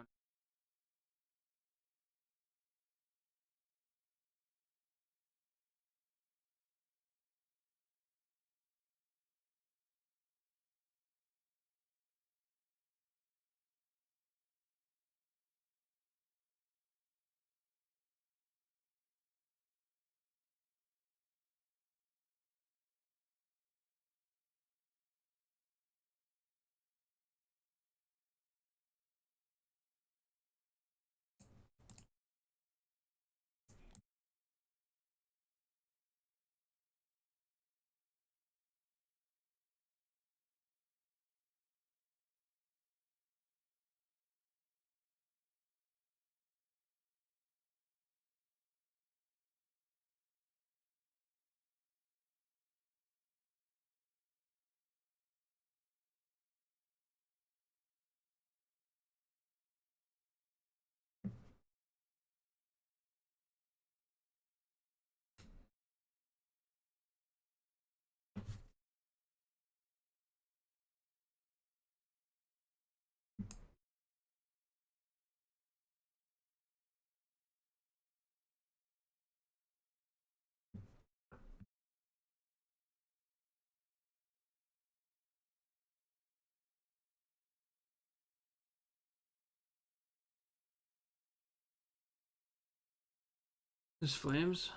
This flames.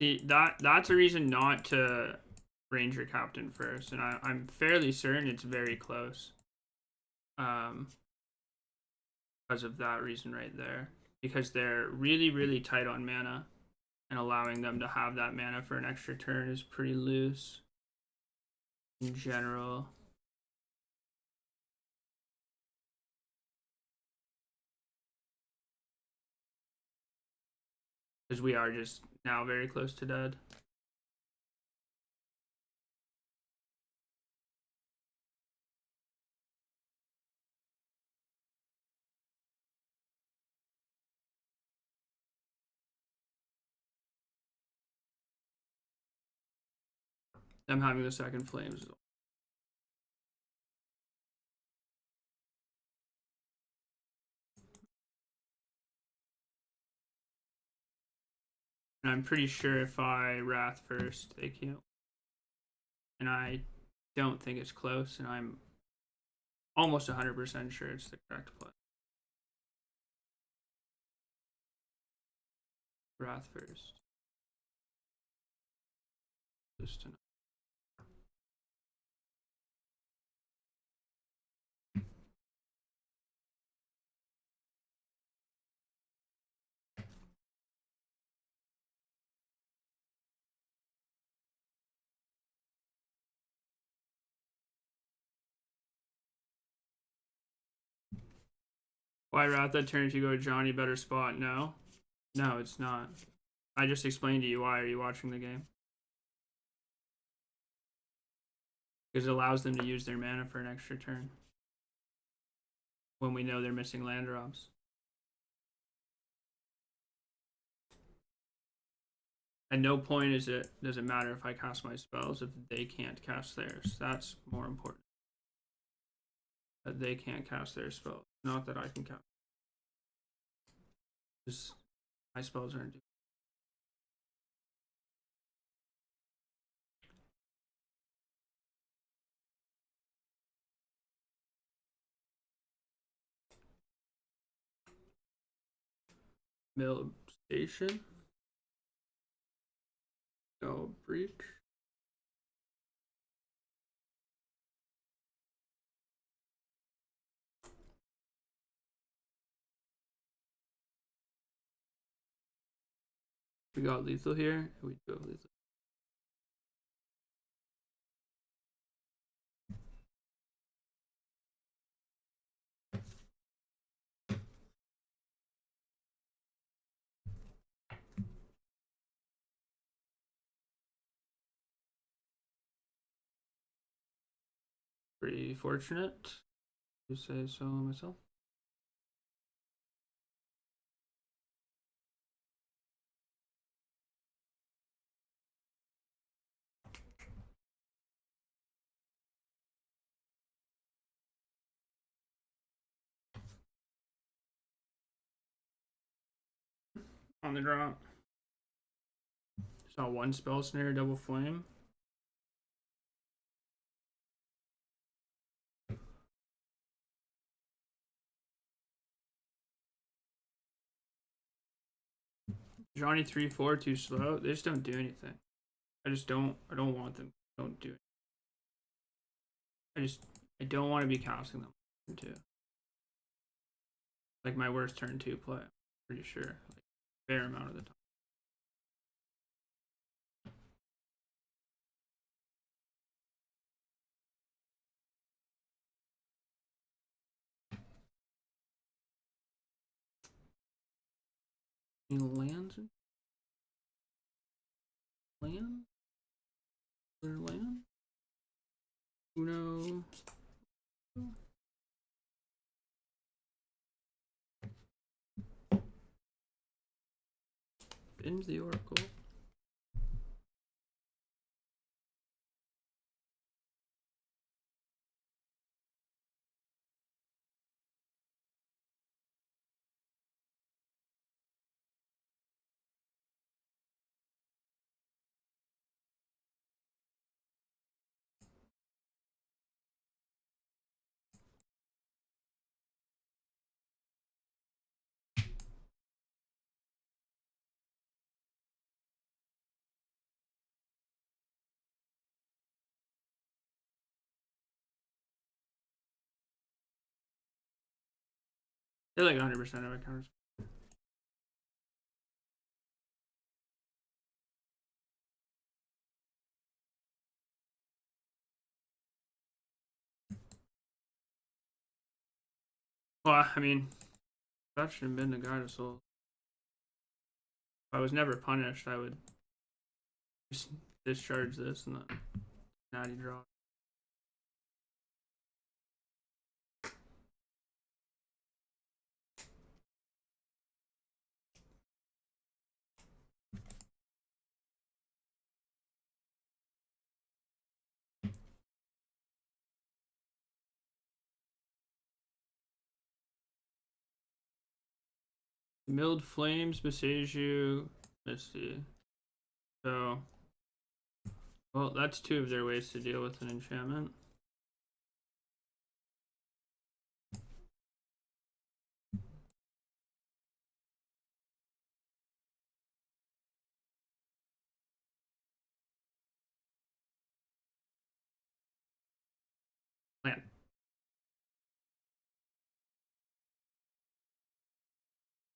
See, that's a reason not to Ranger Captain first, and I'm fairly certain it's very close. Because of that reason right there. Because they're really, really tight on mana, and allowing them to have that mana for an extra turn is pretty loose in general. Because we are just now very close to dead. Them having the second flames. And I'm pretty sure if I Wrath first, they can't. And I don't think it's close, and I'm almost 100% sure it's the correct play. Wrath first. Just enough. Why Wrath that turn if you go to Johnny better spot? No. No, it's not. I just explained to you why. Are you watching the game? Because it allows them to use their mana for an extra turn. When we know they're missing land drops. At no point does it matter if I cast my spells if they can't cast theirs. That's more important. That they can't cast their spells, not that I can cast. Because my spells aren't. Mill station. No breach. We got lethal here. We do have lethal. Pretty fortunate, to say so myself. On the drop. Saw one spell snare, double flame. Johnny 3/4 too slow. They just don't do anything. I don't want them. Don't do it. I don't want to be casting them too. Like my worst turn 2 play. I'm pretty sure. Like fair amount of the time. Any lands? Land? Where land? Uno. Binge the Oracle. They're like 100% of my counters. Well, I mean, that should have been the guide of soul. If I was never punished, I would just discharge this and then natty draw. Milled Flames, Beseju, Misty. So, well, that's 2 of their ways to deal with an enchantment. Land.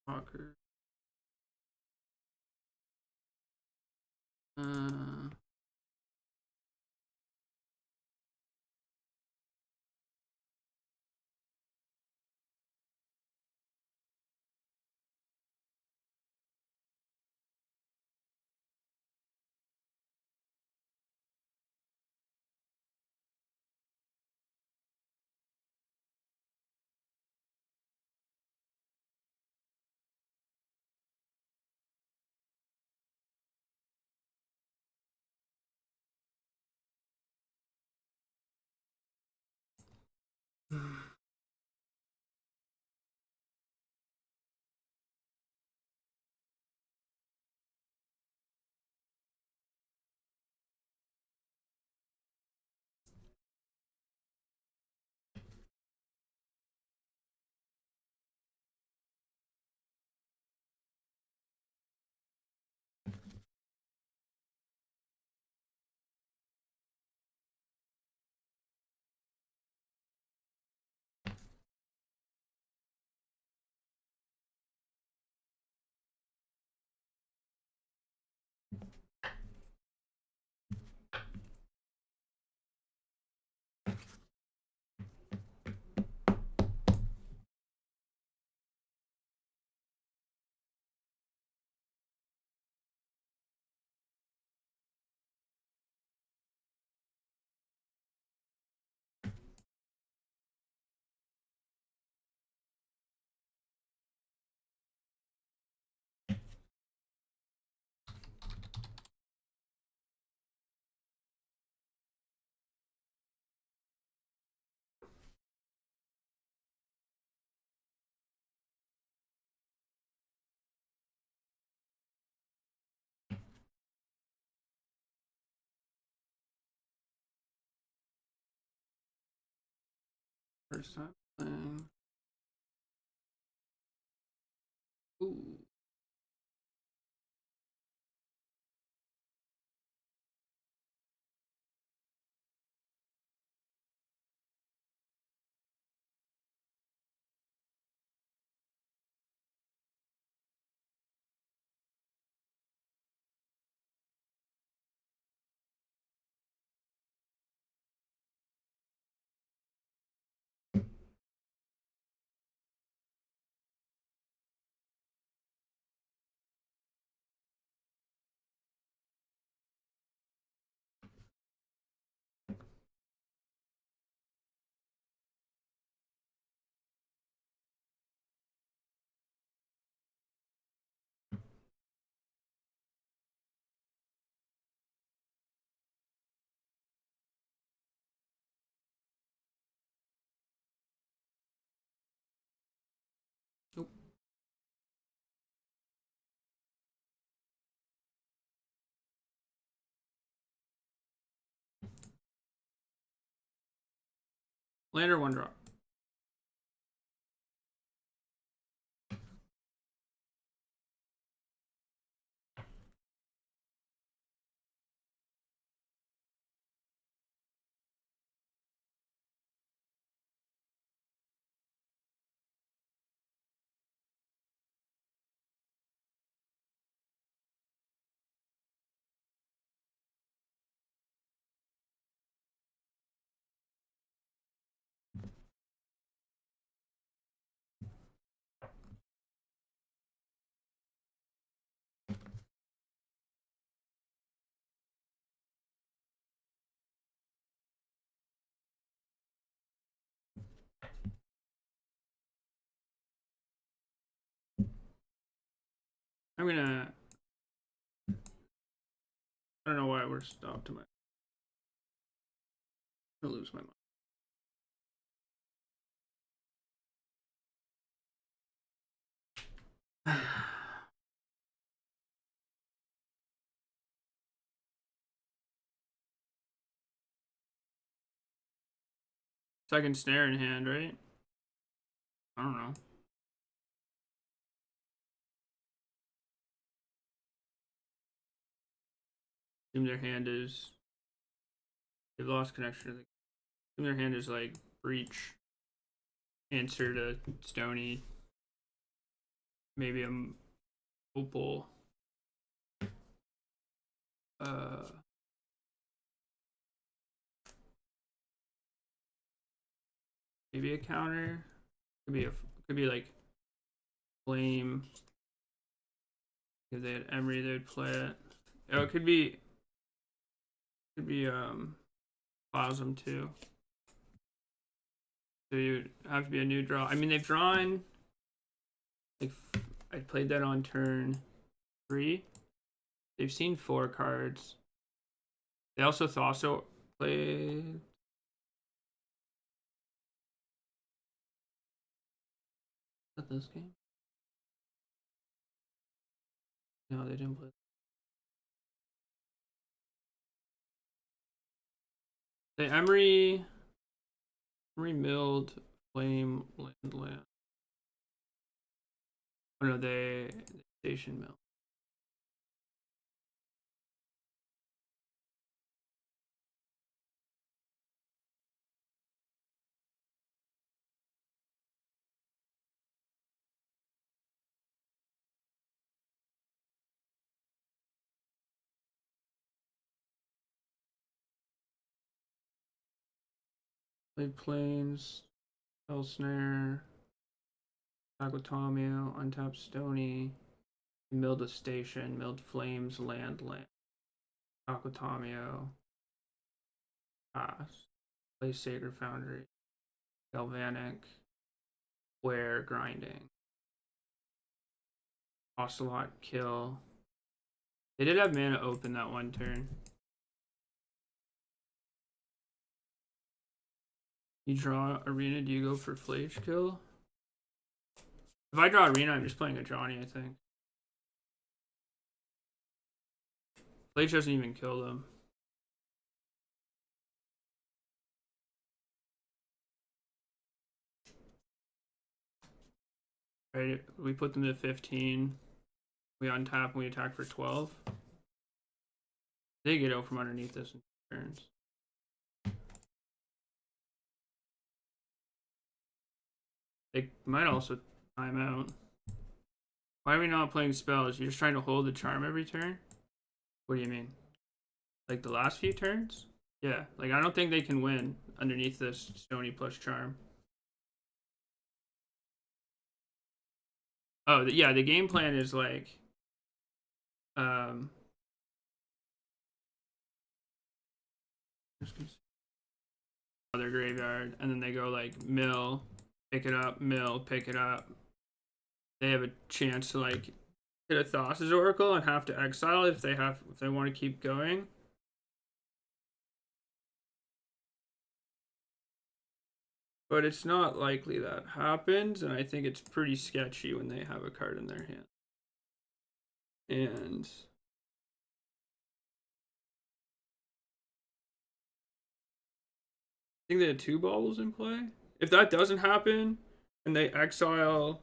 Walker. First time playing. Ooh. Nope. Land or one drop. I'm gonna. I don't know why we're stopped. I'm gonna lose my mind. Second snare in hand, right? I don't know. Assume their hand is. They've lost connection to the. Assume their hand is like breach. Answer to Stony. Maybe a opal. Maybe a counter. Could be like flame. If they had Emery, they'd play it. Oh, it could be Plasm too. So you'd have to be a new draw. I mean, they've drawn. Like, I played that on turn 3. They've seen 4 cards. They also played. at this game. No, they didn't play. They Emery milled flame land. Oh no, they station mill. Played Plains, Spell Snare, Sagotomio, Untapped Stony, milled a station, milled Flames, land, Sagotomio, pass, play Sacred Foundry, Galvanic, Ware, grinding, Ocelot, kill. They did have mana open that one turn. You draw Arena, do you go for Flage kill? If I draw Arena, I'm just playing a Johnny, I think. Flage doesn't even kill them. Right, we put them to 15. We untap and we attack for 12. They get out from underneath this in turns. They might also time out. Why are we not playing spells? You're just trying to hold the charm every turn? What do you mean? Like the last few turns? Yeah, like I don't think they can win underneath this Stony plus charm. Oh, yeah, the game plan is like their graveyard, and then they go like mill, pick it up, mill, pick it up. They have a chance to like hit a Thassa's Oracle and have to exile if they want to keep going. But it's not likely that happens, and I think it's pretty sketchy when they have a card in their hand. And I think they had 2 baubles in play. If that doesn't happen, and they exile,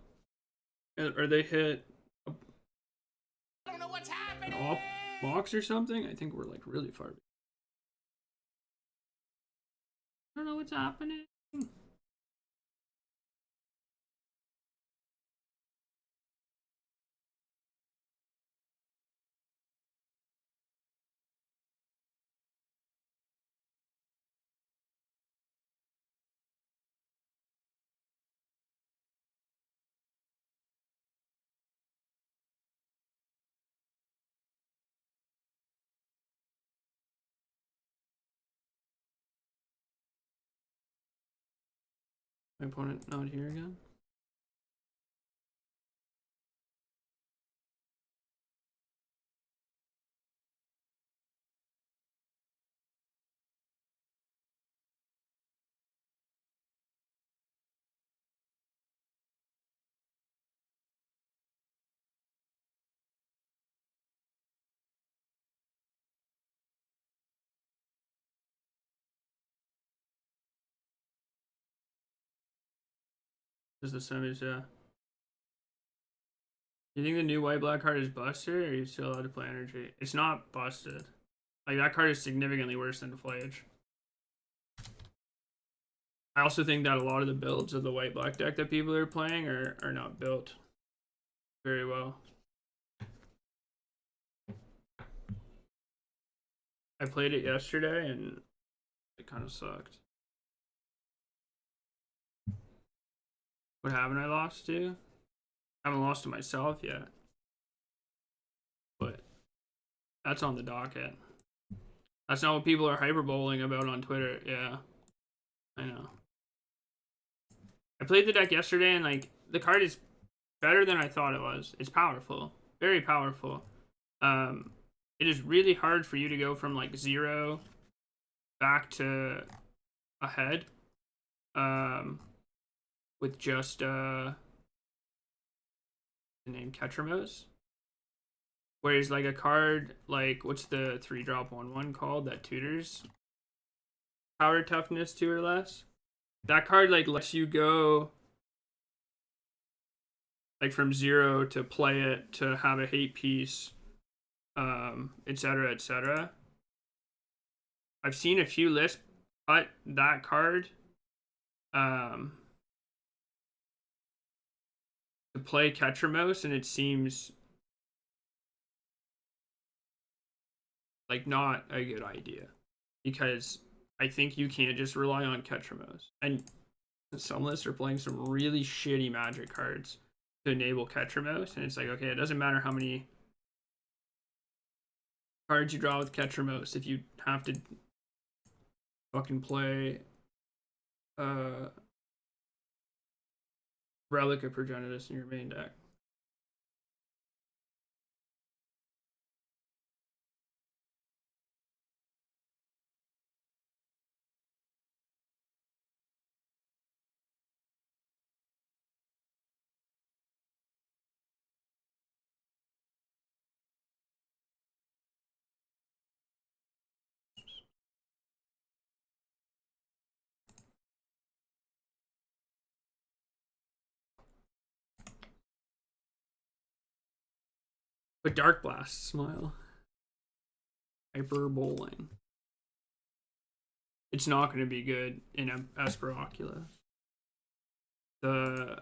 or they hit I don't know what's happening. an off box or something, I think we're like really far. I don't know what's happening. My opponent not here again. Just the semis, yeah. You think the new white black card is busted, or are you still allowed to play energy? It's not busted. Like that card is significantly worse than Flage. I also think that a lot of the builds of the white black deck that people are playing are not built very well. I played it yesterday and it kind of sucked. What haven't I lost to? I haven't lost to myself yet. But that's on the docket. That's not what people are hyperboling about on Twitter. Yeah. I know. I played the deck yesterday and like the card is better than I thought it was. It's powerful. Very powerful. It is really hard for you to go from like 0 back to ahead. With just the name Ketramos. Whereas like a card like what's the 3-drop 1/1 called that tutors power toughness 2 or less? That card like lets you go like from 0 to play it to have a hate piece, etc. etc. I've seen a few lists cut that card to play Ketramos, and it seems like not a good idea because I think you can't just rely on Ketramos. And some lists are playing some really shitty magic cards to enable Ketramos, and it's like, okay, it doesn't matter how many cards you draw with Ketramos if you have to fucking play Relic of Progenitus in your main deck. But Dark Blast, smile. Hyper Bowling. It's not going to be good in Esper Oculus. The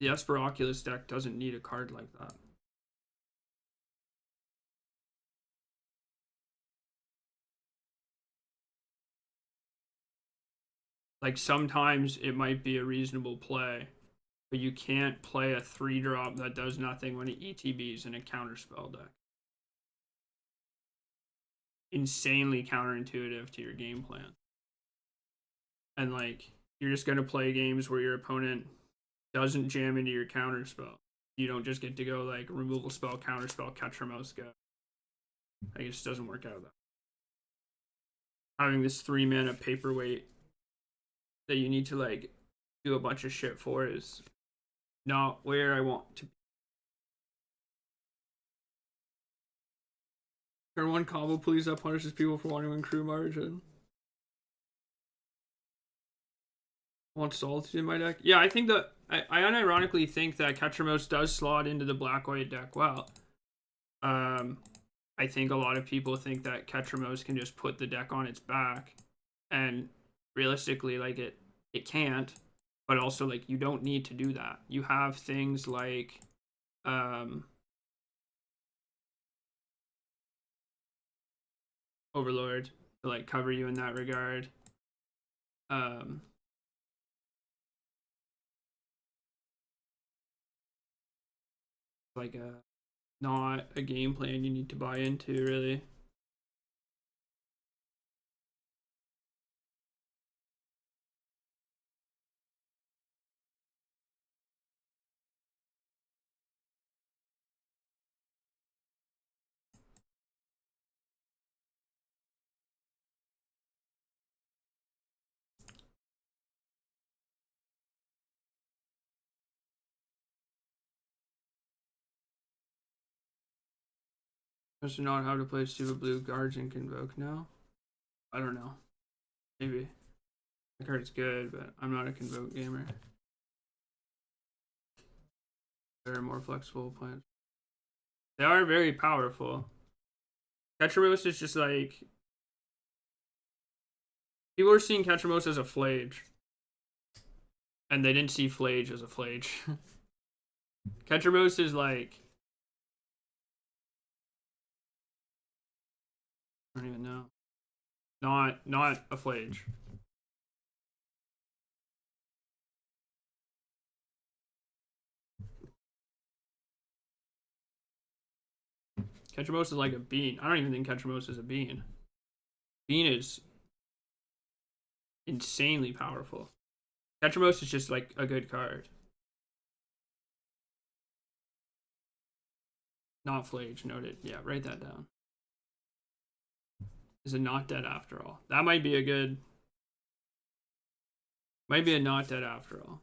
Esper Oculus deck doesn't need a card like that. Like sometimes it might be a reasonable play, but you can't play a 3-drop that does nothing when it ETBs in a counterspell deck. Insanely counterintuitive to your game plan. And like you're just gonna play games where your opponent doesn't jam into your counterspell. You don't just get to go like removal spell, counterspell, Ketramos, go. Like it just doesn't work out that. Having this 3-mana paperweight that you need to like do a bunch of shit for is not where I want to be. Turn 1 combo, please, that punishes people for wanting to accrue margin. Want Solitude in my deck? Yeah, I think that I unironically think that Ketramos does slot into the black-white deck well. I think a lot of people think that Ketramos can just put the deck on its back, and realistically, like it can't. But also, like you don't need to do that. You have things like, Overlord to like cover you in that regard. Like not a game plan you need to buy into, really. Question not how to play Super Blue Guardian Convoke now. I don't know. Maybe. The card's good, but I'm not a Convoke gamer. They're more flexible plans. They are very powerful. Ketramos is just like... People are seeing Ketramos as a Flage. And they didn't see Flage as a Flage. Ketramos is like... I don't even know. Not a Flage. Ketramos is like a bean. I don't even think Ketramos is a bean. Bean is insanely powerful. Ketramos is just like a good card. Not Flage, noted. Yeah, write that down. Is it not dead after all? That might be a good Might be a not dead after all.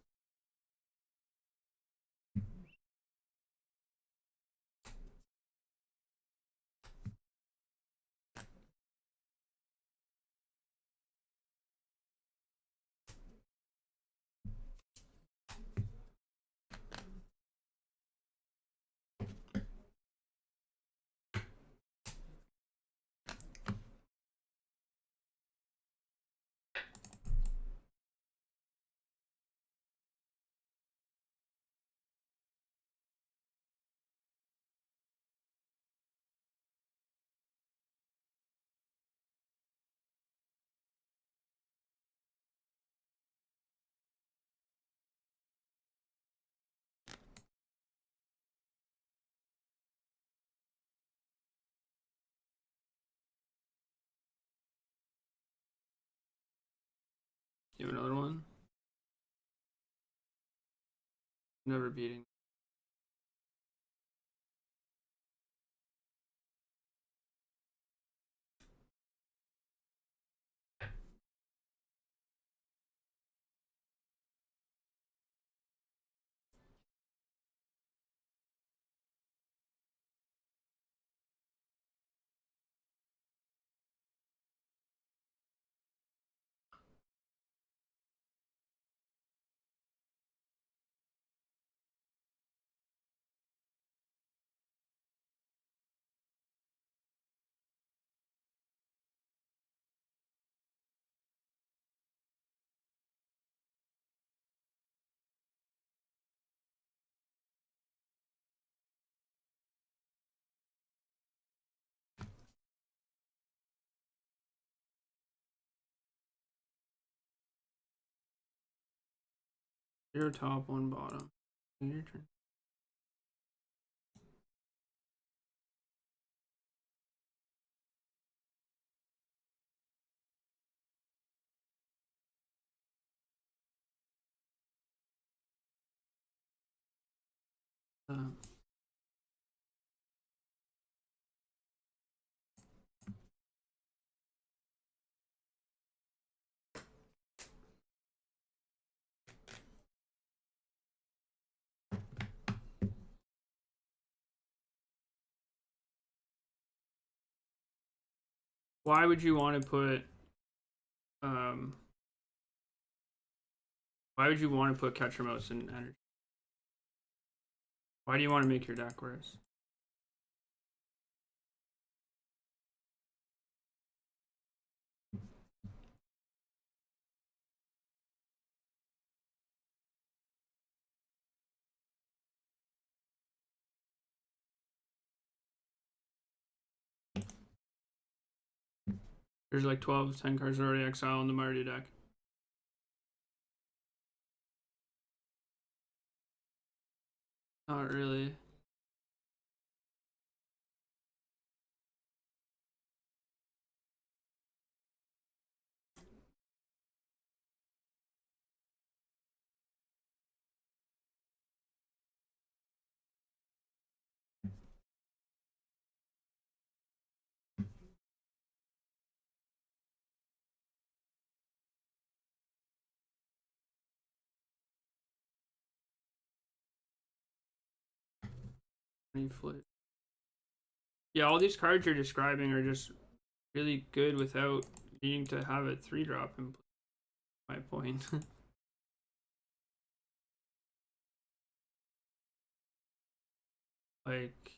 You have another one? Never beating. Zero top, one bottom. Your turn. Why would you want to put why would you want to put Catcher Mouse in energy? Why do you want to make your deck worse? There's like 12, 10 cards already exile in the Mardu deck. Not really. Yeah, all these cards you're describing are just really good without needing to have a 3-drop in my point. Like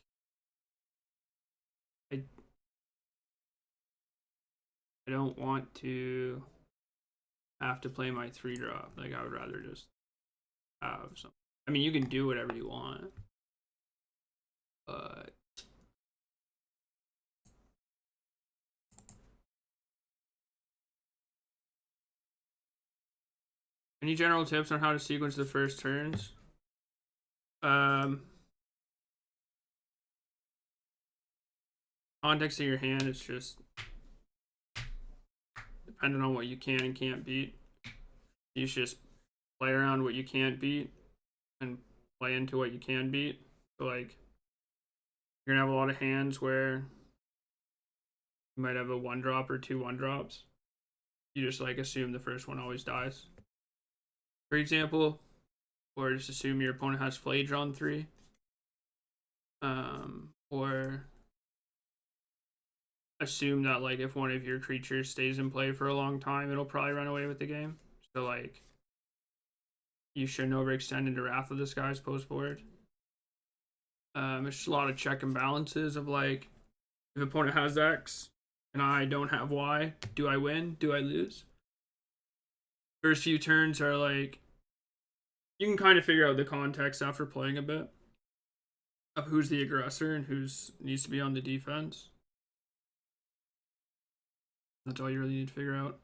I don't want to have to play my 3-drop. Like I would rather just have some. I mean, you can do whatever you want, but any general tips on how to sequence the first turns? Context of your hand is just depending on what you can and can't beat. You should just play around what you can't beat and play into what you can beat. So like you're gonna have a lot of hands where you might have a 1-drop or 2 1-drops. You just like assume the first one always dies. for example, or just assume your opponent has Flage on 3, or assume that like if one of your creatures stays in play for a long time, it'll probably run away with the game. So like, you shouldn't overextend into Wrath of the Skies post board. It's just a lot of check and balances of like, if opponent has X and I don't have Y, do I win? Do I lose? First few turns are like, you can kind of figure out the context after playing a bit of who's the aggressor and who's needs to be on the defense. That's all you really need to figure out.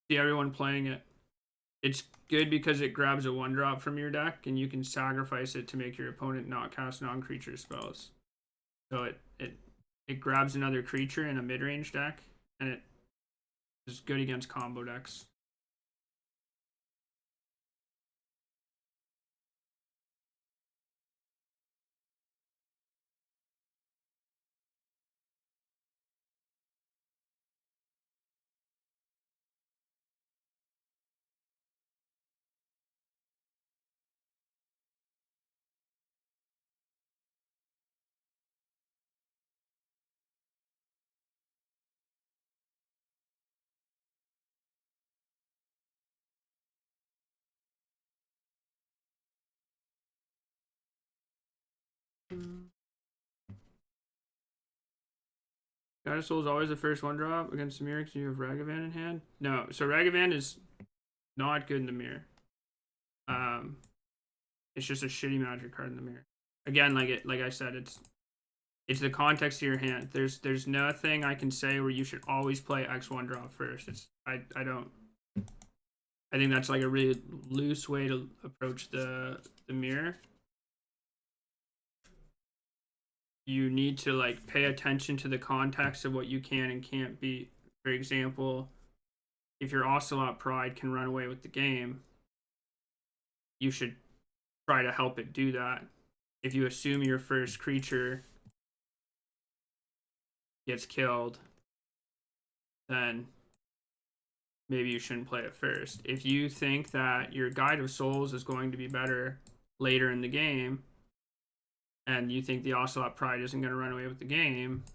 See everyone playing it. It's good because it grabs a 1-drop from your deck and you can sacrifice it to make your opponent not cast non-creature spells. So it grabs another creature in a mid-range deck, and it is good against combo decks. Goddess Soul is always the first 1-drop against the mirror because you have Ragavan in hand. No, so Ragavan is not good in the mirror. It's just a shitty magic card in the mirror. Again, like I said, it's the context of your hand. There's nothing I can say where you should always play X1 drop first. I don't. I think that's like a really loose way to approach the mirror. You need to like pay attention to the context of what you can and can't beat. For example, if your Ocelot Pride can run away with the game, you should try to help it do that. If you assume your first creature gets killed, then maybe you shouldn't play it first. If you think that your Guide of Souls is going to be better later in the game, and you think the Ocelot Pride isn't going to run away with the game,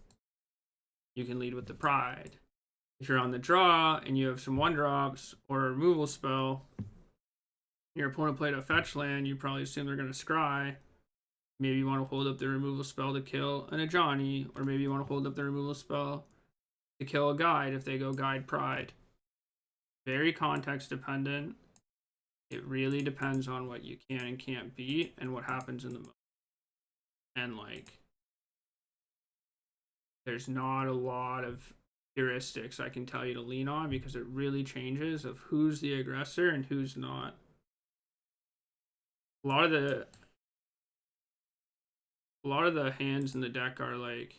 you can lead with the Pride. If you're on the draw and you have some 1-drops or a removal spell, your opponent played a fetch land, you probably assume they're going to scry. Maybe you want to hold up the removal spell to kill an Ajani, or maybe you want to hold up the removal spell to kill a Guide if they go Guide Pride. Very context dependent. It really depends on what you can and can't beat and what happens in the moment. And like, there's not a lot of heuristics I can tell you to lean on because it really changes of who's the aggressor and who's not. A lot of the hands in the deck are like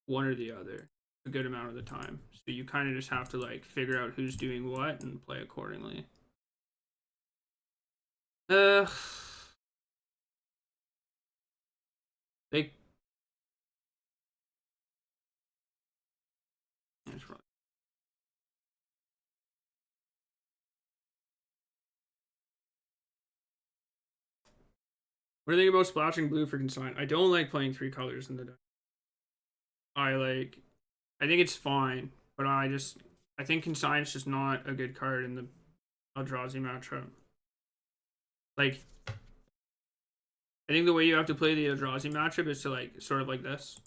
one or the other a good amount of the time. So you kind of just have to like figure out who's doing what and play accordingly. They What do you think about splashing blue for consign? I don't like playing 3 colors in the deck. I think it's fine, but I think consign is just not a good card in the Eldrazi matchup. Like, I think the way you have to play the Eldrazi matchup is to like sort of like this.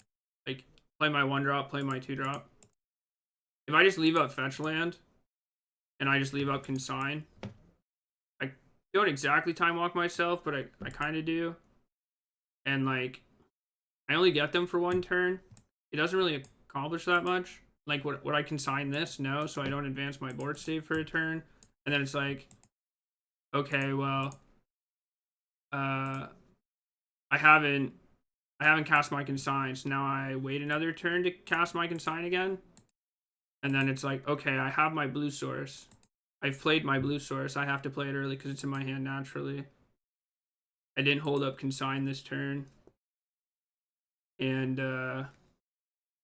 Like, play my 1-drop, play my 2-drop. If I just leave up fetch land and I just leave up consign, I don't exactly time walk myself, but I kind of do. And like, I only get them for 1 turn. It doesn't really accomplish that much. Like, would I consign this? No, so I don't advance my board state for a turn. And then it's like, okay, well, I haven't cast my consign, so now I wait another turn to cast my consign again. And then it's like, okay, I have my blue source. I've played my blue source. I have to play it early because it's in my hand naturally. I didn't hold up consign this turn. And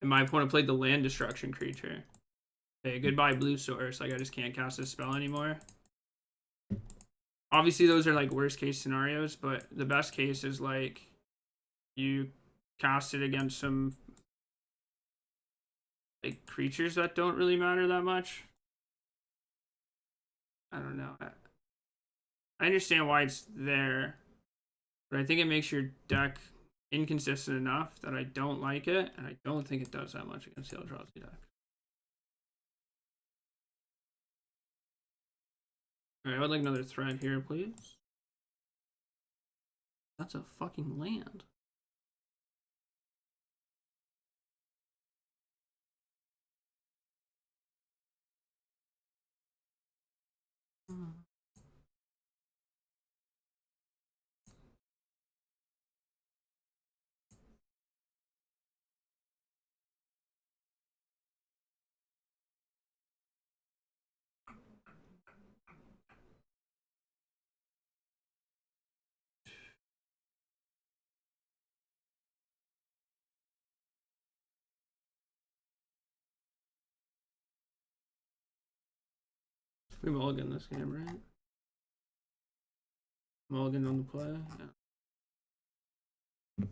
my opponent played the land destruction creature. Okay, goodbye blue source. Like I just can't cast this spell anymore. Obviously those are like worst case scenarios, but the best case is like you cast it against some like creatures that don't really matter that much. I don't know. I understand why it's there, but I think it makes your deck inconsistent enough that I don't like it, and I don't think it does that much against the Eldrazi deck. Alright, I would like another threat here, please. That's a fucking land. We mulligan this game, right? Mulligan on the play? Yeah. I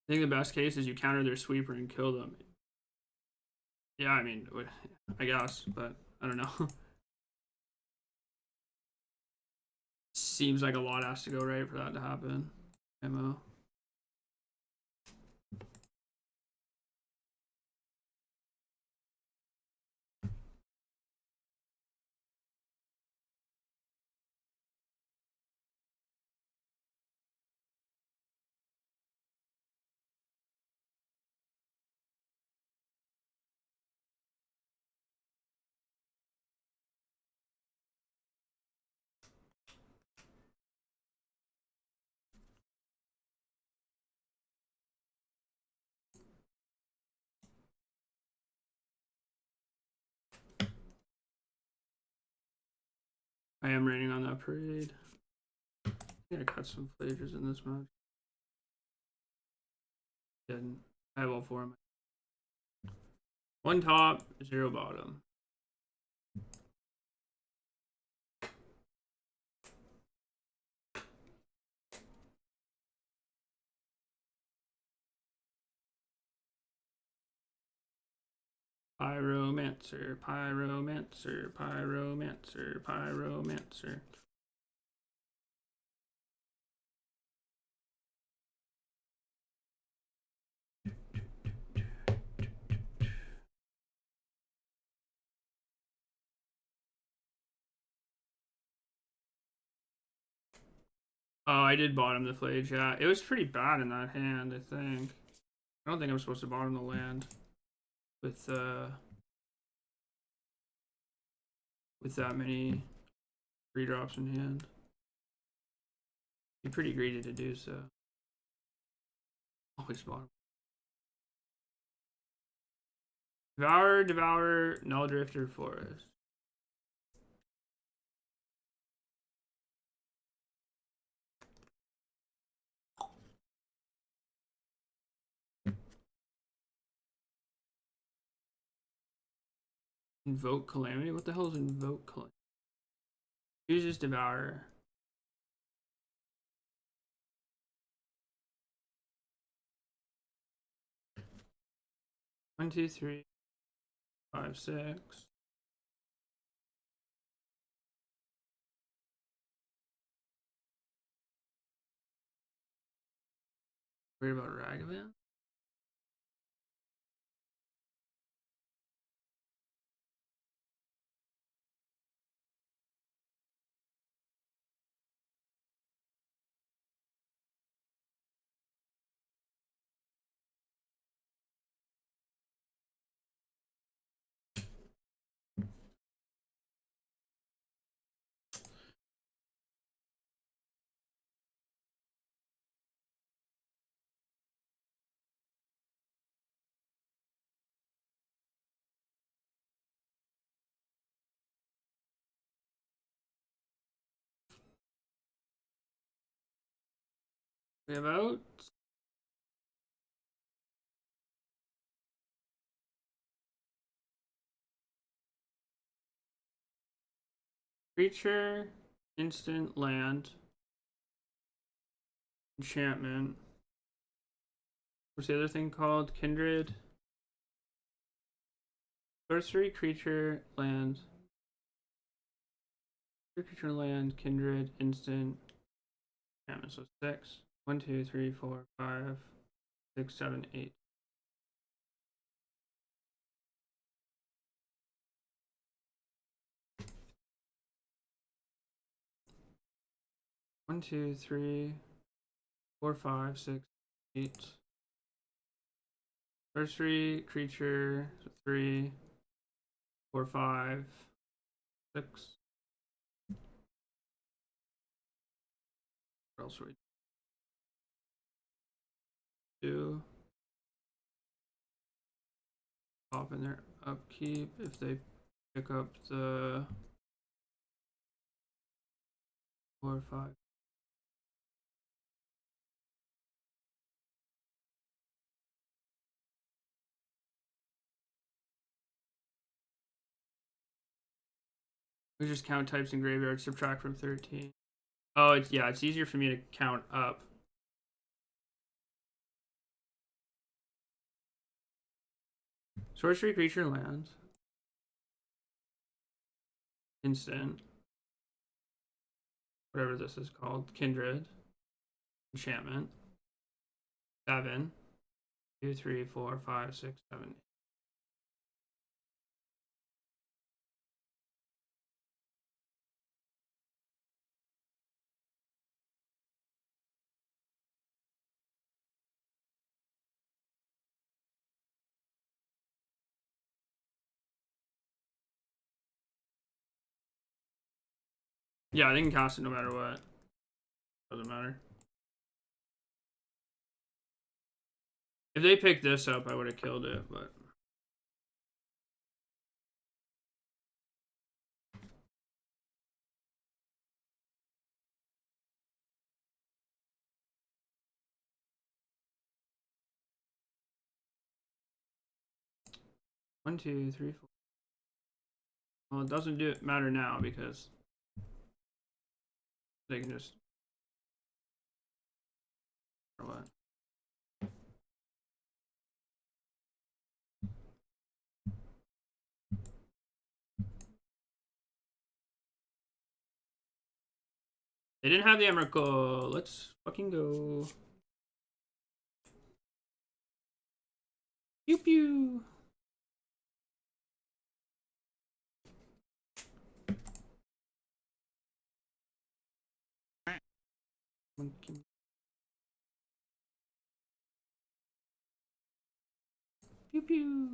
think the best case is you counter their sweeper and kill them. Yeah, I mean, I guess, but I don't know. Seems like a lot has to go right for that to happen. MO. I am raining on that parade. I think I cut some flavors in this match. Didn't. I have all four of them. One top, 0 bottom. Pyromancer, pyromancer, pyromancer, pyromancer. Oh, I did bottom the Flage, yeah. It was pretty bad in that hand, I think. I don't think I'm supposed to bottom the land with that many 3-drops in hand. Be pretty greedy to do so. Always bottom. Devour, Null Drifter, Forest. Invoke Calamity? What the hell is Invoke Calamity? Uses Devour. One, two, three, 5, 6. Worried about Ragavan? We have out. Creature, instant, land, enchantment. What's the other thing called? Kindred. Sorcery, creature, land. Creature, land, kindred, instant, enchantment. So 6. 1, 2, 3, 4, 5, 6, 7, 8. One, two, three, 4, 5, 6, 8. Sorcery, creature, 3, 4, 5, 6. What else are we do? Pop in their upkeep if they pick up the 4 or 5. We just count types in graveyard, subtract from 13. Oh, it's easier for me to count up. Sorcery, creature, land. Instant. Whatever this is called. Kindred. Enchantment. 7. 2, 3, 4, 5, 6, 7. Yeah, they can cast it no matter what. Doesn't matter. If they picked this up, I would have killed it, but. One, two, three, 4. Well, it doesn't matter now because they can just. Or what? They didn't have the Emrakul. Let's fucking go. Pew pew. Pew pew.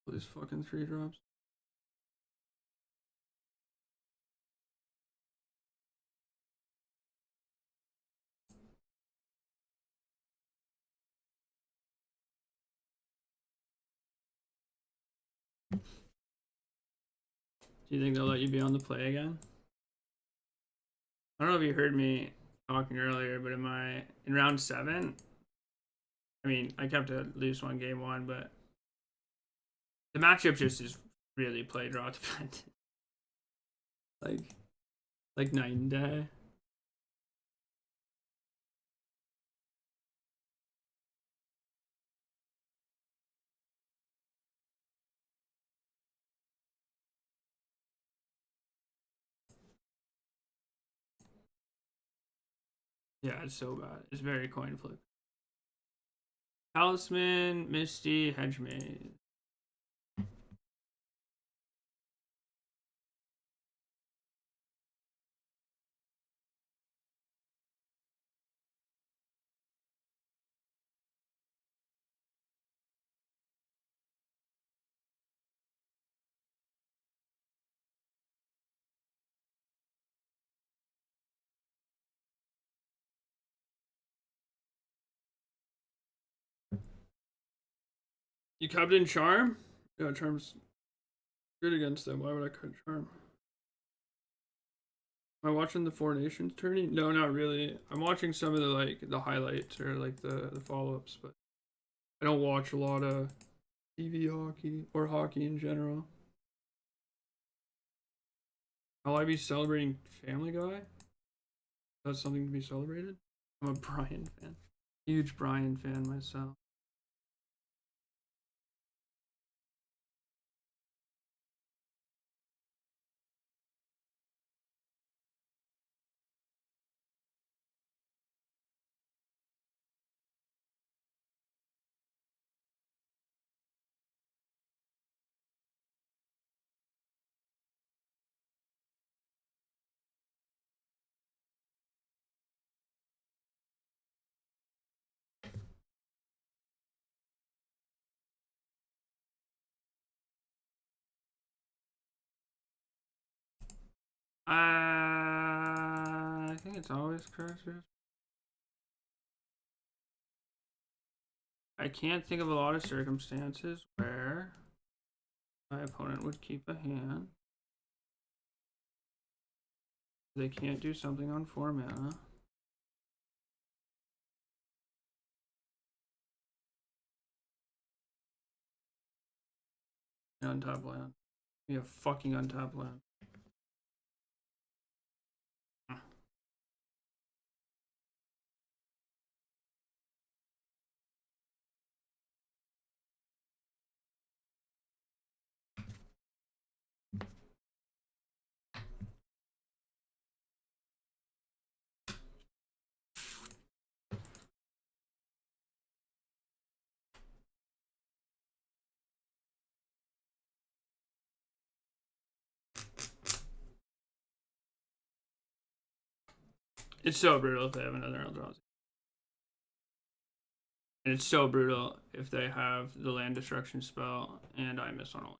These fucking 3 drops. Do you think they'll let you be on the play again? I don't know if you heard me talking earlier, but in round 7, I mean, I kept a loose one game 1, but the matchup just is really play draw dependent. like night and day. Yeah, it's so bad. It's very coin flip. Talisman, Misty, Hedgemaze. You kept in Charm? Yeah, Charm's good against them. Why would I cut Charm? Am I watching the Four Nations tourney? No, not really. I'm watching some of the highlights or like the follow-ups, but I don't watch a lot of TV hockey or hockey in general. Will I be celebrating Family Guy? That's something to be celebrated? I'm a Brian fan. Huge Brian fan myself. I think it's always Crushers. I can't think of a lot of circumstances where my opponent would keep a hand. They can't do something on 4 mana. Untap land. Be a fucking untap land. It's so brutal if they have another Eldrazi. And it's so brutal if they have the land destruction spell and I miss on all.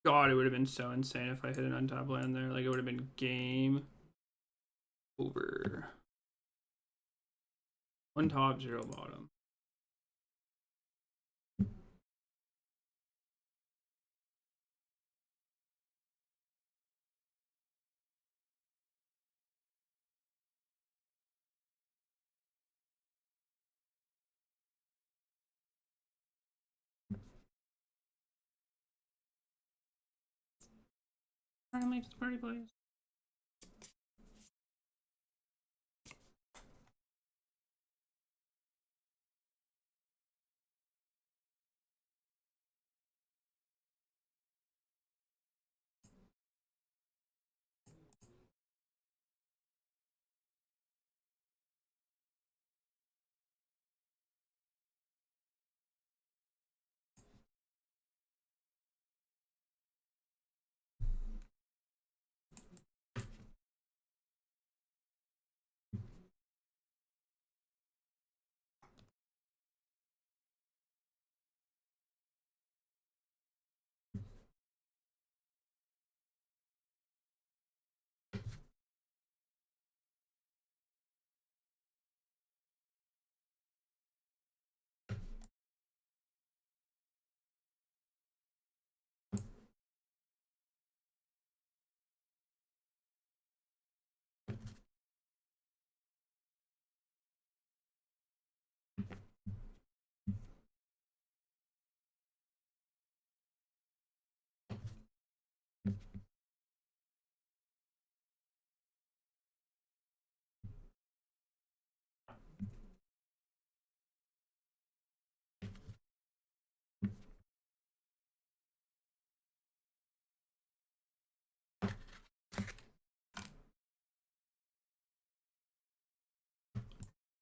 God, it would have been so insane if I hit an untap land there. Like, it would have been game over. 1 top, 0 bottom. Trying to make this party, please.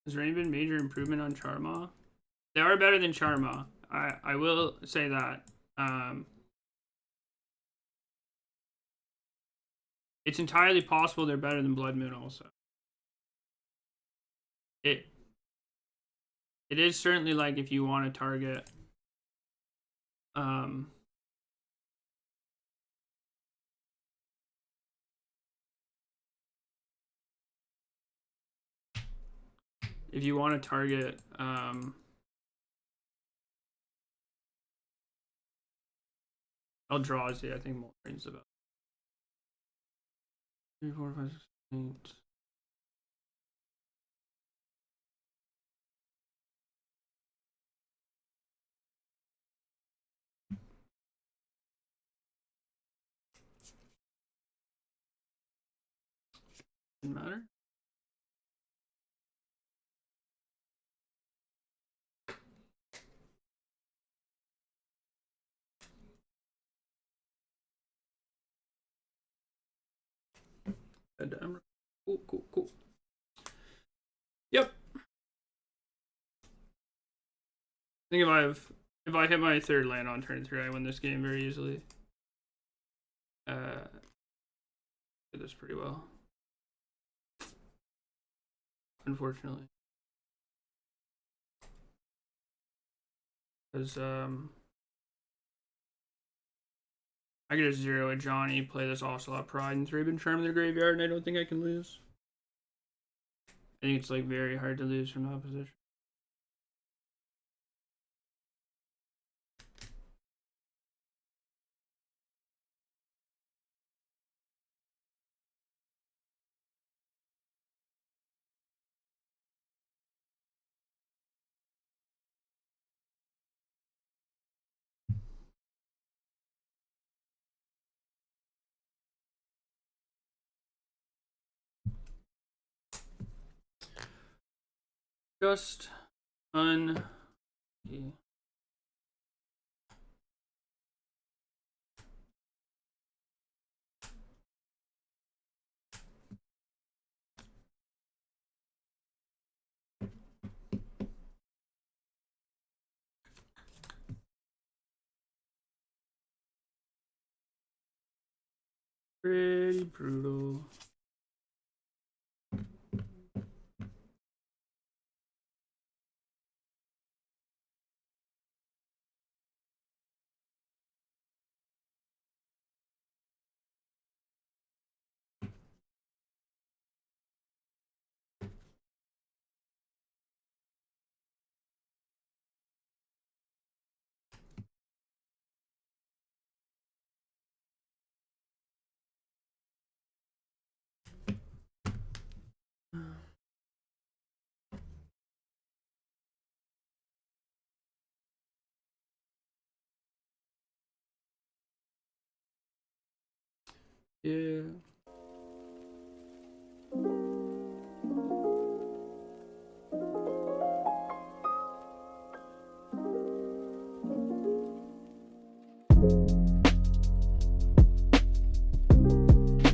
Has there any been major improvement on Charma? They are better than Charma. I will say that. It's entirely possible they're better than Blood Moon also. It is certainly like if you want to target if you want to target Eldrazi, I think Molrain's about 3, 4, 5, 6, 8. Didn't matter. Cool. Yep. I think if I hit my third land on turn 3, I win this game very easily. Did this pretty well. Unfortunately. Because I could just 0 a Johnny, play this Ocelot Pride, and 3 Charm in the graveyard, and I don't think I can lose. I think it's like very hard to lose from that position. Just un. Pretty brutal. Yeah.